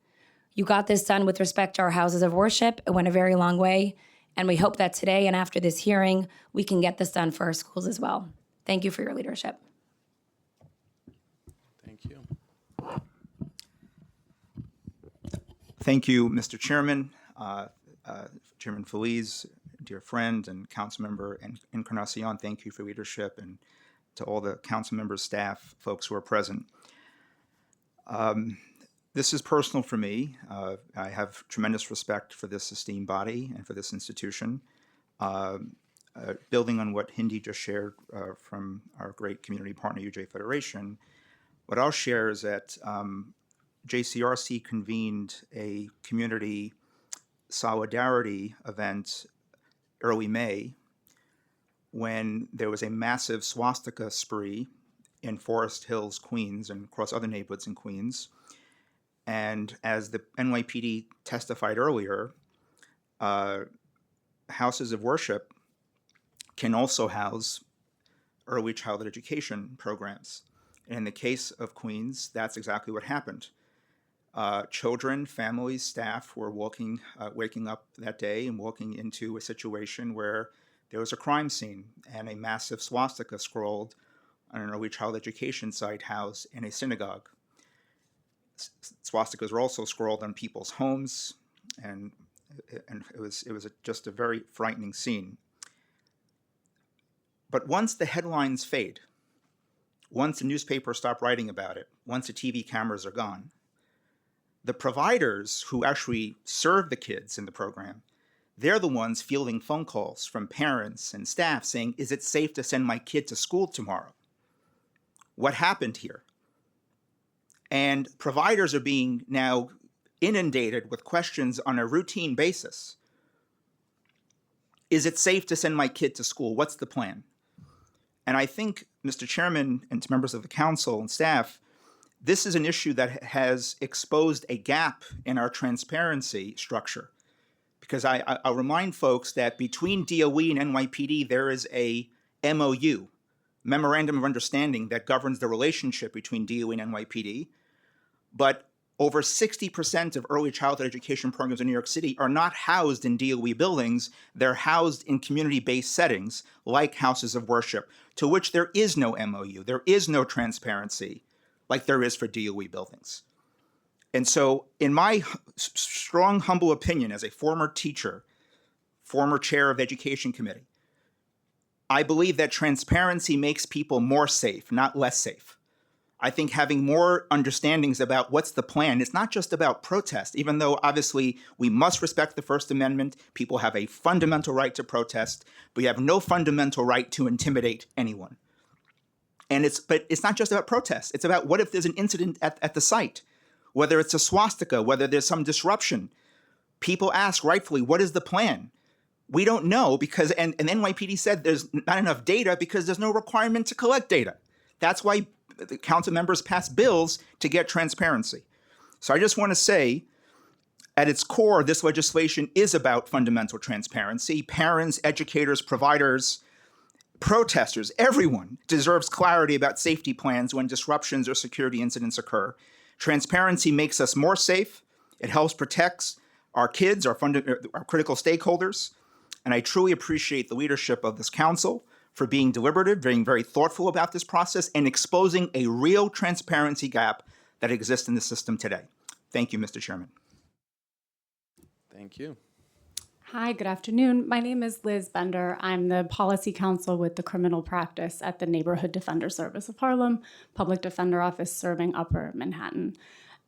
You got this done with respect to our houses of worship. It went a very long way. And we hope that today and after this hearing, we can get this done for our schools as well. Thank you for your leadership. Thank you. Thank you, Mr. Chairman, Chairman Feliz, dear friend, and Councilmember Encarnacion. Thank you for leadership, and to all the council members, staff, folks who are present. This is personal for me. I have tremendous respect for this esteemed body and for this institution. Building on what Hindi just shared from our great community partner, UJ Federation, what I'll share is that JCRC convened a community solidarity event early May when there was a massive swastika spree in Forest Hills, Queens, and across other neighborhoods in Queens. And as the NYPD testified earlier, houses of worship can also house early childhood education programs. And in the case of Queens, that's exactly what happened. Children, families, staff were waking up that day and walking into a situation where there was a crime scene and a massive swastika scrolled on an early child education site housed in a synagogue. Swastikas were also scrolled on people's homes, and it was just a very frightening scene. But once the headlines fade, once the newspapers stop writing about it, once the TV cameras are gone, the providers who actually serve the kids in the program, they're the ones fielding phone calls from parents and staff saying, is it safe to send my kid to school tomorrow? What happened here? And providers are being now inundated with questions on a routine basis. Is it safe to send my kid to school? What's the plan? And I think, Mr. Chairman and to members of the council and staff, this is an issue that has exposed a gap in our transparency structure. Because I'll remind folks that between DOE and NYPD, there is a MOU, Memorandum of Understanding, that governs the relationship between DOE and NYPD. But over 60% of early childhood education programs in New York City are not housed in DOE buildings. They're housed in community-based settings like houses of worship, to which there is no MOU. There is no transparency like there is for DOE buildings. And so in my strong, humble opinion as a former teacher, former chair of the Education Committee, I believe that transparency makes people more safe, not less safe. I think having more understandings about what's the plan, it's not just about protest, even though obviously we must respect the First Amendment. People have a fundamental right to protest, but you have no fundamental right to intimidate anyone. But it's not just about protest. It's about what if there's an incident at the site, whether it's a swastika, whether there's some disruption. People ask rightfully, what is the plan? We don't know because, and NYPD said there's not enough data because there's no requirement to collect data. That's why the council members pass bills to get transparency. So I just want to say, at its core, this legislation is about fundamental transparency. Parents, educators, providers, protesters, everyone deserves clarity about safety plans when disruptions or security incidents occur. Transparency makes us more safe. It helps protect our kids, our critical stakeholders. And I truly appreciate the leadership of this council for being deliberative, being very thoughtful about this process, and exposing a real transparency gap that exists in the system today. Thank you, Mr. Chairman. Thank you. Hi, good afternoon. My name is Liz Bender. I'm the policy counsel with the criminal practice at the Neighborhood Defender Service of Harlem, Public Defender Office serving Upper Manhattan.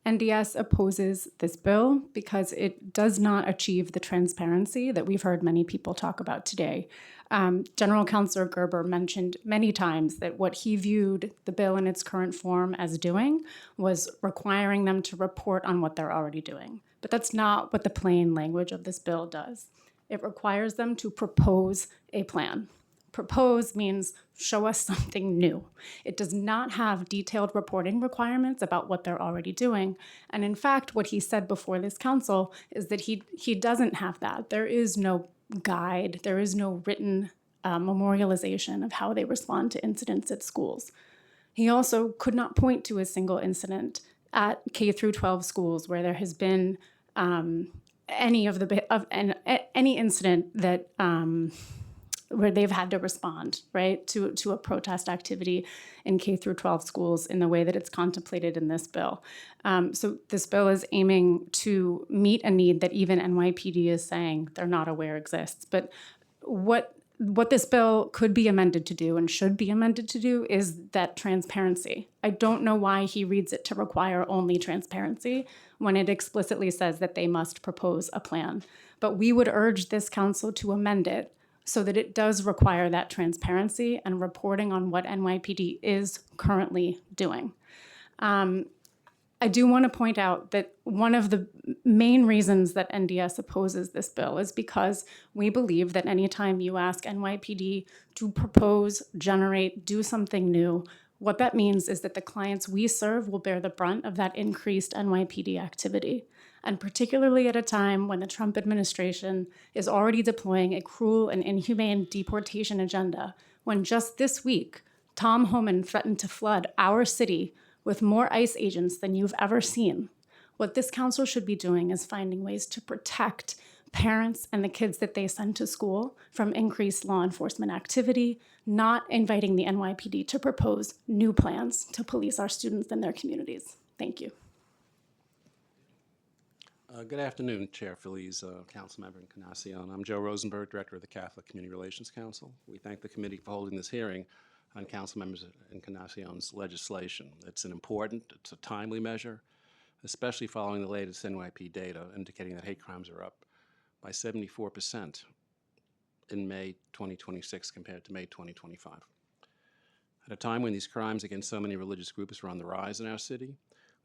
NDS opposes this bill because it does not achieve the transparency that we've heard many people talk about today. General Counsel Gerber mentioned many times that what he viewed the bill in its current form as doing was requiring them to report on what they're already doing. But that's not what the plain language of this bill does. It requires them to propose a plan. Propose means show us something new. It does not have detailed reporting requirements about what they're already doing. And in fact, what he said before this council is that he doesn't have that. There is no guide. There is no written memorialization of how they respond to incidents at schools. He also could not point to a single incident at K through 12 schools where there has been any incident that where they've had to respond, right, to a protest activity in K through 12 schools in the way that it's contemplated in this bill. So this bill is aiming to meet a need that even NYPD is saying they're not aware exists. But what this bill could be amended to do and should be amended to do is that transparency. I don't know why he reads it to require only transparency when it explicitly says that they must propose a plan. But we would urge this council to amend it so that it does require that transparency and reporting on what NYPD is currently doing. I do want to point out that one of the main reasons that NDS opposes this bill is because we believe that anytime you ask NYPD to propose, generate, do something new, what that means is that the clients we serve will bear the brunt of that increased NYPD activity. And particularly at a time when the Trump administration is already deploying a cruel and inhumane deportation agenda, when just this week, Tom Homan threatened to flood our city with more ICE agents than you've ever seen. What this council should be doing is finding ways to protect parents and the kids that they send to school from increased law enforcement activity, not inviting the NYPD to propose new plans to police our students and their communities. Thank you. Good afternoon, Chair Feliz, Councilmember Encarnacion. I'm Joe Rosenberg, Director of the Catholic Community Relations Council. We thank the committee for holding this hearing on Councilmember Encarnacion's legislation. It's a timely measure, especially following the latest NYPD data indicating that hate crimes are up by 74% in May 2026 compared to May 2025. At a time when these crimes against so many religious groups are on the rise in our city,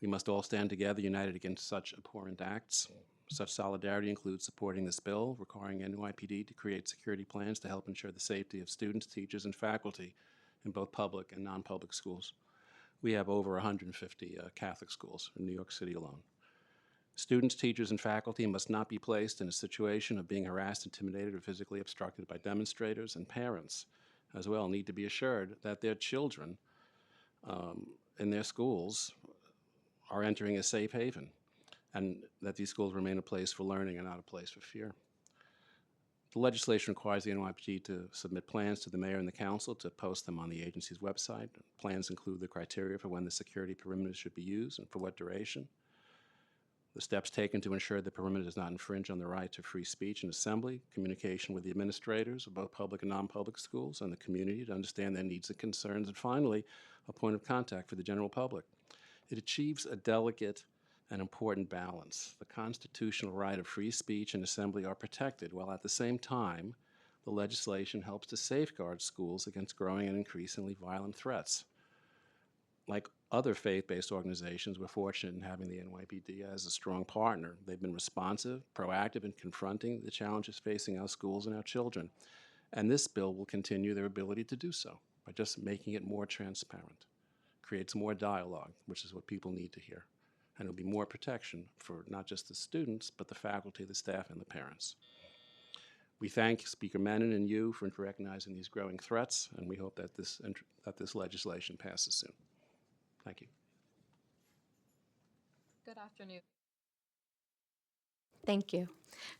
We must all stand together, united against such abhorrent acts. Such solidarity includes supporting this bill, requiring NYPD to create security plans to help ensure the safety of students, teachers, and faculty in both public and non-public schools. We have over 150 Catholic schools in New York City alone. Students, teachers, and faculty must not be placed in a situation of being harassed, intimidated, or physically obstructed by demonstrators, and parents as well need to be assured that their children in their schools are entering a safe haven, and that these schools remain a place for learning and not a place for fear. The legislation requires the NYPD to submit plans to the mayor and the council to post them on the agency's website. Plans include the criteria for when the security perimeter should be used and for what duration. The steps taken to ensure the perimeter does not infringe on the right to free speech and assembly, communication with the administrators of both public and non-public schools and the community to understand their needs and concerns, and finally, a point of contact for the general public. It achieves a delicate and important balance. The constitutional right of free speech and assembly are protected, while at the same time, the legislation helps to safeguard schools against growing and increasingly violent threats. Like other faith-based organizations, we're fortunate in having the NYPD as a strong partner. They've been responsive, proactive in confronting the challenges facing our schools and our children. And this bill will continue their ability to do so by just making it more transparent. Creates more dialogue, which is what people need to hear. And it'll be more protection for not just the students, but the faculty, the staff, and the parents. We thank Speaker Menon and you for recognizing these growing threats, and we hope that this legislation passes soon. Thank you. Good afternoon. Thank you.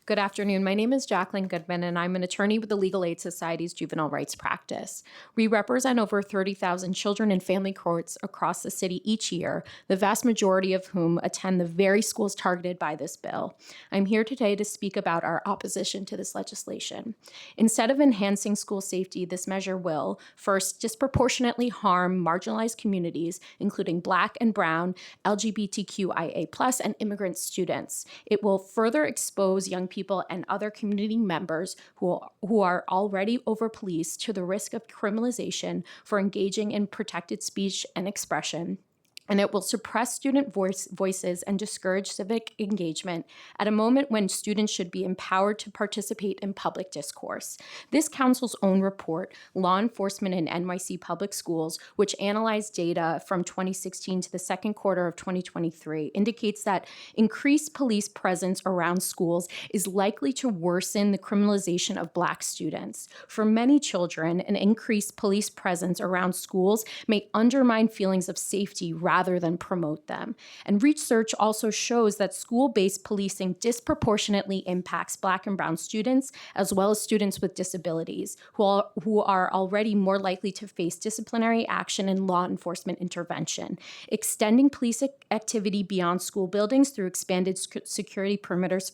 Good afternoon. My name is Jacqueline Goodman, and I'm an attorney with the Legal Aid Society's Juvenile Rights Practice. We represent over 30,000 children in family courts across the city each year, the vast majority of whom attend the very schools targeted by this bill. I'm here today to speak about our opposition to this legislation. Instead of enhancing school safety, this measure will, first, disproportionately harm marginalized communities, including Black and Brown, LGBTQIA+, and immigrant students. It will further expose young people and other community members who are already over-policed to the risk of criminalization for engaging in protected speech and expression. And it will suppress student voices and discourage civic engagement at a moment when students should be empowered to participate in public discourse. This council's own report, Law Enforcement in NYC Public Schools, which analyzed data from 2016 to the second quarter of 2023, indicates that increased police presence around schools is likely to worsen the criminalization of Black students. For many children, an increased police presence around schools may undermine feelings of safety rather than promote them. And research also shows that school-based policing disproportionately impacts Black and Brown students, as well as students with disabilities, who are already more likely to face disciplinary action and law enforcement intervention. Extending police activity beyond school buildings through expanded security perimeters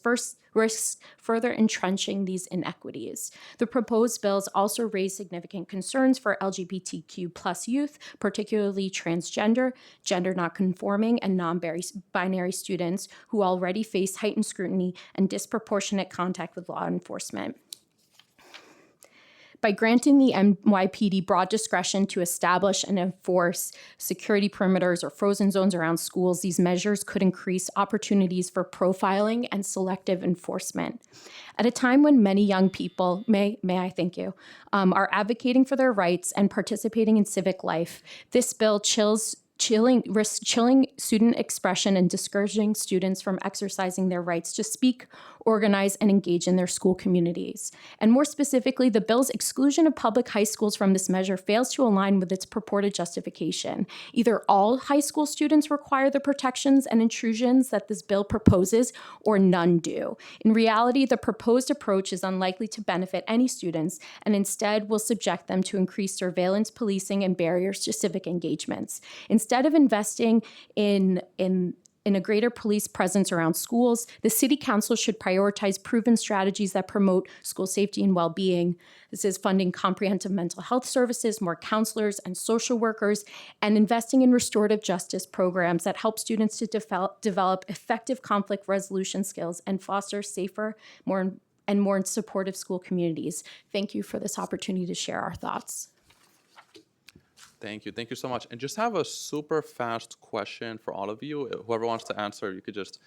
risks further entrenching these inequities. The proposed bills also raise significant concerns for LGBTQ+ youth, particularly transgender, gender not-conforming, and non-binary students who already face heightened scrutiny and disproportionate contact with law enforcement. By granting the NYPD broad discretion to establish and enforce security perimeters or frozen zones around schools, these measures could increase opportunities for profiling and selective enforcement. At a time when many young people, are advocating for their rights and participating in civic life, this bill chilling student expression and discouraging students from exercising their rights to speak, organize, and engage in their school communities. And more specifically, the bill's exclusion of public high schools from this measure fails to align with its purported justification. Either all high school students require the protections and intrusions that this bill proposes, or none do. In reality, the proposed approach is unlikely to benefit any students, and instead will subject them to increased surveillance, policing, and barriers to civic engagements. Instead of investing in a greater police presence around schools, the City Council should prioritize proven strategies that promote school safety and well-being. This is funding comprehensive mental health services, more counselors and social workers, and investing in restorative justice programs that help students to develop effective conflict resolution skills and foster safer, more supportive school communities. Thank you for this opportunity to share our thoughts. Thank you. Thank you so much. And just have a super fast question for all of you. Whoever wants to answer, you could just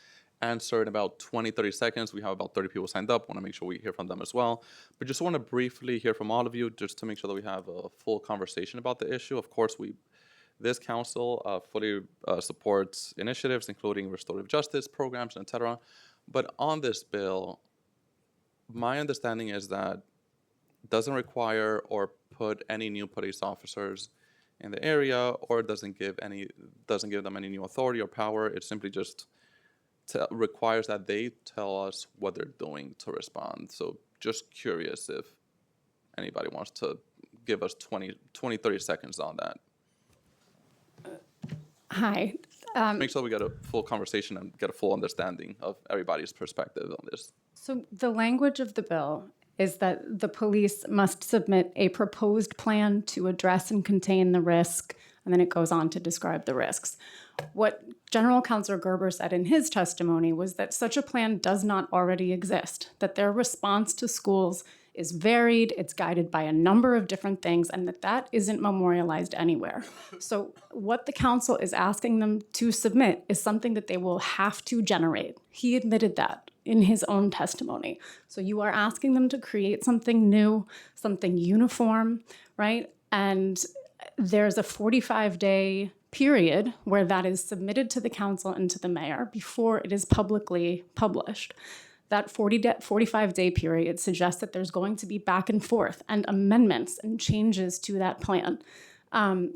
answer in about 20, 30 seconds. We have about 30 people signed up. Want to make sure we hear from them as well. But just want to briefly hear from all of you just to make sure that we have a full conversation about the issue. Of course, this council fully supports initiatives, including restorative justice programs, etc. But on this bill, my understanding is that it doesn't require or put any new police officers in the area, or doesn't give them any new authority or power. It simply just requires that they tell us what they're doing to respond. So just curious if anybody wants to give us 20, 30 seconds on that. Hi. Make sure we get a full conversation and get a full understanding of everybody's perspective on this. So the language of the bill is that the police must submit a proposed plan to address and contain the risk, and then it goes on to describe the risks. What General Counsel Gerber said in his testimony was that such a plan does not already exist, that their response to schools is varied, it's guided by a number of different things, and that isn't memorialized anywhere. So what the council is asking them to submit is something that they will have to generate. He admitted that in his own testimony. So you are asking them to create something new, something uniform, right? And there's a 45-day period where that is submitted to the council and to the mayor before it is publicly published. That 45-day period suggests that there's going to be back and forth and amendments and changes to that plan.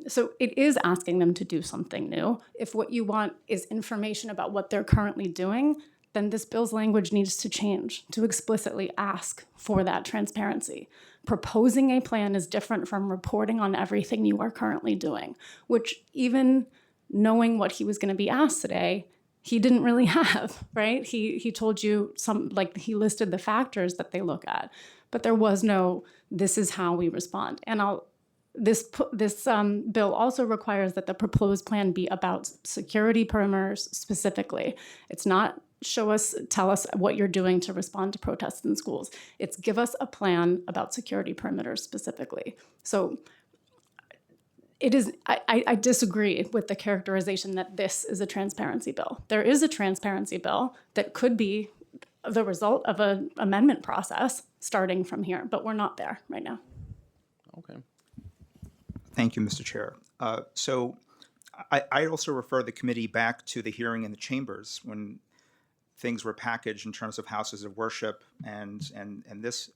So it is asking them to do something new. If what you want is information about what they're currently doing, then this bill's language needs to change to explicitly ask for that transparency. Proposing a plan is different from reporting on everything you are currently doing, which even knowing what he was going to be asked today, he didn't really have, right? He told you he listed the factors that they look at, but there was no, this is how we respond. And this bill also requires that the proposed plan be about security perimeters specifically. It's not tell us what you're doing to respond to protests in schools. It's give us a plan about security perimeters specifically. So it is, I disagree with the characterization that this is a transparency bill. There is a transparency bill that could be the result of an amendment process starting from here, but we're not there right now. Okay. Thank you, Mr. Chair. So I also refer the committee back to the hearing in the chambers when things were packaged in terms of houses of worship and this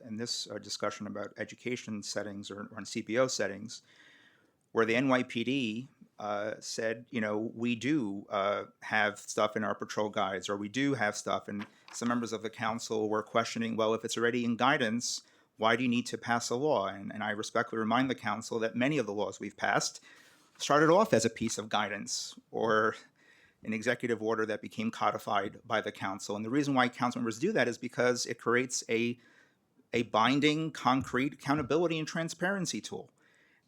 discussion about education settings or on CPO settings, where the NYPD said, we do have stuff in our patrol guides, or we do have stuff, and some members of the council were questioning, well, if it's already in guidance, why do you need to pass a law? And I respectfully remind the council that many of the laws we've passed started off as a piece of guidance or an executive order that became codified by the council. And the reason why council members do that is because it creates a binding, concrete accountability and transparency tool.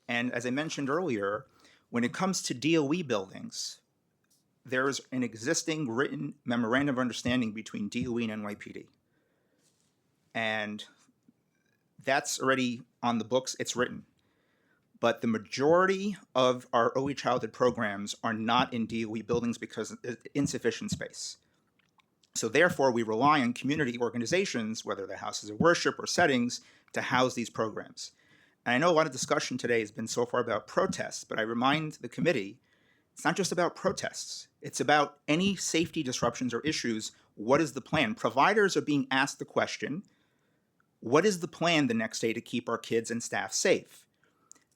And as I mentioned earlier, when it comes to DOE buildings, there's an existing written memorandum of understanding between DOE and NYPD. And that's already on the books, it's written. But the majority of our early childhood programs are not in DOE buildings because of insufficient space. So therefore, we rely on community organizations, whether they're houses of worship or settings, to house these programs. And I know a lot of discussion today has been so far about protests, but I remind the committee, it's not just about protests. It's about any safety disruptions or issues. What is the plan? Providers are being asked the question, what is the plan the next day to keep our kids and staff safe?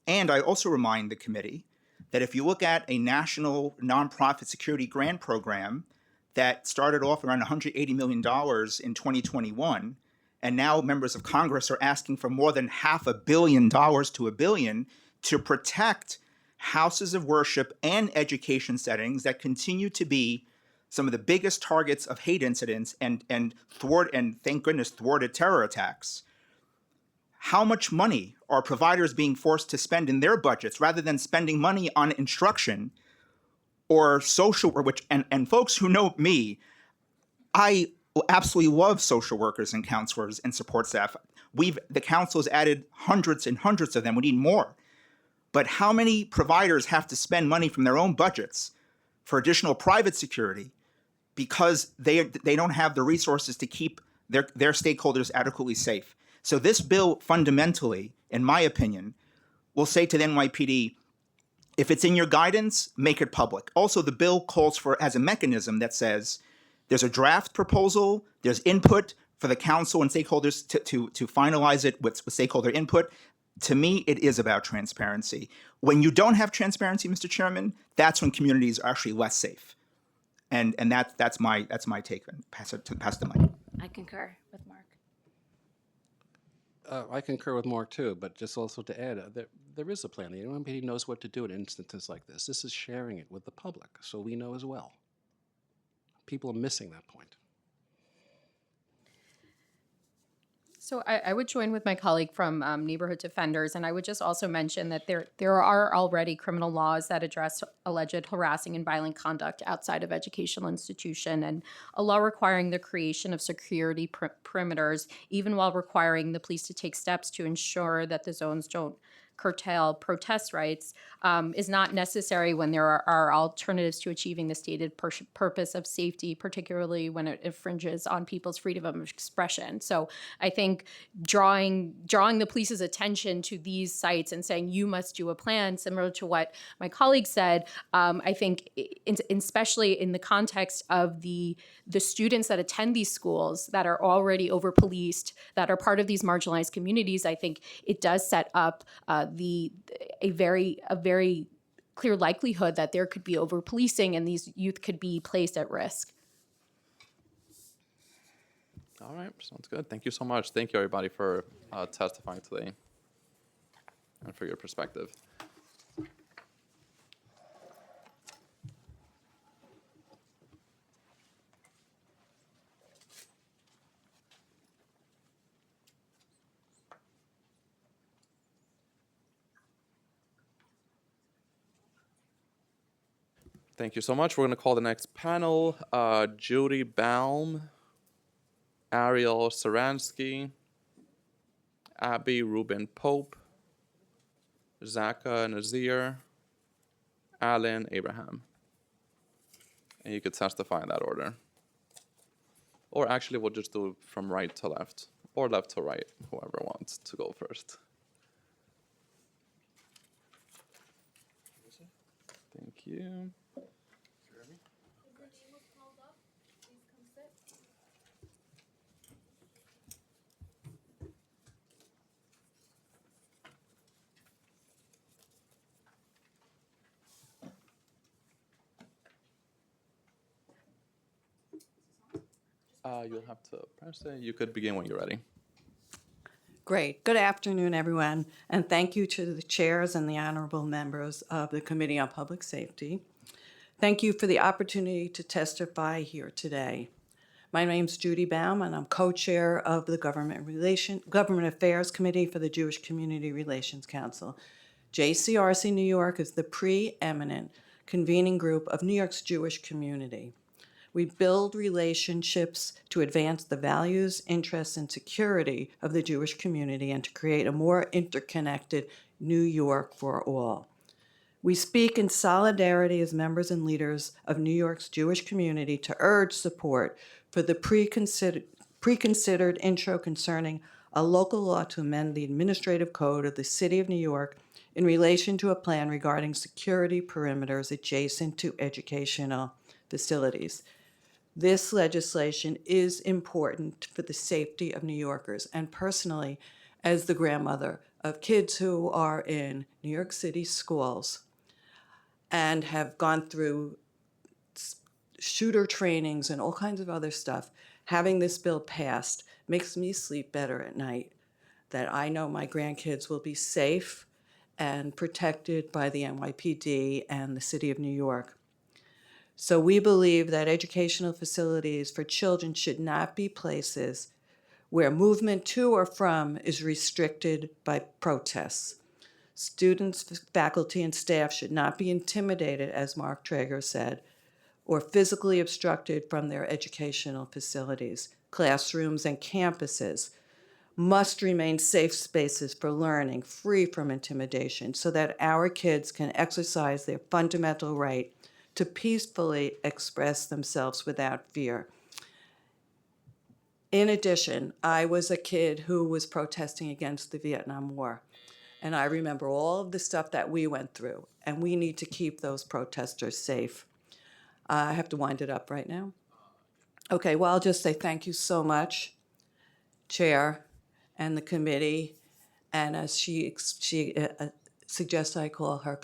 And I also remind the committee that if you look at a national nonprofit security grant program that started off around $180 million in 2021, and now members of Congress are asking for more than $500 million to $1 billion to protect houses of worship and education settings that continue to be some of the biggest targets of hate incidents and thank goodness, thwarted terror attacks. How much money are providers being forced to spend in their budgets rather than spending money on instruction or social work? And folks who know me, I absolutely love social workers and counselors and support staff. The council has added hundreds and hundreds of them. We need more. But how many providers have to spend money from their own budgets for additional private security because they don't have the resources to keep their stakeholders adequately safe? So this bill fundamentally, in my opinion, will say to the NYPD, if it's in your guidance, make it public. Also, the bill has a mechanism that says there's a draft proposal, there's input for the council and stakeholders to finalize it with stakeholder input. To me, it is about transparency. When you don't have transparency, Mr. Chairman, that's when communities are actually less safe. And that's my take on pass the mic. I concur with Mark. I concur with Mark too, but just also to add, there is a plan. The NYPD knows what to do in instances like this. This is sharing it with the public, so we know as well. People are missing that point. So I would join with my colleague from Neighborhood Defenders, and I would just also mention that there are already criminal laws that address alleged harassing and violent conduct outside of educational institution, and a law requiring the creation of security perimeters, even while requiring the police to take steps to ensure that the zones don't curtail protest rights, is not necessary when there are alternatives to achieving the stated purpose of safety, particularly when it infringes on people's freedom of expression. So I think drawing the police's attention to these sites and saying you must do a plan, similar to what my colleague said, I think especially in the context of the students that attend these schools that are already over policed, that are part of these marginalized communities, I think it does set up a very clear likelihood that there could be over policing and these youth could be placed at risk. All right, sounds good. Thank you so much. Thank you, everybody, for testifying today and for your perspective. Thank you so much. We're going to call the next panel Judy Baum, Ariel Saransky, Abby Rubin Pope, Zaka Nazir, Alan Abraham. And you could testify in that order. Or actually, we'll just do it from right to left, or left to right, whoever wants to go first. Thank you. You'll have to press it. You could begin when you're ready. Great. Good afternoon, everyone, and thank you to the chairs and the honorable members of the Committee on Public Safety. Thank you for the opportunity to testify here today. My name's Judy Baum, and I'm co-chair of the Government Affairs Committee for the Jewish Community Relations Council. JCRC New York is the preeminent convening group of New York's Jewish community. We build relationships to advance the values, interests, and security of the Jewish community and to create a more interconnected New York for all. We speak in solidarity as members and leaders of New York's Jewish community to urge support for the preconsidered intro concerning a local law to amend the administrative code of the City of New York in relation to a plan regarding security perimeters adjacent to educational facilities. This legislation is important for the safety of New Yorkers, and personally, as the grandmother of kids who are in New York City schools and have gone through shooter trainings and all kinds of other stuff, having this bill passed makes me sleep better at night, that I know my grandkids will be safe and protected by the NYPD and the City of New York. So we believe that educational facilities for children should not be places where movement to or from is restricted by protests. Students, faculty, and staff should not be intimidated, as Mark Traeger said, or physically obstructed from their educational facilities, classrooms, and campuses. must remain safe spaces for learning, free from intimidation, so that our kids can exercise their fundamental right to peacefully express themselves without fear. In addition, I was a kid who was protesting against the Vietnam War. And I remember all of the stuff that we went through, and we need to keep those protesters safe. I have to wind it up right now. Okay, well, I'll just say thank you so much, Chair, and the committee. And as she suggests I call her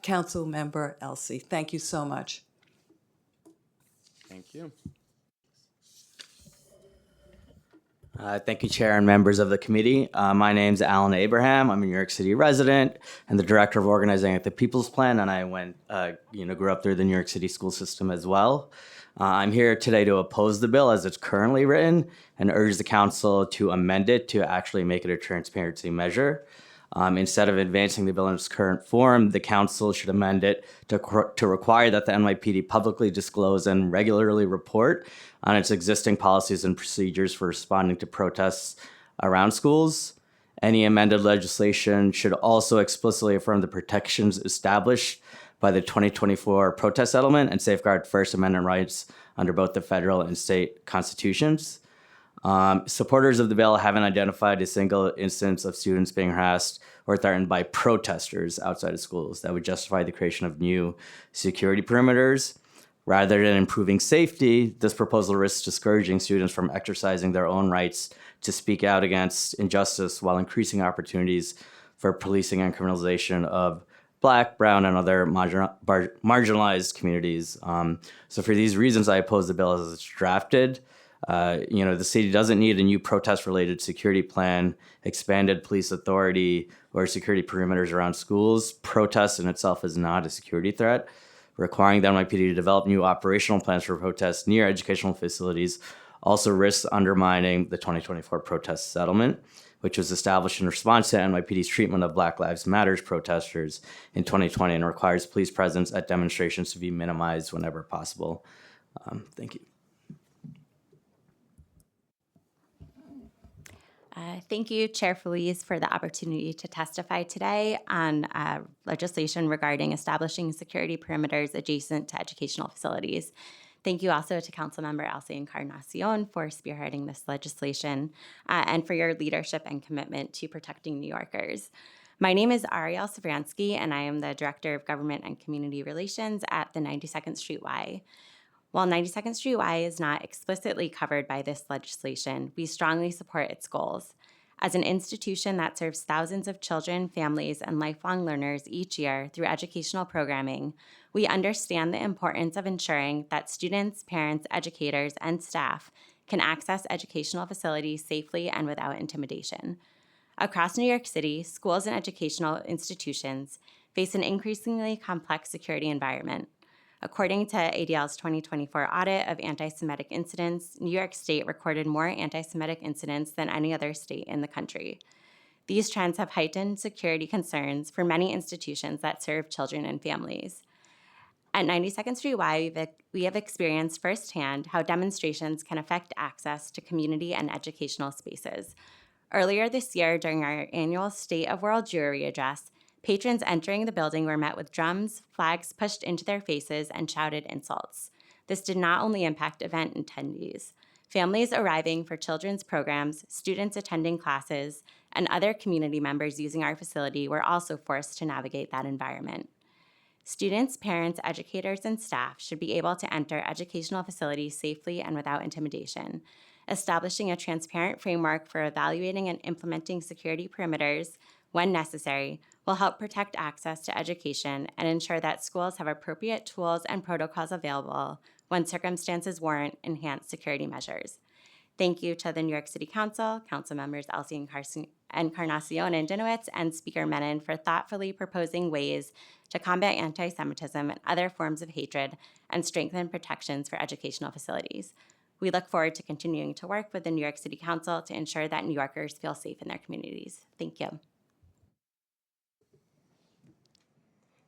Council Member Elsie. Thank you so much. Thank you. Thank you, Chair and members of the committee. My name's Alan Abraham. I'm a New York City resident and the director of organizing at the People's Plan, and I grew up through the New York City school system as well. I'm here today to oppose the bill as it's currently written and urge the council to amend it to actually make it a transparency measure. Instead of advancing the bill in its current form, the council should amend it to require that the NYPD publicly disclose and regularly report on its existing policies and procedures for responding to protests around schools. Any amended legislation should also explicitly affirm the protections established by the 2024 protest settlement and safeguard First Amendment rights under both the federal and state constitutions. Supporters of the bill haven't identified a single instance of students being harassed or threatened by protesters outside of schools that would justify the creation of new security perimeters. Rather than improving safety, this proposal risks discouraging students from exercising their own rights to speak out against injustice while increasing opportunities for policing and criminalization of Black, brown, and other marginalized communities. So for these reasons, I oppose the bill as it's drafted. The city doesn't need a new protest-related security plan, expanded police authority, or security perimeters around schools. Protest in itself is not a security threat. Requiring the NYPD to develop new operational plans for protests near educational facilities also risks undermining the 2024 protest settlement, which was established in response to NYPD's treatment of Black Lives Matter protesters in 2020 and requires police presence at demonstrations to be minimized whenever possible. Thank you. Thank you, Chair Feliz, for the opportunity to testify today on legislation regarding establishing security perimeters adjacent to educational facilities. Thank you also to Councilmember Elsie Encarnacion for spearheading this legislation and for your leadership and commitment to protecting New Yorkers. My name is Ariel Savransky, and I am the Director of Government and Community Relations at the 92nd Street Y. While 92nd Street Y is not explicitly covered by this legislation, we strongly support its goals. As an institution that serves thousands of children, families, and lifelong learners each year through educational programming, we understand the importance of ensuring that students, parents, educators, and staff can access educational facilities safely and without intimidation. Across New York City, schools and educational institutions face an increasingly complex security environment. According to ADL's 2024 audit of anti-Semitic incidents, New York State recorded more anti-Semitic incidents than any other state in the country. These trends have heightened security concerns for many institutions that serve children and families. At 92nd Street Y, we have experienced firsthand how demonstrations can affect access to community and educational spaces. Earlier this year, during our annual State of World Jewelry Address, patrons entering the building were met with drums, flags pushed into their faces, and shouted insults. This did not only impact event attendees. Families arriving for children's programs, students attending classes, and other community members using our facility were also forced to navigate that environment. Students, parents, educators, and staff should be able to enter educational facilities safely and without intimidation. Establishing a transparent framework for evaluating and implementing security perimeters when necessary will help protect access to education and ensure that schools have appropriate tools and protocols available when circumstances warrant enhanced security measures. Thank you to the New York City Council, Council Members Elsie Encarnacion and Dinowitz, and Speaker Menon for thoughtfully proposing ways to combat anti-Semitism and other forms of hatred and strengthen protections for educational facilities. We look forward to continuing to work with the New York City Council to ensure that New Yorkers feel safe in their communities. Thank you.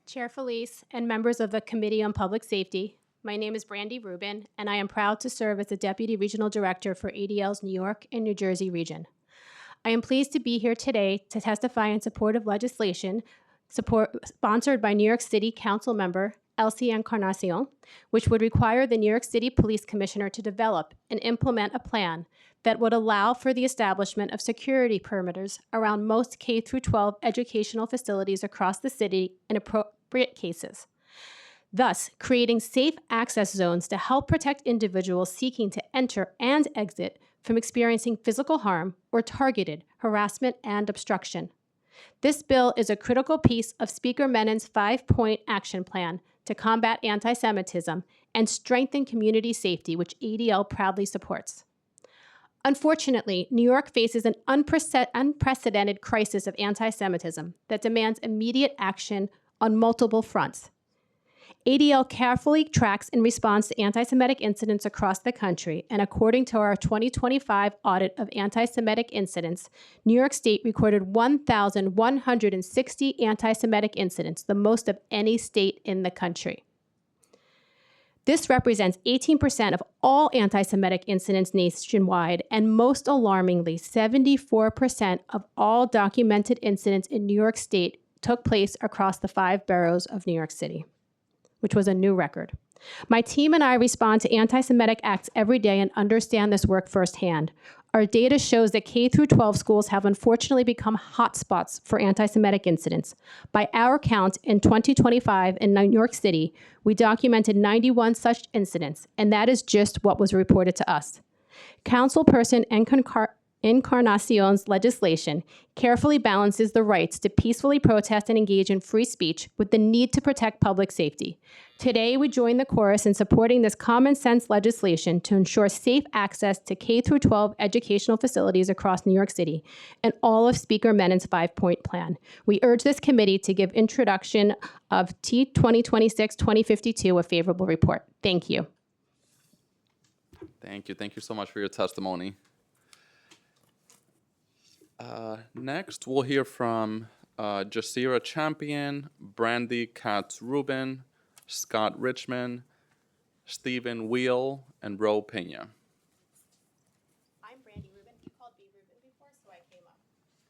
Chair Feliz and members of the Committee on Public Safety, my name is Brandy Rubin, and I am proud to serve as the Deputy Regional Director for ADL's New York and New Jersey region. I am pleased to be here today to testify in support of legislation sponsored by New York City Council member Elsie Encarnacion, which would require the New York City Police Commissioner to develop and implement a plan that would allow for the establishment of security perimeters around most K-12 educational facilities across the city in appropriate cases, thus creating safe access zones to help protect individuals seeking to enter and exit from experiencing physical harm or targeted harassment and obstruction. This bill is a critical piece of Speaker Menin's 5-point action plan to combat anti-Semitism and strengthen community safety, which ADL proudly supports. Unfortunately, New York faces an unprecedented crisis of anti-Semitism that demands immediate action on multiple fronts. ADL carefully tracks and responds to anti-Semitic incidents across the country, and according to our 2025 audit of anti-Semitic incidents, New York State recorded 1,160 anti-Semitic incidents, the most of any state in the country. This represents 18% of all anti-Semitic incidents nationwide, and most alarmingly, 74% of all documented incidents in New York State took place across the 5 boroughs of New York City, which was a new record. My team and I respond to anti-Semitic acts every day and understand this work firsthand. Our data shows that K-12 schools have unfortunately become hotspots for anti-Semitic incidents. By our count, in 2025 in New York City, we documented 91 such incidents, and that is just what was reported to us. Councilperson Encarnacion's legislation carefully balances the rights to peacefully protest and engage in free speech with the need to protect public safety. Today, we join the chorus in supporting this common sense legislation to ensure safe access to K-12 educational facilities across New York City and all of Speaker Menin's 5-point plan. We urge this committee to give introduction of T 2026-2052 a favorable report. Thank you. Thank you. Thank you so much for your testimony. Next, we'll hear from Jasira Champion, Brandy Katz-Rubin, Scott Richmond, Stephen Wheel, and Ro Pena. I'm Brandy Rubin. You called me Rubin before, so I came up.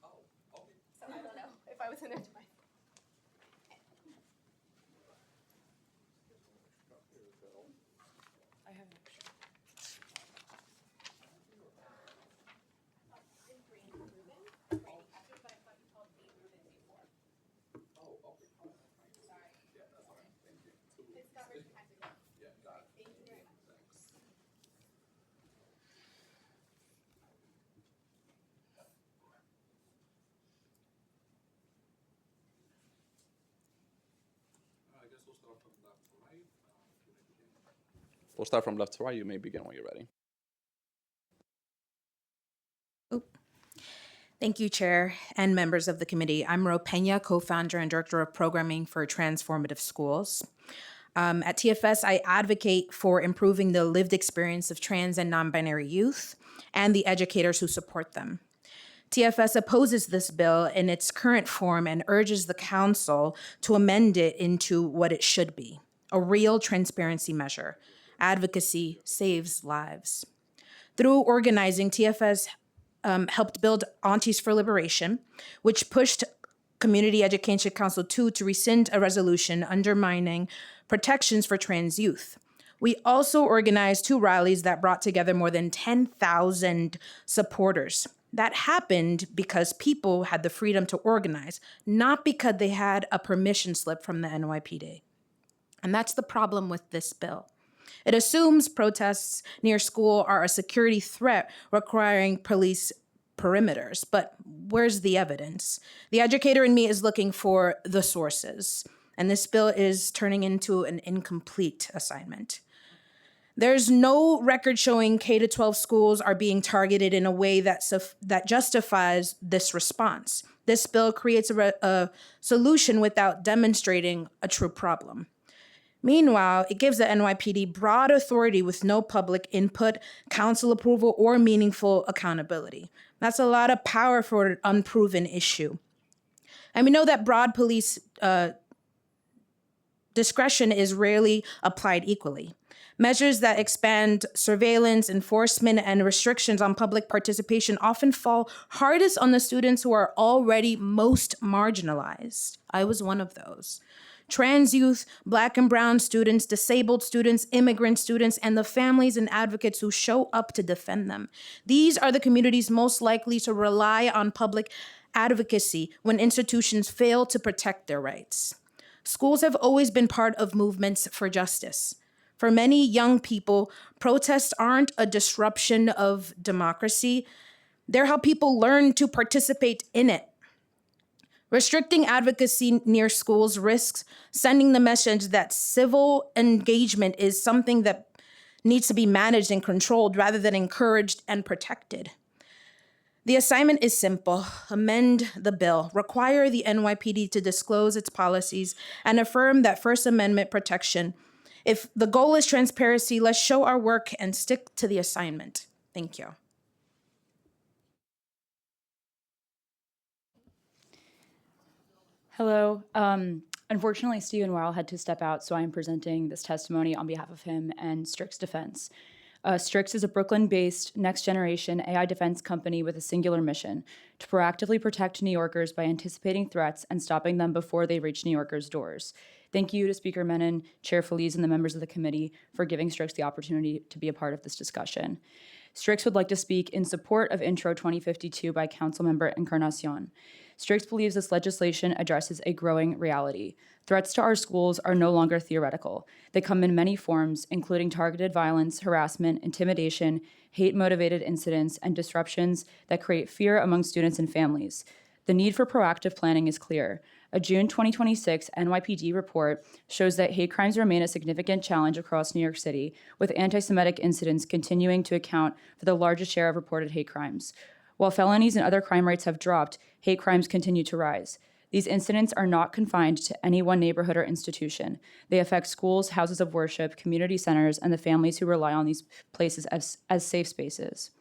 Oh, okay. So I don't know if I was in it. I have an extra. We'll start from left to right. You may begin when you're ready. Thank you, Chair and members of the committee. I'm Ro Pena, co-founder and director of programming for Transformative Schools. At TFS, I advocate for improving the lived experience of trans and non-binary youth and the educators who support them. TFS opposes this bill in its current form and urges the council to amend it into what it should be, a real transparency measure. Advocacy saves lives. Through organizing, TFS helped build Aunties for Liberation, which pushed Community Education Council 2 to rescind a resolution undermining protections for trans youth. We also organized 2 rallies that brought together more than 10,000 supporters. That happened because people had the freedom to organize, not because they had a permission slip from the NYPD. And that's the problem with this bill. It assumes protests near school are a security threat requiring police perimeters, but where's the evidence? The educator in me is looking for the sources, and this bill is turning into an incomplete assignment. There's no record showing K-12 schools are being targeted in a way that justifies this response. This bill creates a solution without demonstrating a true problem. Meanwhile, it gives the NYPD broad authority with no public input, council approval, or meaningful accountability. That's a lot of power for an unproven issue. And we know that broad police discretion is rarely applied equally. Measures that expand surveillance, enforcement, and restrictions on public participation often fall hardest on the students who are already most marginalized. I was one of those. Trans youth, Black and brown students, disabled students, immigrant students, and the families and advocates who show up to defend them. These are the communities most likely to rely on public advocacy when institutions fail to protect their rights. Schools have always been part of movements for justice. For many young people, protests aren't a disruption of democracy. They're how people learn to participate in it. Restricting advocacy near schools risks sending the message that civil engagement is something that needs to be managed and controlled rather than encouraged and protected. The assignment is simple. Amend the bill, require the NYPD to disclose its policies, and affirm that First Amendment protection. If the goal is transparency, let's show our work and stick to the assignment. Thank you. Hello. Unfortunately, Stephen Weil had to step out, so I am presenting this testimony on behalf of him and Strix Defense. Strix is a Brooklyn-based next-generation AI defense company with a singular mission: to proactively protect New Yorkers by anticipating threats and stopping them before they reach New Yorkers' doors. Thank you to Speaker Menon, Chair Feliz, and the members of the committee for giving Strix the opportunity to be a part of this discussion. Strix would like to speak in support of Intro 2052 by Councilmember Encarnacion. Strix believes this legislation addresses a growing reality. Threats to our schools are no longer theoretical. They come in many forms, including targeted violence, harassment, intimidation, hate-motivated incidents, and disruptions that create fear among students and families. The need for proactive planning is clear. A June 2026 NYPD report shows that hate crimes remain a significant challenge across New York City, with anti-Semitic incidents continuing to account for the largest share of reported hate crimes. While felonies and other crime rates have dropped, hate crimes continue to rise. These incidents are not confined to any one neighborhood or institution. They affect schools, houses of worship, community centers, and the families who rely on these places as safe spaces.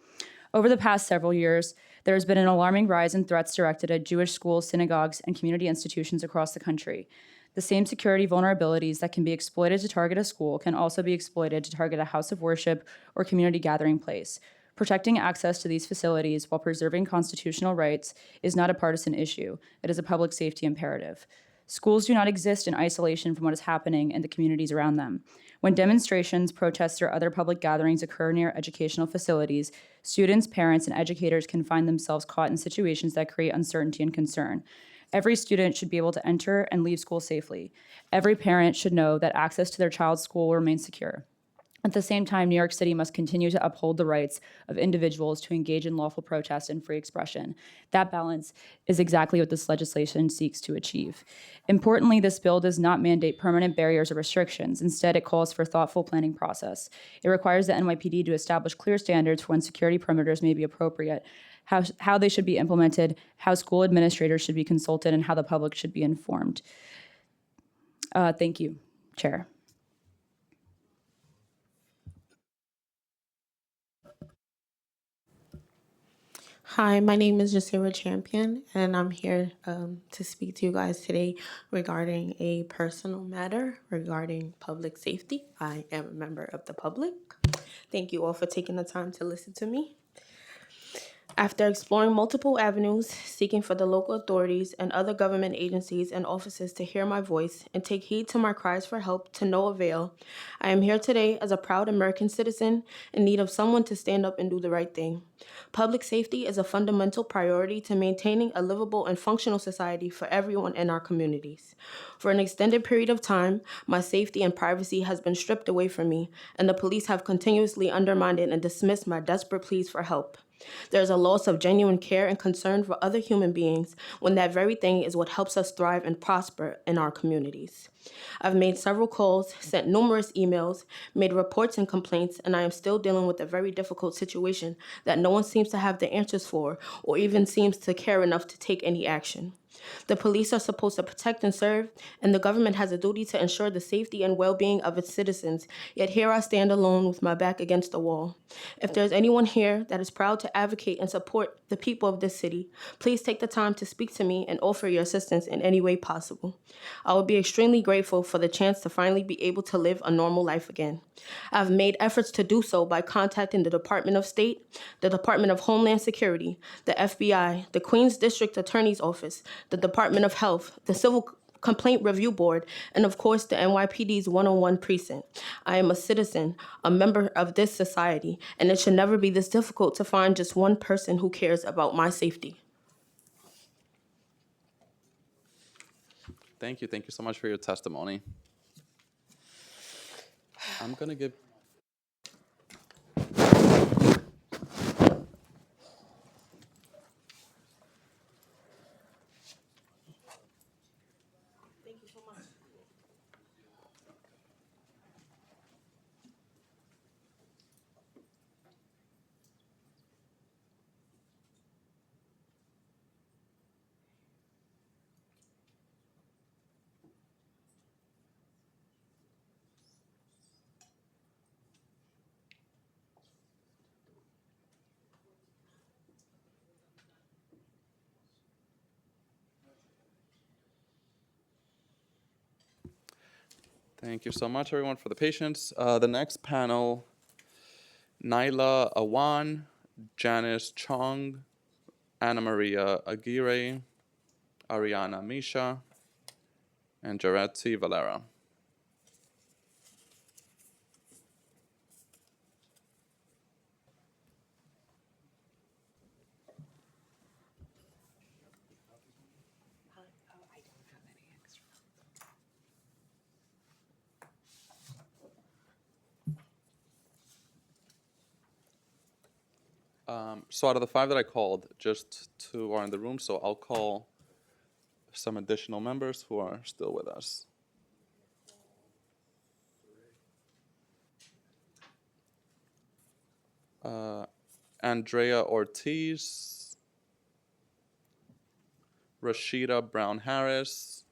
Over the past several years, there has been an alarming rise in threats directed at Jewish schools, synagogues, and community institutions across the country. The same security vulnerabilities that can be exploited to target a school can also be exploited to target a house of worship or community gathering place. Protecting access to these facilities while preserving constitutional rights is not a partisan issue. It is a public safety imperative. Schools do not exist in isolation from what is happening in the communities around them. When demonstrations, protests, or other public gatherings occur near educational facilities, students, parents, and educators can find themselves caught in situations that create uncertainty and concern. Every student should be able to enter and leave school safely. Every parent should know that access to their child's school will remain secure. At the same time, New York City must continue to uphold the rights of individuals to engage in lawful protest and free expression. That balance is exactly what this legislation seeks to achieve. Importantly, this bill does not mandate permanent barriers or restrictions. Instead, it calls for a thoughtful planning process. It requires the NYPD to establish clear standards for when security perimeters may be appropriate, how they should be implemented, how school administrators should be consulted, and how the public should be informed. Thank you, Chair. Hi, my name is Jasira Champion, and I'm here to speak to you guys today regarding a personal matter regarding public safety. I am a member of the public. Thank you all for taking the time to listen to me. After exploring multiple avenues, seeking for the local authorities and other government agencies and offices to hear my voice and take heed to my cries for help to no avail, I am here today as a proud American citizen in need of someone to stand up and do the right thing. Public safety is a fundamental priority to maintaining a livable and functional society for everyone in our communities. For an extended period of time, my safety and privacy has been stripped away from me, and the police have continuously undermined and dismissed my desperate pleas for help. There's a loss of genuine care and concern for other human beings when that very thing is what helps us thrive and prosper in our communities. I've made several calls, sent numerous emails, made reports and complaints, and I am still dealing with a very difficult situation that no one seems to have the answers for or even seems to care enough to take any action. The police are supposed to protect and serve, and the government has a duty to ensure the safety and well-being of its citizens, yet here I stand alone with my back against the wall. If there's anyone here that is proud to advocate and support the people of this city, please take the time to speak to me and offer your assistance in any way possible. I would be extremely grateful grateful for the chance to finally be able to live a normal life again. I've made efforts to do so by contacting the Department of State, the Department of Homeland Security, the FBI, the Queens District Attorney's Office, the Department of Health, the Civil Complaint Review Board, and of course the NYPD's 101 precinct. I am a citizen, a member of this society, and it should never be this difficult to find just one person who cares about my safety. Thank you. Thank you so much for your testimony. I'm going to give. Thank you so much, everyone, for the patience. The next panel, Naila Awan, Janice Chong, Anna Maria Aguirre, Ariana Misha, and Jaretti Valera. So out of the 5 that I called, just 2 are in the room, so I'll call some additional members who are still with us. Andrea Ortiz, Rashida Brown Harris,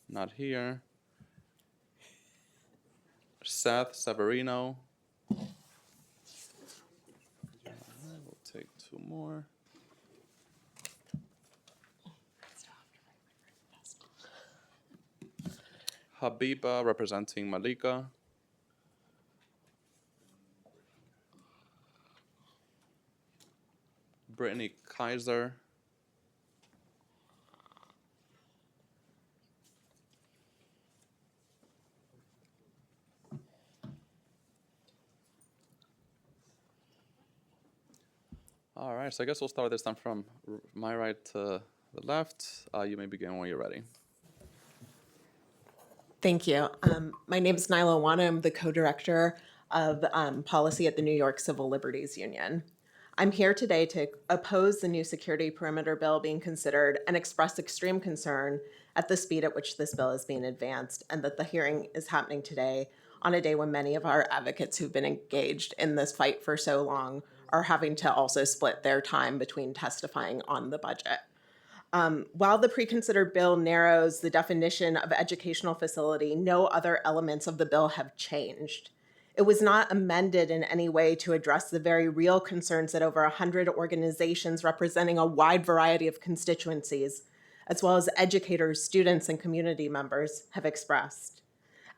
not here. Seth Severino. We'll take 2 more. Habiba representing Malika. Brittany Kaiser. All right, so I guess we'll start this time from my right to the left. You may begin when you're ready. Thank you. My name is Nyla Wana. I'm the co-director of policy at the New York Civil Liberties Union. I'm here today to oppose the new security perimeter bill being considered and express extreme concern at the speed at which this bill is being advanced, and that the hearing is happening today on a day when many of our advocates who've been engaged in this fight for so long are having to also split their time between testifying on the budget. While the pre-considered bill narrows the definition of educational facility, no other elements of the bill have changed. It was not amended in any way to address the very real concerns that over 100 organizations representing a wide variety of constituencies, as well as educators, students, and community members, have expressed.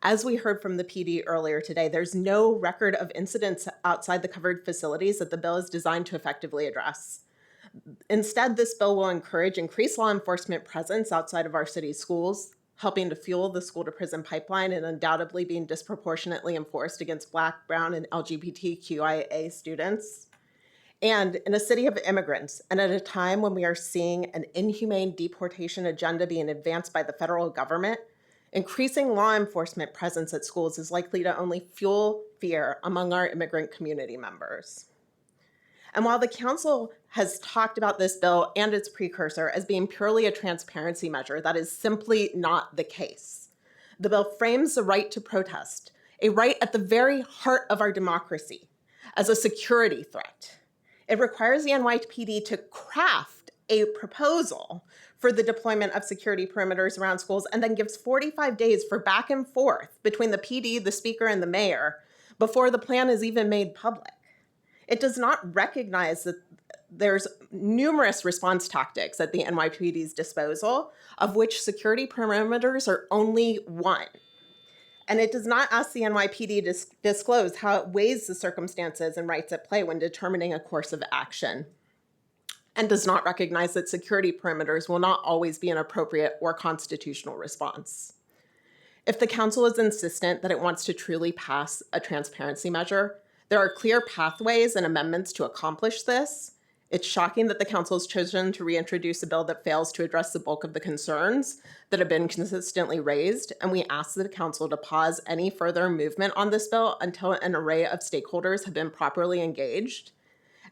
As we heard from the PD earlier today, there's no record of incidents outside the covered facilities that the bill is designed to effectively address. Instead, this bill will encourage increased law enforcement presence outside of our city's schools, helping to fuel the school-to-prison pipeline and undoubtedly being disproportionately enforced against Black, Brown, and LGBTQIA students. And in a city of immigrants, and at a time when we are seeing an inhumane deportation agenda being advanced by the federal government, increasing law enforcement presence at schools is likely to only fuel fear among our immigrant community members. And while the council has talked about this bill and its precursor as being purely a transparency measure, that is simply not the case. The bill frames the right to protest, a right at the very heart of our democracy, as a security threat. It requires the NYPD to craft a proposal for the deployment of security perimeters around schools, and then gives 45 days for back and forth between the PD, the speaker, and the mayor before the plan is even made public. It does not recognize there's numerous response tactics at the NYPD's disposal, of which security perimeters are only one. And it does not ask the NYPD to disclose how it weighs the circumstances and rights at play when determining a course of action, and does not recognize that security perimeters will not always be an appropriate or constitutional response. If the council is insistent that it wants to truly pass a transparency measure, there are clear pathways and amendments to accomplish this. It's shocking that the council has chosen to reintroduce a bill that fails to address the bulk of the concerns that have been consistently raised, and we ask the council to pause any further movement on this bill until an array of stakeholders have been properly engaged,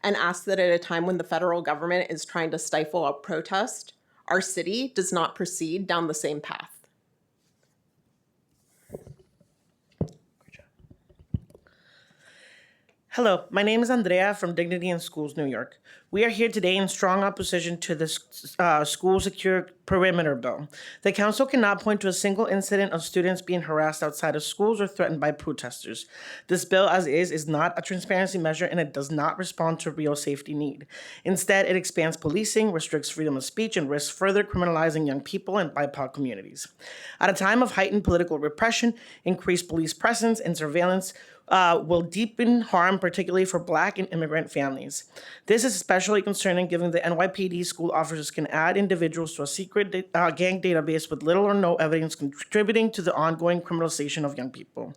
and ask that at a time when the federal government is trying to stifle a protest, our city does not proceed down the same path. Hello, my name is Andrea from Dignity in Schools, New York. We are here today in strong opposition to the school secure perimeter bill. The council cannot point to a single incident of students being harassed outside of schools or threatened by protesters. This bill, as is not a transparency measure, and it does not respond to a real safety need. Instead, it expands policing, restricts freedom of speech, and risks further criminalizing young people and BIPOC communities. At a time of heightened political repression, increased police presence, and surveillance, will deepen harm, particularly for Black and immigrant families. This is especially concerning given the NYPD school officers can add individuals to a secret gang database with little or no evidence contributing to the ongoing criminalization of young people.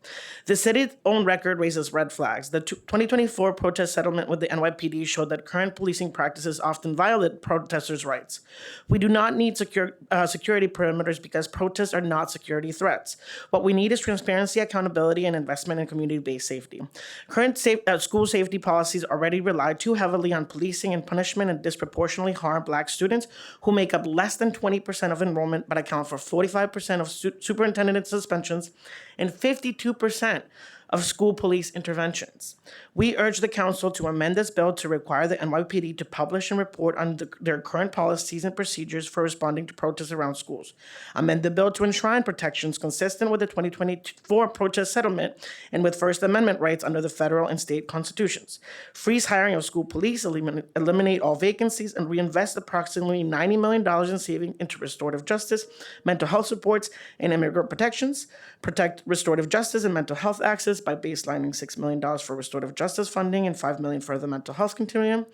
The city's own record raises red flags. The 2024 protest settlement with the NYPD showed that current policing practices often violate protesters' rights. We do not need security perimeters because protests are not security threats. What we need is transparency, accountability, and investment in community-based safety. Current school safety policies already rely too heavily on policing and punishment and disproportionately harm Black students who make up less than 20% of enrollment but account for 45% of superintendent suspensions and 52% of school police interventions. We urge the council to amend this bill to require the NYPD to publish and report on their current policies and procedures for responding to protests around schools. Amend the bill to enshrine protections consistent with the 2024 protest settlement and with First Amendment rights under the federal and state constitutions. Freeze hiring of school police, eliminate all vacancies, and reinvest approximately $90 million in saving into restorative justice, mental health supports, and immigrant protections. Protect restorative justice and mental health access by baselining $6 million for restorative justice funding and $5 million for the mental health continuum.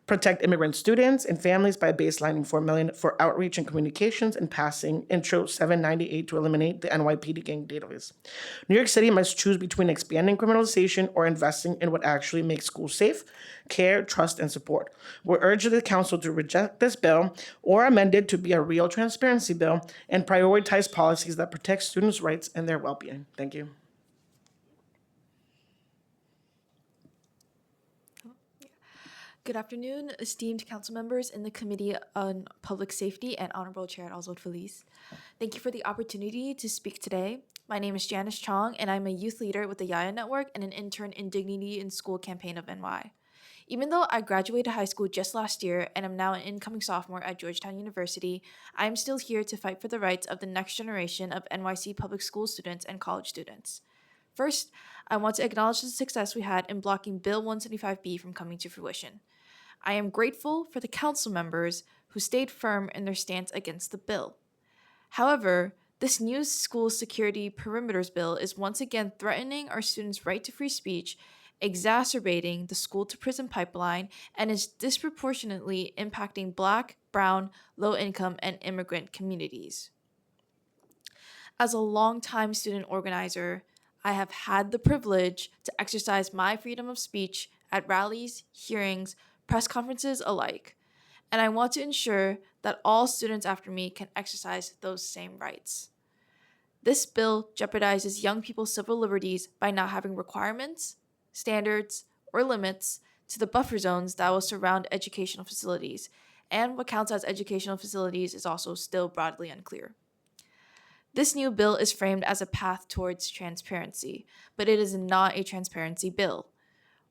Protect immigrant students and families by baselining $4 million for outreach and communications and passing Intro 798 to eliminate the NYPD gang database. New York City must choose between expanding criminalization or investing in what actually makes schools safe, care, trust, and support. We urge the council to reject this bill or amend it to be a real transparency bill and prioritize policies that protect students' rights and their well-being. Thank you. Good afternoon, esteemed council members in the Committee on Public Safety and Honorable Chair Oswald Feliz. Thank you for the opportunity to speak today. My name is Janice Chong, and I'm a youth leader with the Yaya Network and an intern in Dignity in School campaign of NY. Even though I graduated high school just last year and am now an incoming sophomore at Georgetown University, I am still here to fight for the rights of the next generation of NYC public school students and college students. First, I want to acknowledge the success we had in blocking Bill 175B from coming to fruition. I am grateful for the council members who stayed firm in their stance against the bill. However, this new school security perimeters bill is once again threatening our students' right to free speech, exacerbating the school-to-prison pipeline, and is disproportionately impacting Black, brown, low-income, and immigrant communities. As a longtime student organizer, I have had the privilege to exercise my freedom of speech at rallies, hearings, press conferences alike, and I want to ensure that all students after me can exercise those same rights. This bill jeopardizes young people's civil liberties by not having requirements, standards, or limits to the buffer zones that will surround educational facilities, and what counts as educational facilities is also still broadly unclear. This new bill is framed as a path towards transparency, but it is not a transparency bill.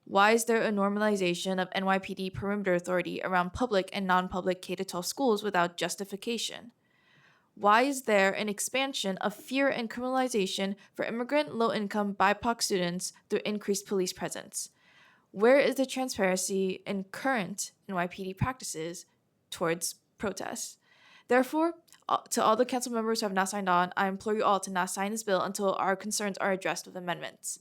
Why is there a normalization of NYPD perimeter authority around public and non-public K-12 schools without justification? Why is there an expansion of fear and criminalization for immigrant, low-income, BIPOC students through increased police presence? Where is the transparency in current NYPD practices towards protests? Therefore, to all the council members who have not signed on, I implore you all to not sign this bill until our concerns are addressed with amendments.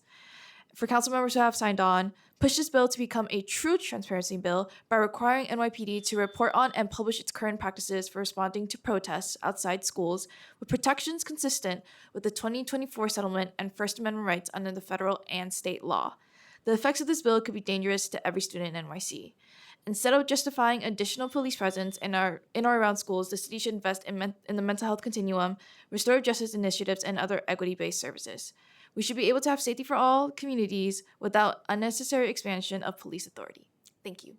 For council members who have signed on, push this bill to become a true transparency bill by requiring NYPD to report on and publish its current practices for responding to protests outside schools with protections consistent with the 2024 settlement and First Amendment rights under the federal and state law. The effects of this bill could be dangerous to every student in NYC. Instead of justifying additional police presence in or around schools, the city should invest in the mental health continuum, restorative justice initiatives, and other equity-based services. We should be able to have safety for all communities without unnecessary expansion of police authority. Thank you.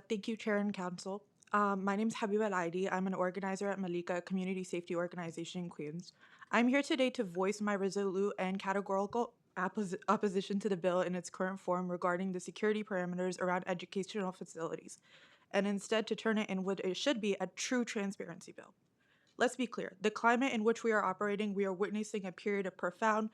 Thank you, Chair and Council. My name is Habiba Al-Aidi. I'm an organizer at Malika, a community safety organization in Queens. I'm here today to voice my resolute and categorical opposition to the bill in its current form regarding the security parameters around educational facilities, and instead to turn it in what it should be, a true transparency bill. Let's be clear, the climate in which we are operating, we are witnessing a period of profound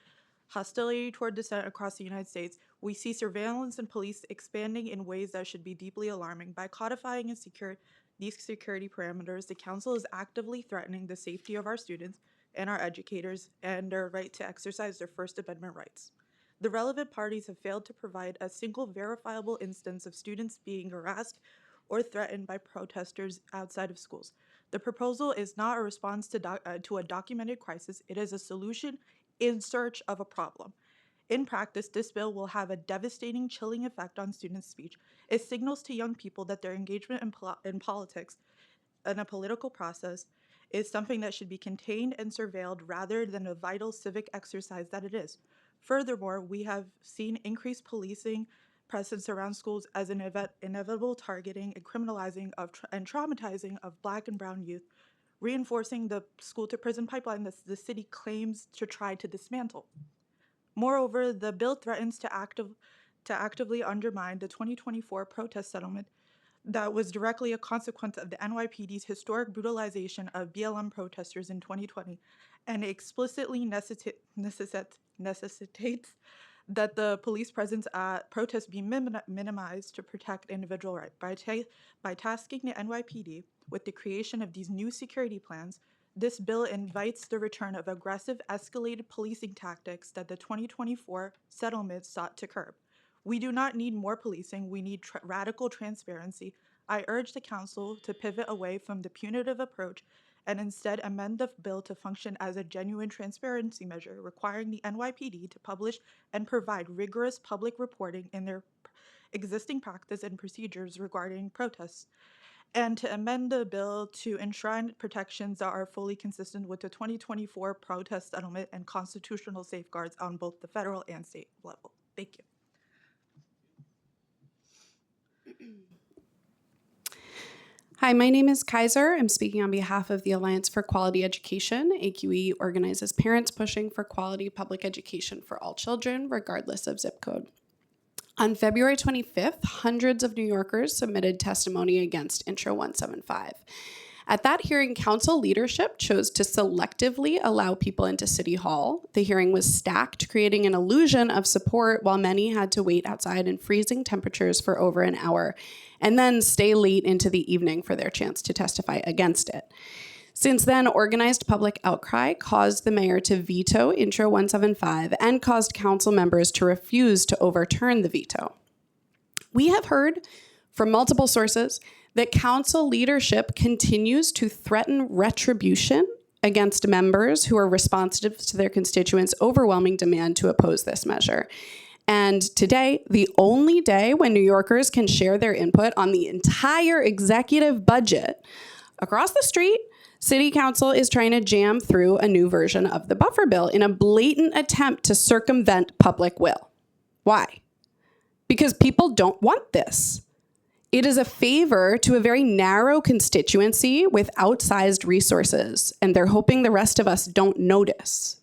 hostility toward dissent across the United States. We see surveillance and police expanding in ways that should be deeply alarming. By codifying and these security parameters, the Council is actively threatening the safety of our students and our educators and their right to exercise their First Amendment rights. The relevant parties have failed to provide a single verifiable instance of students being harassed or threatened by protesters outside of schools. The proposal is not a response to a documented crisis. It is a solution in search of a problem. In practice, this bill will have a devastating, chilling effect on students' speech. It signals to young people that their engagement in politics and a political process is something that should be contained and surveilled rather than a vital civic exercise that it is. Furthermore, we have seen increased policing presence around schools as an inevitable targeting and criminalizing and traumatizing of Black and Brown youth, reinforcing the school-to-prison pipeline that the city claims to try to dismantle. Moreover, the bill threatens to actively undermine the 2024 protest settlement that was directly a consequence of the NYPD's historic brutalization of BLM protesters in 2020, and explicitly necessitates that the police presence at protests be minimized to protect individual rights. By tasking the NYPD with the creation of these new security plans, this bill invites the return of aggressive, escalated policing tactics that the 2024 settlement sought to curb. We do not need more policing, we need radical transparency. I urge the Council to pivot away from the punitive approach and instead amend the bill to function as a genuine transparency measure, requiring the NYPD to publish and provide rigorous public reporting in their existing practice and procedures regarding protests, and to amend the bill to enshrine protections that are fully consistent with the 2024 protest settlement and constitutional safeguards on both the federal and state level. Thank you. Hi, my name is Kaiser. I'm speaking on behalf of the Alliance for Quality Education. AQE organizes parents pushing for quality public education for all children, regardless of zip code. On February 25th, hundreds of New Yorkers submitted testimony against Intro 175. At that hearing, council leadership chose to selectively allow people into City Hall. The hearing was stacked, creating an illusion of support while many had to wait outside in freezing temperatures for over an hour and then stay late into the evening for their chance to testify against it. Since then, organized public outcry caused the mayor to veto Intro 175 and caused council members to refuse to overturn the veto. We have heard from multiple sources that council leadership continues to threaten retribution against members who are responsive to their constituents' overwhelming demand to oppose this measure. And today, the only day when New Yorkers can share their input on the entire executive budget, across the street, City Council is trying to jam through a new version of the buffer bill in a blatant attempt to circumvent public will. Why? Because people don't want this. It is a favor to a very narrow constituency with outsized resources, and they're hoping the rest of us don't notice.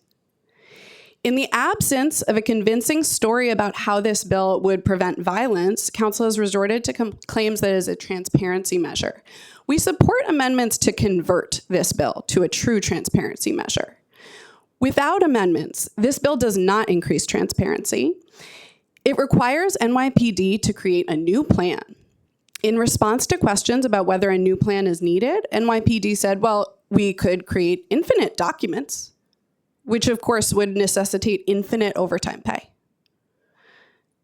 In the absence of a convincing story about how this bill would prevent violence, council has resorted to claims that it is a transparency measure. We support amendments to convert this bill to a true transparency measure. Without amendments, this bill does not increase transparency. It requires NYPD to create a new plan. In response to questions about whether a new plan is needed, NYPD said, well, we could create infinite documents, which of course would necessitate infinite overtime pay.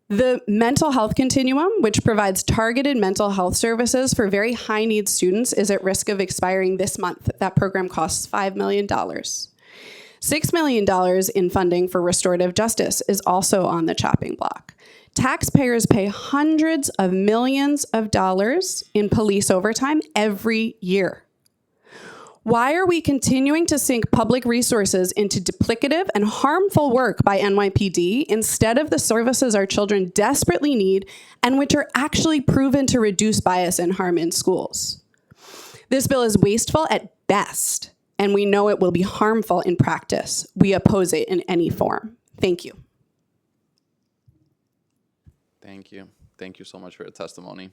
The mental health continuum, which provides targeted mental health services for very high needs students, is at risk of expiring this month. That program costs $5 million. $6 million in funding for restorative justice is also on the chopping block. Taxpayers pay hundreds of millions of dollars in police overtime every year. Why are we continuing to sink public resources into duplicative and harmful work by NYPD instead of the services our children desperately need and which are actually proven to reduce bias and harm in schools? This bill is wasteful at best, and we know it will be harmful in practice. We oppose it in any form. Thank you. Thank you. Thank you so much for your testimony.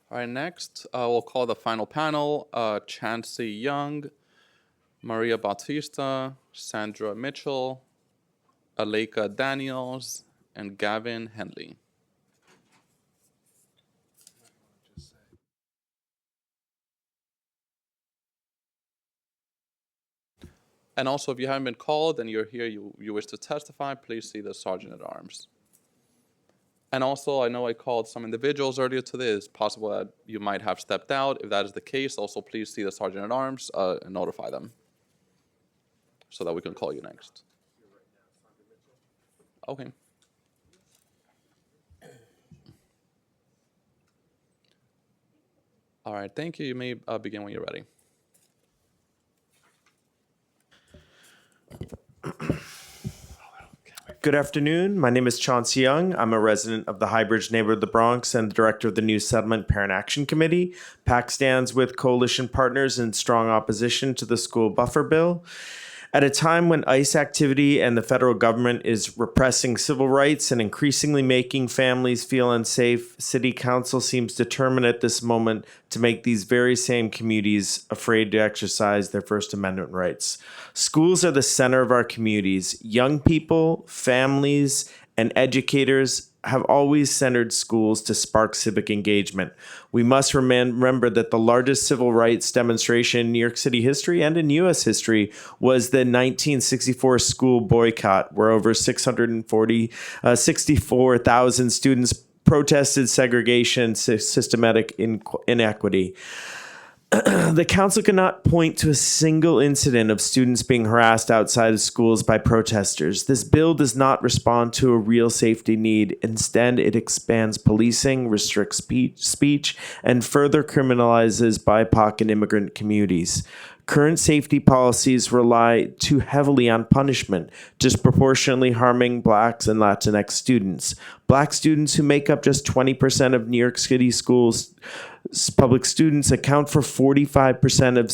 All right, next we'll call the final panel, Chancey Young, Maria Bautista, Sandra Mitchell, Aleka Daniels, and Gavin Henley. And also, if you haven't been called and you're here, you wish to testify, please see the Sergeant at Arms. And also, I know I called some individuals earlier today. It's possible that you might have stepped out. If that is the case, also please see the Sergeant at Arms and notify them so that we can call you next. Okay. All right, thank you. You may begin when you're ready. Good afternoon. My name is Chauncey Young. I'm a resident of the Highbridge neighborhood of the Bronx and the director of the New Settlement Parent Action Committee. PAC stands with coalition partners in strong opposition to the school buffer bill. At a time when ICE activity and the federal government is repressing civil rights and increasingly making families feel unsafe, City Council seems determined at this moment to make these very same communities afraid to exercise their First Amendment rights. Schools are the center of our communities. Young people, families, and educators have always centered schools to spark civic engagement. We must remember that the largest civil rights demonstration in New York City history and in U.S. history was the 1964 school boycott, where over 64,000 students protested segregation, systematic inequity. The council cannot point to a single incident of students being harassed outside of schools by protesters. This bill does not respond to a real safety need. Instead, it expands policing, restricts speech, and further criminalizes BIPOC and immigrant communities. Current safety policies rely too heavily on punishment, disproportionately harming Blacks and Latinx students. Black students, who make up just 20% of New York City schools' public students, account for 45% of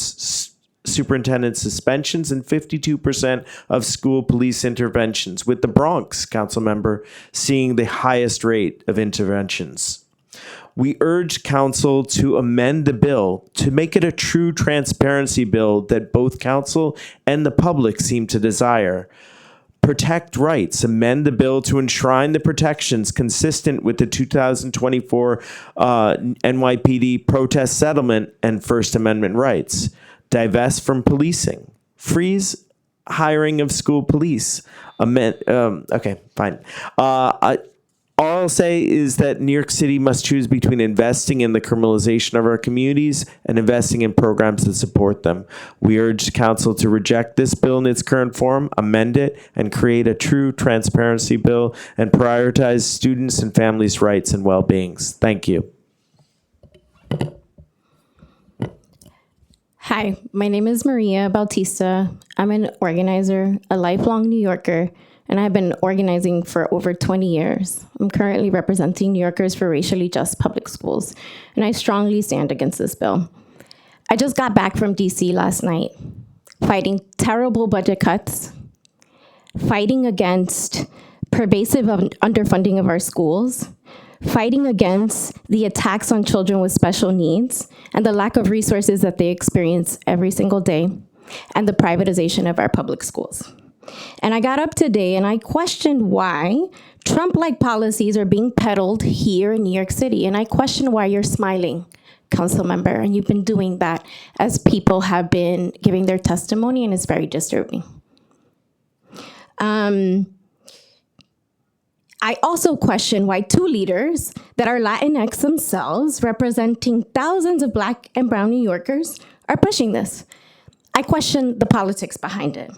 superintendent suspensions and 52% of school police interventions, with the Bronx, council member, seeing the highest rate of interventions. We urge council to amend the bill to make it a true transparency bill that both council and the public seem to desire. Protect rights. Amend the bill to enshrine the protections consistent with the 2024 NYPD protest settlement and First Amendment rights. Divest from policing. Freeze hiring of school police. Okay, fine. All I'll say is that New York City must choose between investing in the criminalization of our communities and investing in programs that support them. We urge council to reject this bill in its current form, amend it, and create a true transparency bill and prioritize students' and families' rights and well-beings. Thank you. Hi, my name is Maria Bautista. I'm an organizer, a lifelong New Yorker, and I've been organizing for over 20 years. I'm currently representing New Yorkers for Racially Just Public Schools, and I strongly stand against this bill. I just got back from DC last night, fighting terrible budget cuts, fighting against pervasive underfunding of our schools, fighting against the attacks on children with special needs and the lack of resources that they experience every single day, and the privatization of our public schools. And I got up today and I questioned why Trump-like policies are being peddled here in New York City. And I question why you're smiling, council member, and you've been doing that as people have been giving their testimony, and it's very disturbing. I also question why two leaders that are Latinx themselves, representing thousands of Black and brown New Yorkers, are pushing this. I question the politics behind it.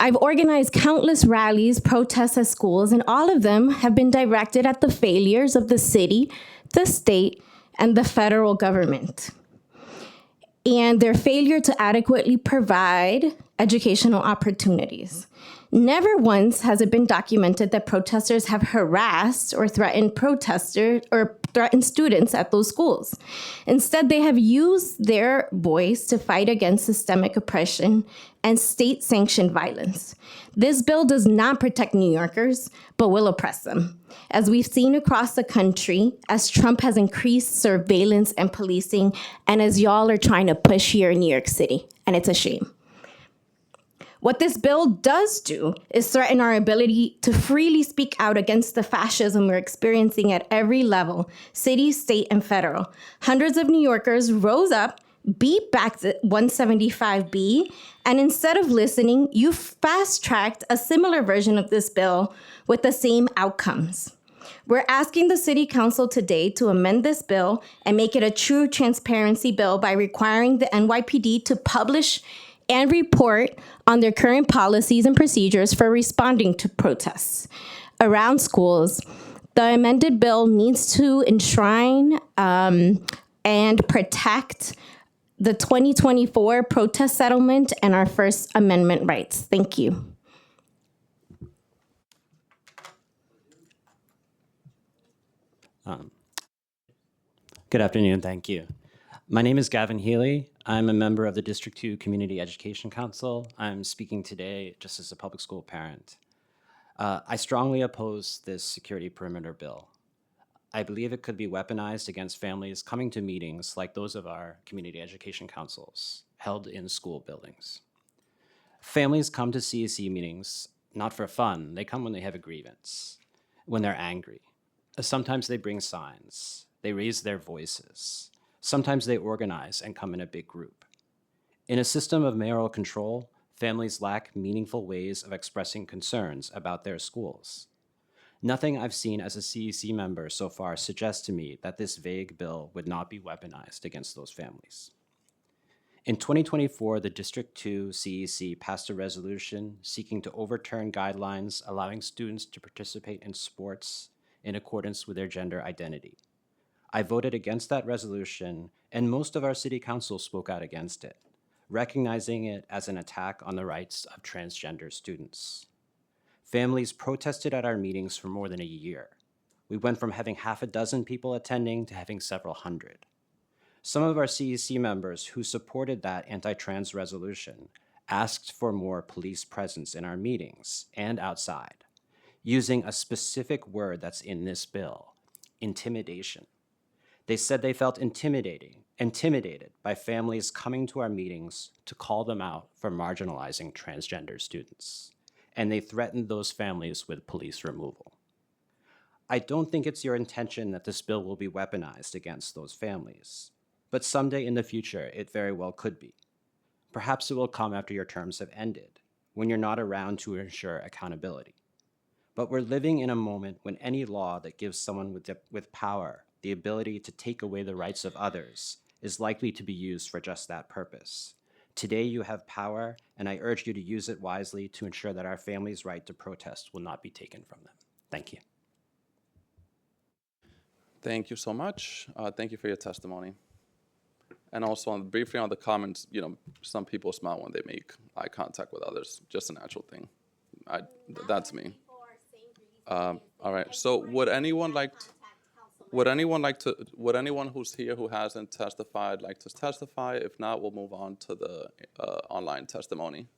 I've organized countless rallies, protests at schools, and all of them have been directed at the failures of the city, the state, and the federal government, and their failure to adequately provide educational opportunities. Never once has it been documented that protesters have harassed or threatened protesters or threatened students at those schools. Instead, they have used their voice to fight against systemic oppression and state-sanctioned violence. This bill does not protect New Yorkers, but will oppress them. As we've seen across the country, as Trump has increased surveillance and policing, and as y'all are trying to push here in New York City, and it's a shame. What this bill does do is threaten our ability to freely speak out against the fascism we're experiencing at every level, city, state, and federal. Hundreds of New Yorkers rose up, beat back the 175B, and instead of listening, you fast-tracked a similar version of this bill with the same outcomes. We're asking the City Council today to amend this bill and make it a true transparency bill by requiring the NYPD to publish and report on their current policies and procedures for responding to protests around schools. The amended bill needs to enshrine and protect the 2024 protest settlement and our First Amendment rights. Thank you. Good afternoon, thank you. My name is Gavin Healy. I'm a member of the District 2 Community Education Council. I'm speaking today just as a public school parent. I strongly oppose this security perimeter bill. I believe it could be weaponized against families coming to meetings like those of our community education councils, held in school buildings. Families come to CEC meetings not for fun, they come when they have a grievance, when they're angry. Sometimes they bring signs, they raise their voices. Sometimes they organize and come in a big group. In a system of mayoral control, families lack meaningful ways of expressing concerns about their schools. Nothing I've seen as a CEC member so far suggests to me that this vague bill would not be weaponized against those families. In 2024, the District 2 CEC passed a resolution seeking to overturn guidelines allowing students to participate in sports in accordance with their gender identity. I voted against that resolution, and most of our city council spoke out against it, recognizing it as an attack on the rights of transgender students. Families protested at our meetings for more than a year. We went from having half a dozen people attending to having several hundred. Some of our CEC members who supported that anti-trans resolution asked for more police presence in our meetings and outside, using a specific word that's in this bill, intimidation. They said they felt intimidated by families coming to our meetings to call them out for marginalizing transgender students, and they threatened those families with police removal. I don't think it's your intention that this bill will be weaponized against those families, but someday in the future, it very well could be. Perhaps it will come after your terms have ended, when you're not around to ensure accountability. But we're living in a moment when any law that gives someone with power the ability to take away the rights of others is likely to be used for just that purpose. Today you have power, and I urge you to use it wisely to ensure that our families' right to protest will not be taken from them. Thank you. Thank you so much. Thank you for your testimony. And also briefly on the comments, some people smile when they make eye contact with others, just a natural thing. That's me. All right, so would anyone who's here who hasn't testified like to testify? If not, we'll move on to the online testimony.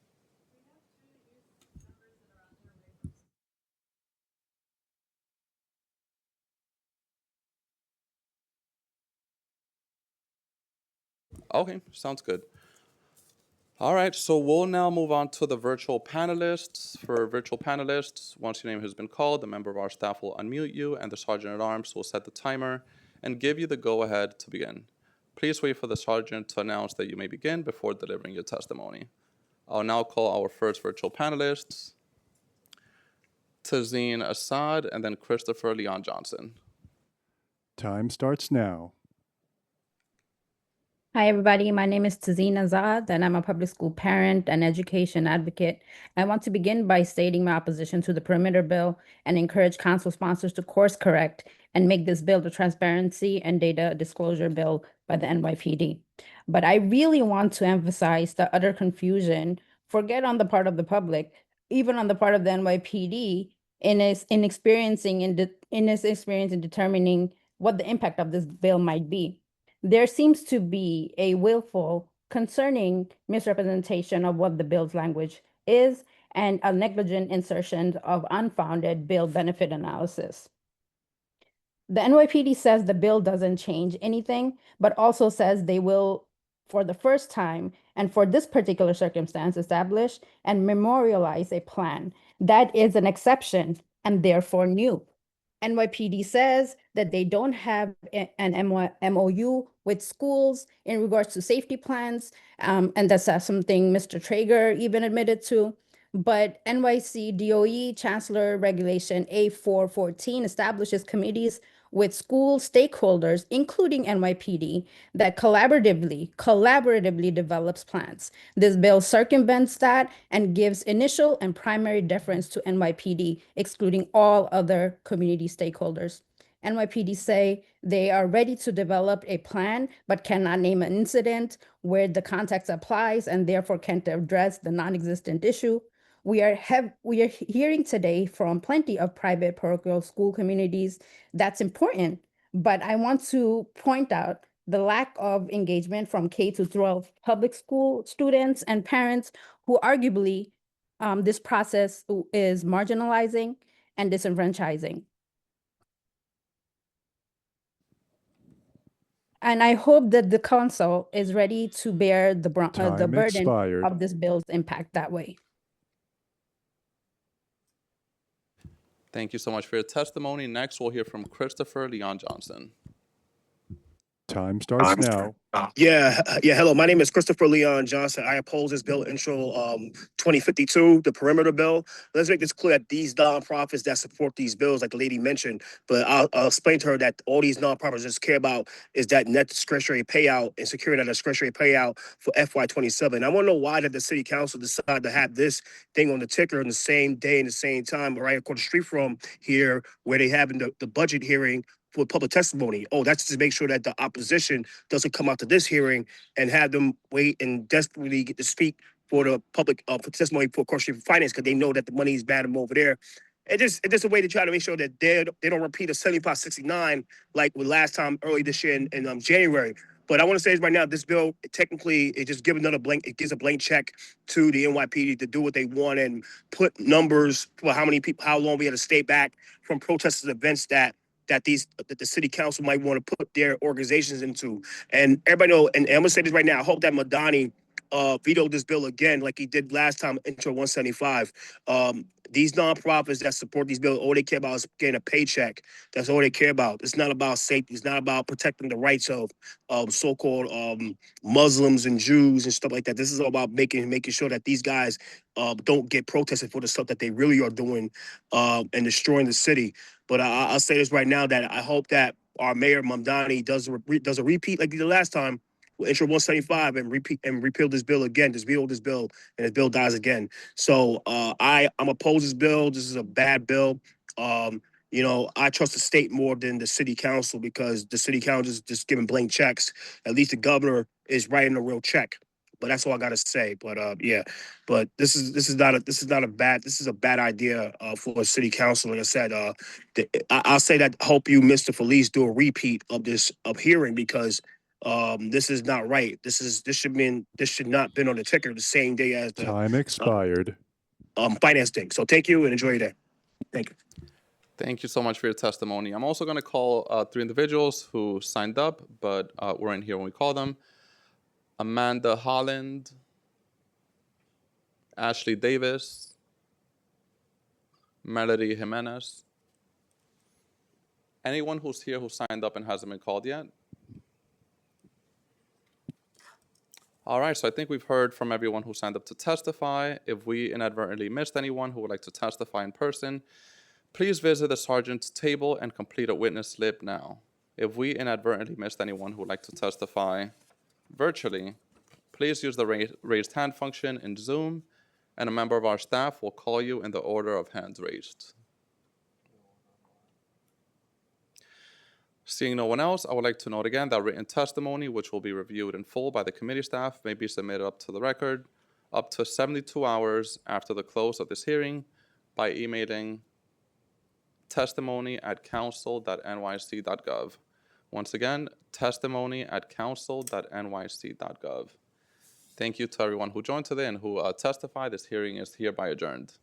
Okay, sounds good. All right, so we'll now move on to the virtual panelists. For virtual panelists, once your name has been called, a member of our staff will unmute you, and the Sergeant at Arms will set the timer and give you the go-ahead to begin. Please wait for the Sergeant to announce that you may begin before delivering your testimony. I'll now call our first virtual panelists, Tazeen Assad, and then Christopher Leon Johnson. Time starts now. Hi, everybody. My name is Tazeen Azad, and I'm a public school parent and education advocate. I want to begin by stating my opposition to the perimeter bill and encourage council sponsors to course correct and make this bill the transparency and data disclosure bill by the NYPD. But I really want to emphasize the utter confusion, forget on the part of the public, even on the part of the NYPD, in its experience in determining what the impact of this bill might be. There seems to be a willful, concerning misrepresentation of what the bill's language is and a negligent insertion of unfounded bill benefit analysis. The NYPD says the bill doesn't change anything, but also says they will, for the first time and for this particular circumstance, establish and memorialize a plan that is an exception and therefore new. NYPD says that they don't have an MOU with schools in regards to safety plans, and that's something Mr. Traeger even admitted to. But NYC DOE Chancellor Regulation A414 establishes committees with school stakeholders, including NYPD, that collaboratively develops plans. This bill circumvents that and gives initial and primary deference to NYPD, excluding all other community stakeholders. NYPD say they are ready to develop a plan, but cannot name an incident where the context applies and therefore can't address the non-existent issue. We are hearing today from plenty of private parochial school communities. That's important, but I want to point out the lack of engagement from K to 12 public school students and parents who arguably this process is marginalizing and disenfranchising. And I hope that the council is ready to bear the Time burden expired. of this bill's impact that way. Thank you so much for your testimony. Next, we'll hear from Christopher Leon Johnson. Time starts now. Hello. My name is Christopher Leon Johnson. I oppose this bill, Intro 2052, the perimeter bill. Let's make this clear that these nonprofits that support these bills, like the lady mentioned, but I'll explain to her that all these nonprofits just care about is that net discretionary payout and securing that discretionary payout for FY27. I want to know why did the city council decide to have this thing on the ticker on the same day and the same time, right across the street from here, where they having the budget hearing for public testimony. Oh, that's to make sure that the opposition doesn't come out to this hearing and have them wait and desperately get to speak for the public for testimony for corporate finance because they know that the money is bad over there. It's just a way to try to make sure that they don't repeat a 75-69 like with last time early this year in January. But I want to say right now, this bill technically it just gives another blank. It gives a blank check to the NYPD to do what they want and put numbers for how many people, how long we had to stay back from protesters events that the city council might want to put their organizations into. And everybody know, and I'm gonna say this right now, I hope that Madani vetoed this bill again like he did last time, Intro 175. These nonprofits that support these bills, all they care about is getting a paycheck. That's all they care about. It's not about safety. It's not about protecting the rights of so-called Muslims and Jews and stuff like that. This is all about making sure that these guys don't get protested for the stuff that they really are doing and destroying the city. But I'll say this right now that I hope that our mayor Mamdani does a repeat like he did last time. We'll Intro 175 and repeal this bill again, just veto this bill, and this bill dies again. So I'm opposed to this bill. This is a bad bill. I trust the state more than the city council because the city council is just giving blank checks. At least the governor is writing a real check. But that's all I gotta say. But but this is a bad idea for a city council. Like I said, I'll say that. Hope you, Mr. Felice, do a repeat of this hearing because this is not right. This should not been on the ticker the same day as the Time expired. finance thing. So thank you and enjoy your day. Thank you. Thank you so much for your testimony. I'm also going to call 3 individuals who signed up, but weren't here when we called them. Amanda Holland, Ashley Davis, Melody Jimenez. Anyone who's here who signed up and hasn't been called yet? All right, so I think we've heard from everyone who signed up to testify. If we inadvertently missed anyone who would like to testify in person, please visit the sergeant's table and complete a witness slip now. If we inadvertently missed anyone who would like to testify virtually, please use the raised hand function in Zoom, and a member of our staff will call you in the order of hands raised. Seeing no one else, I would like to note again that written testimony, which will be reviewed in full by the committee staff, may be submitted up to the record up to 72 hours after the close of this hearing by emailing testimony@council.nyc.gov. Once again, testimony@council.nyc.gov. Thank you to everyone who joined today and who testified. This hearing is hereby adjourned.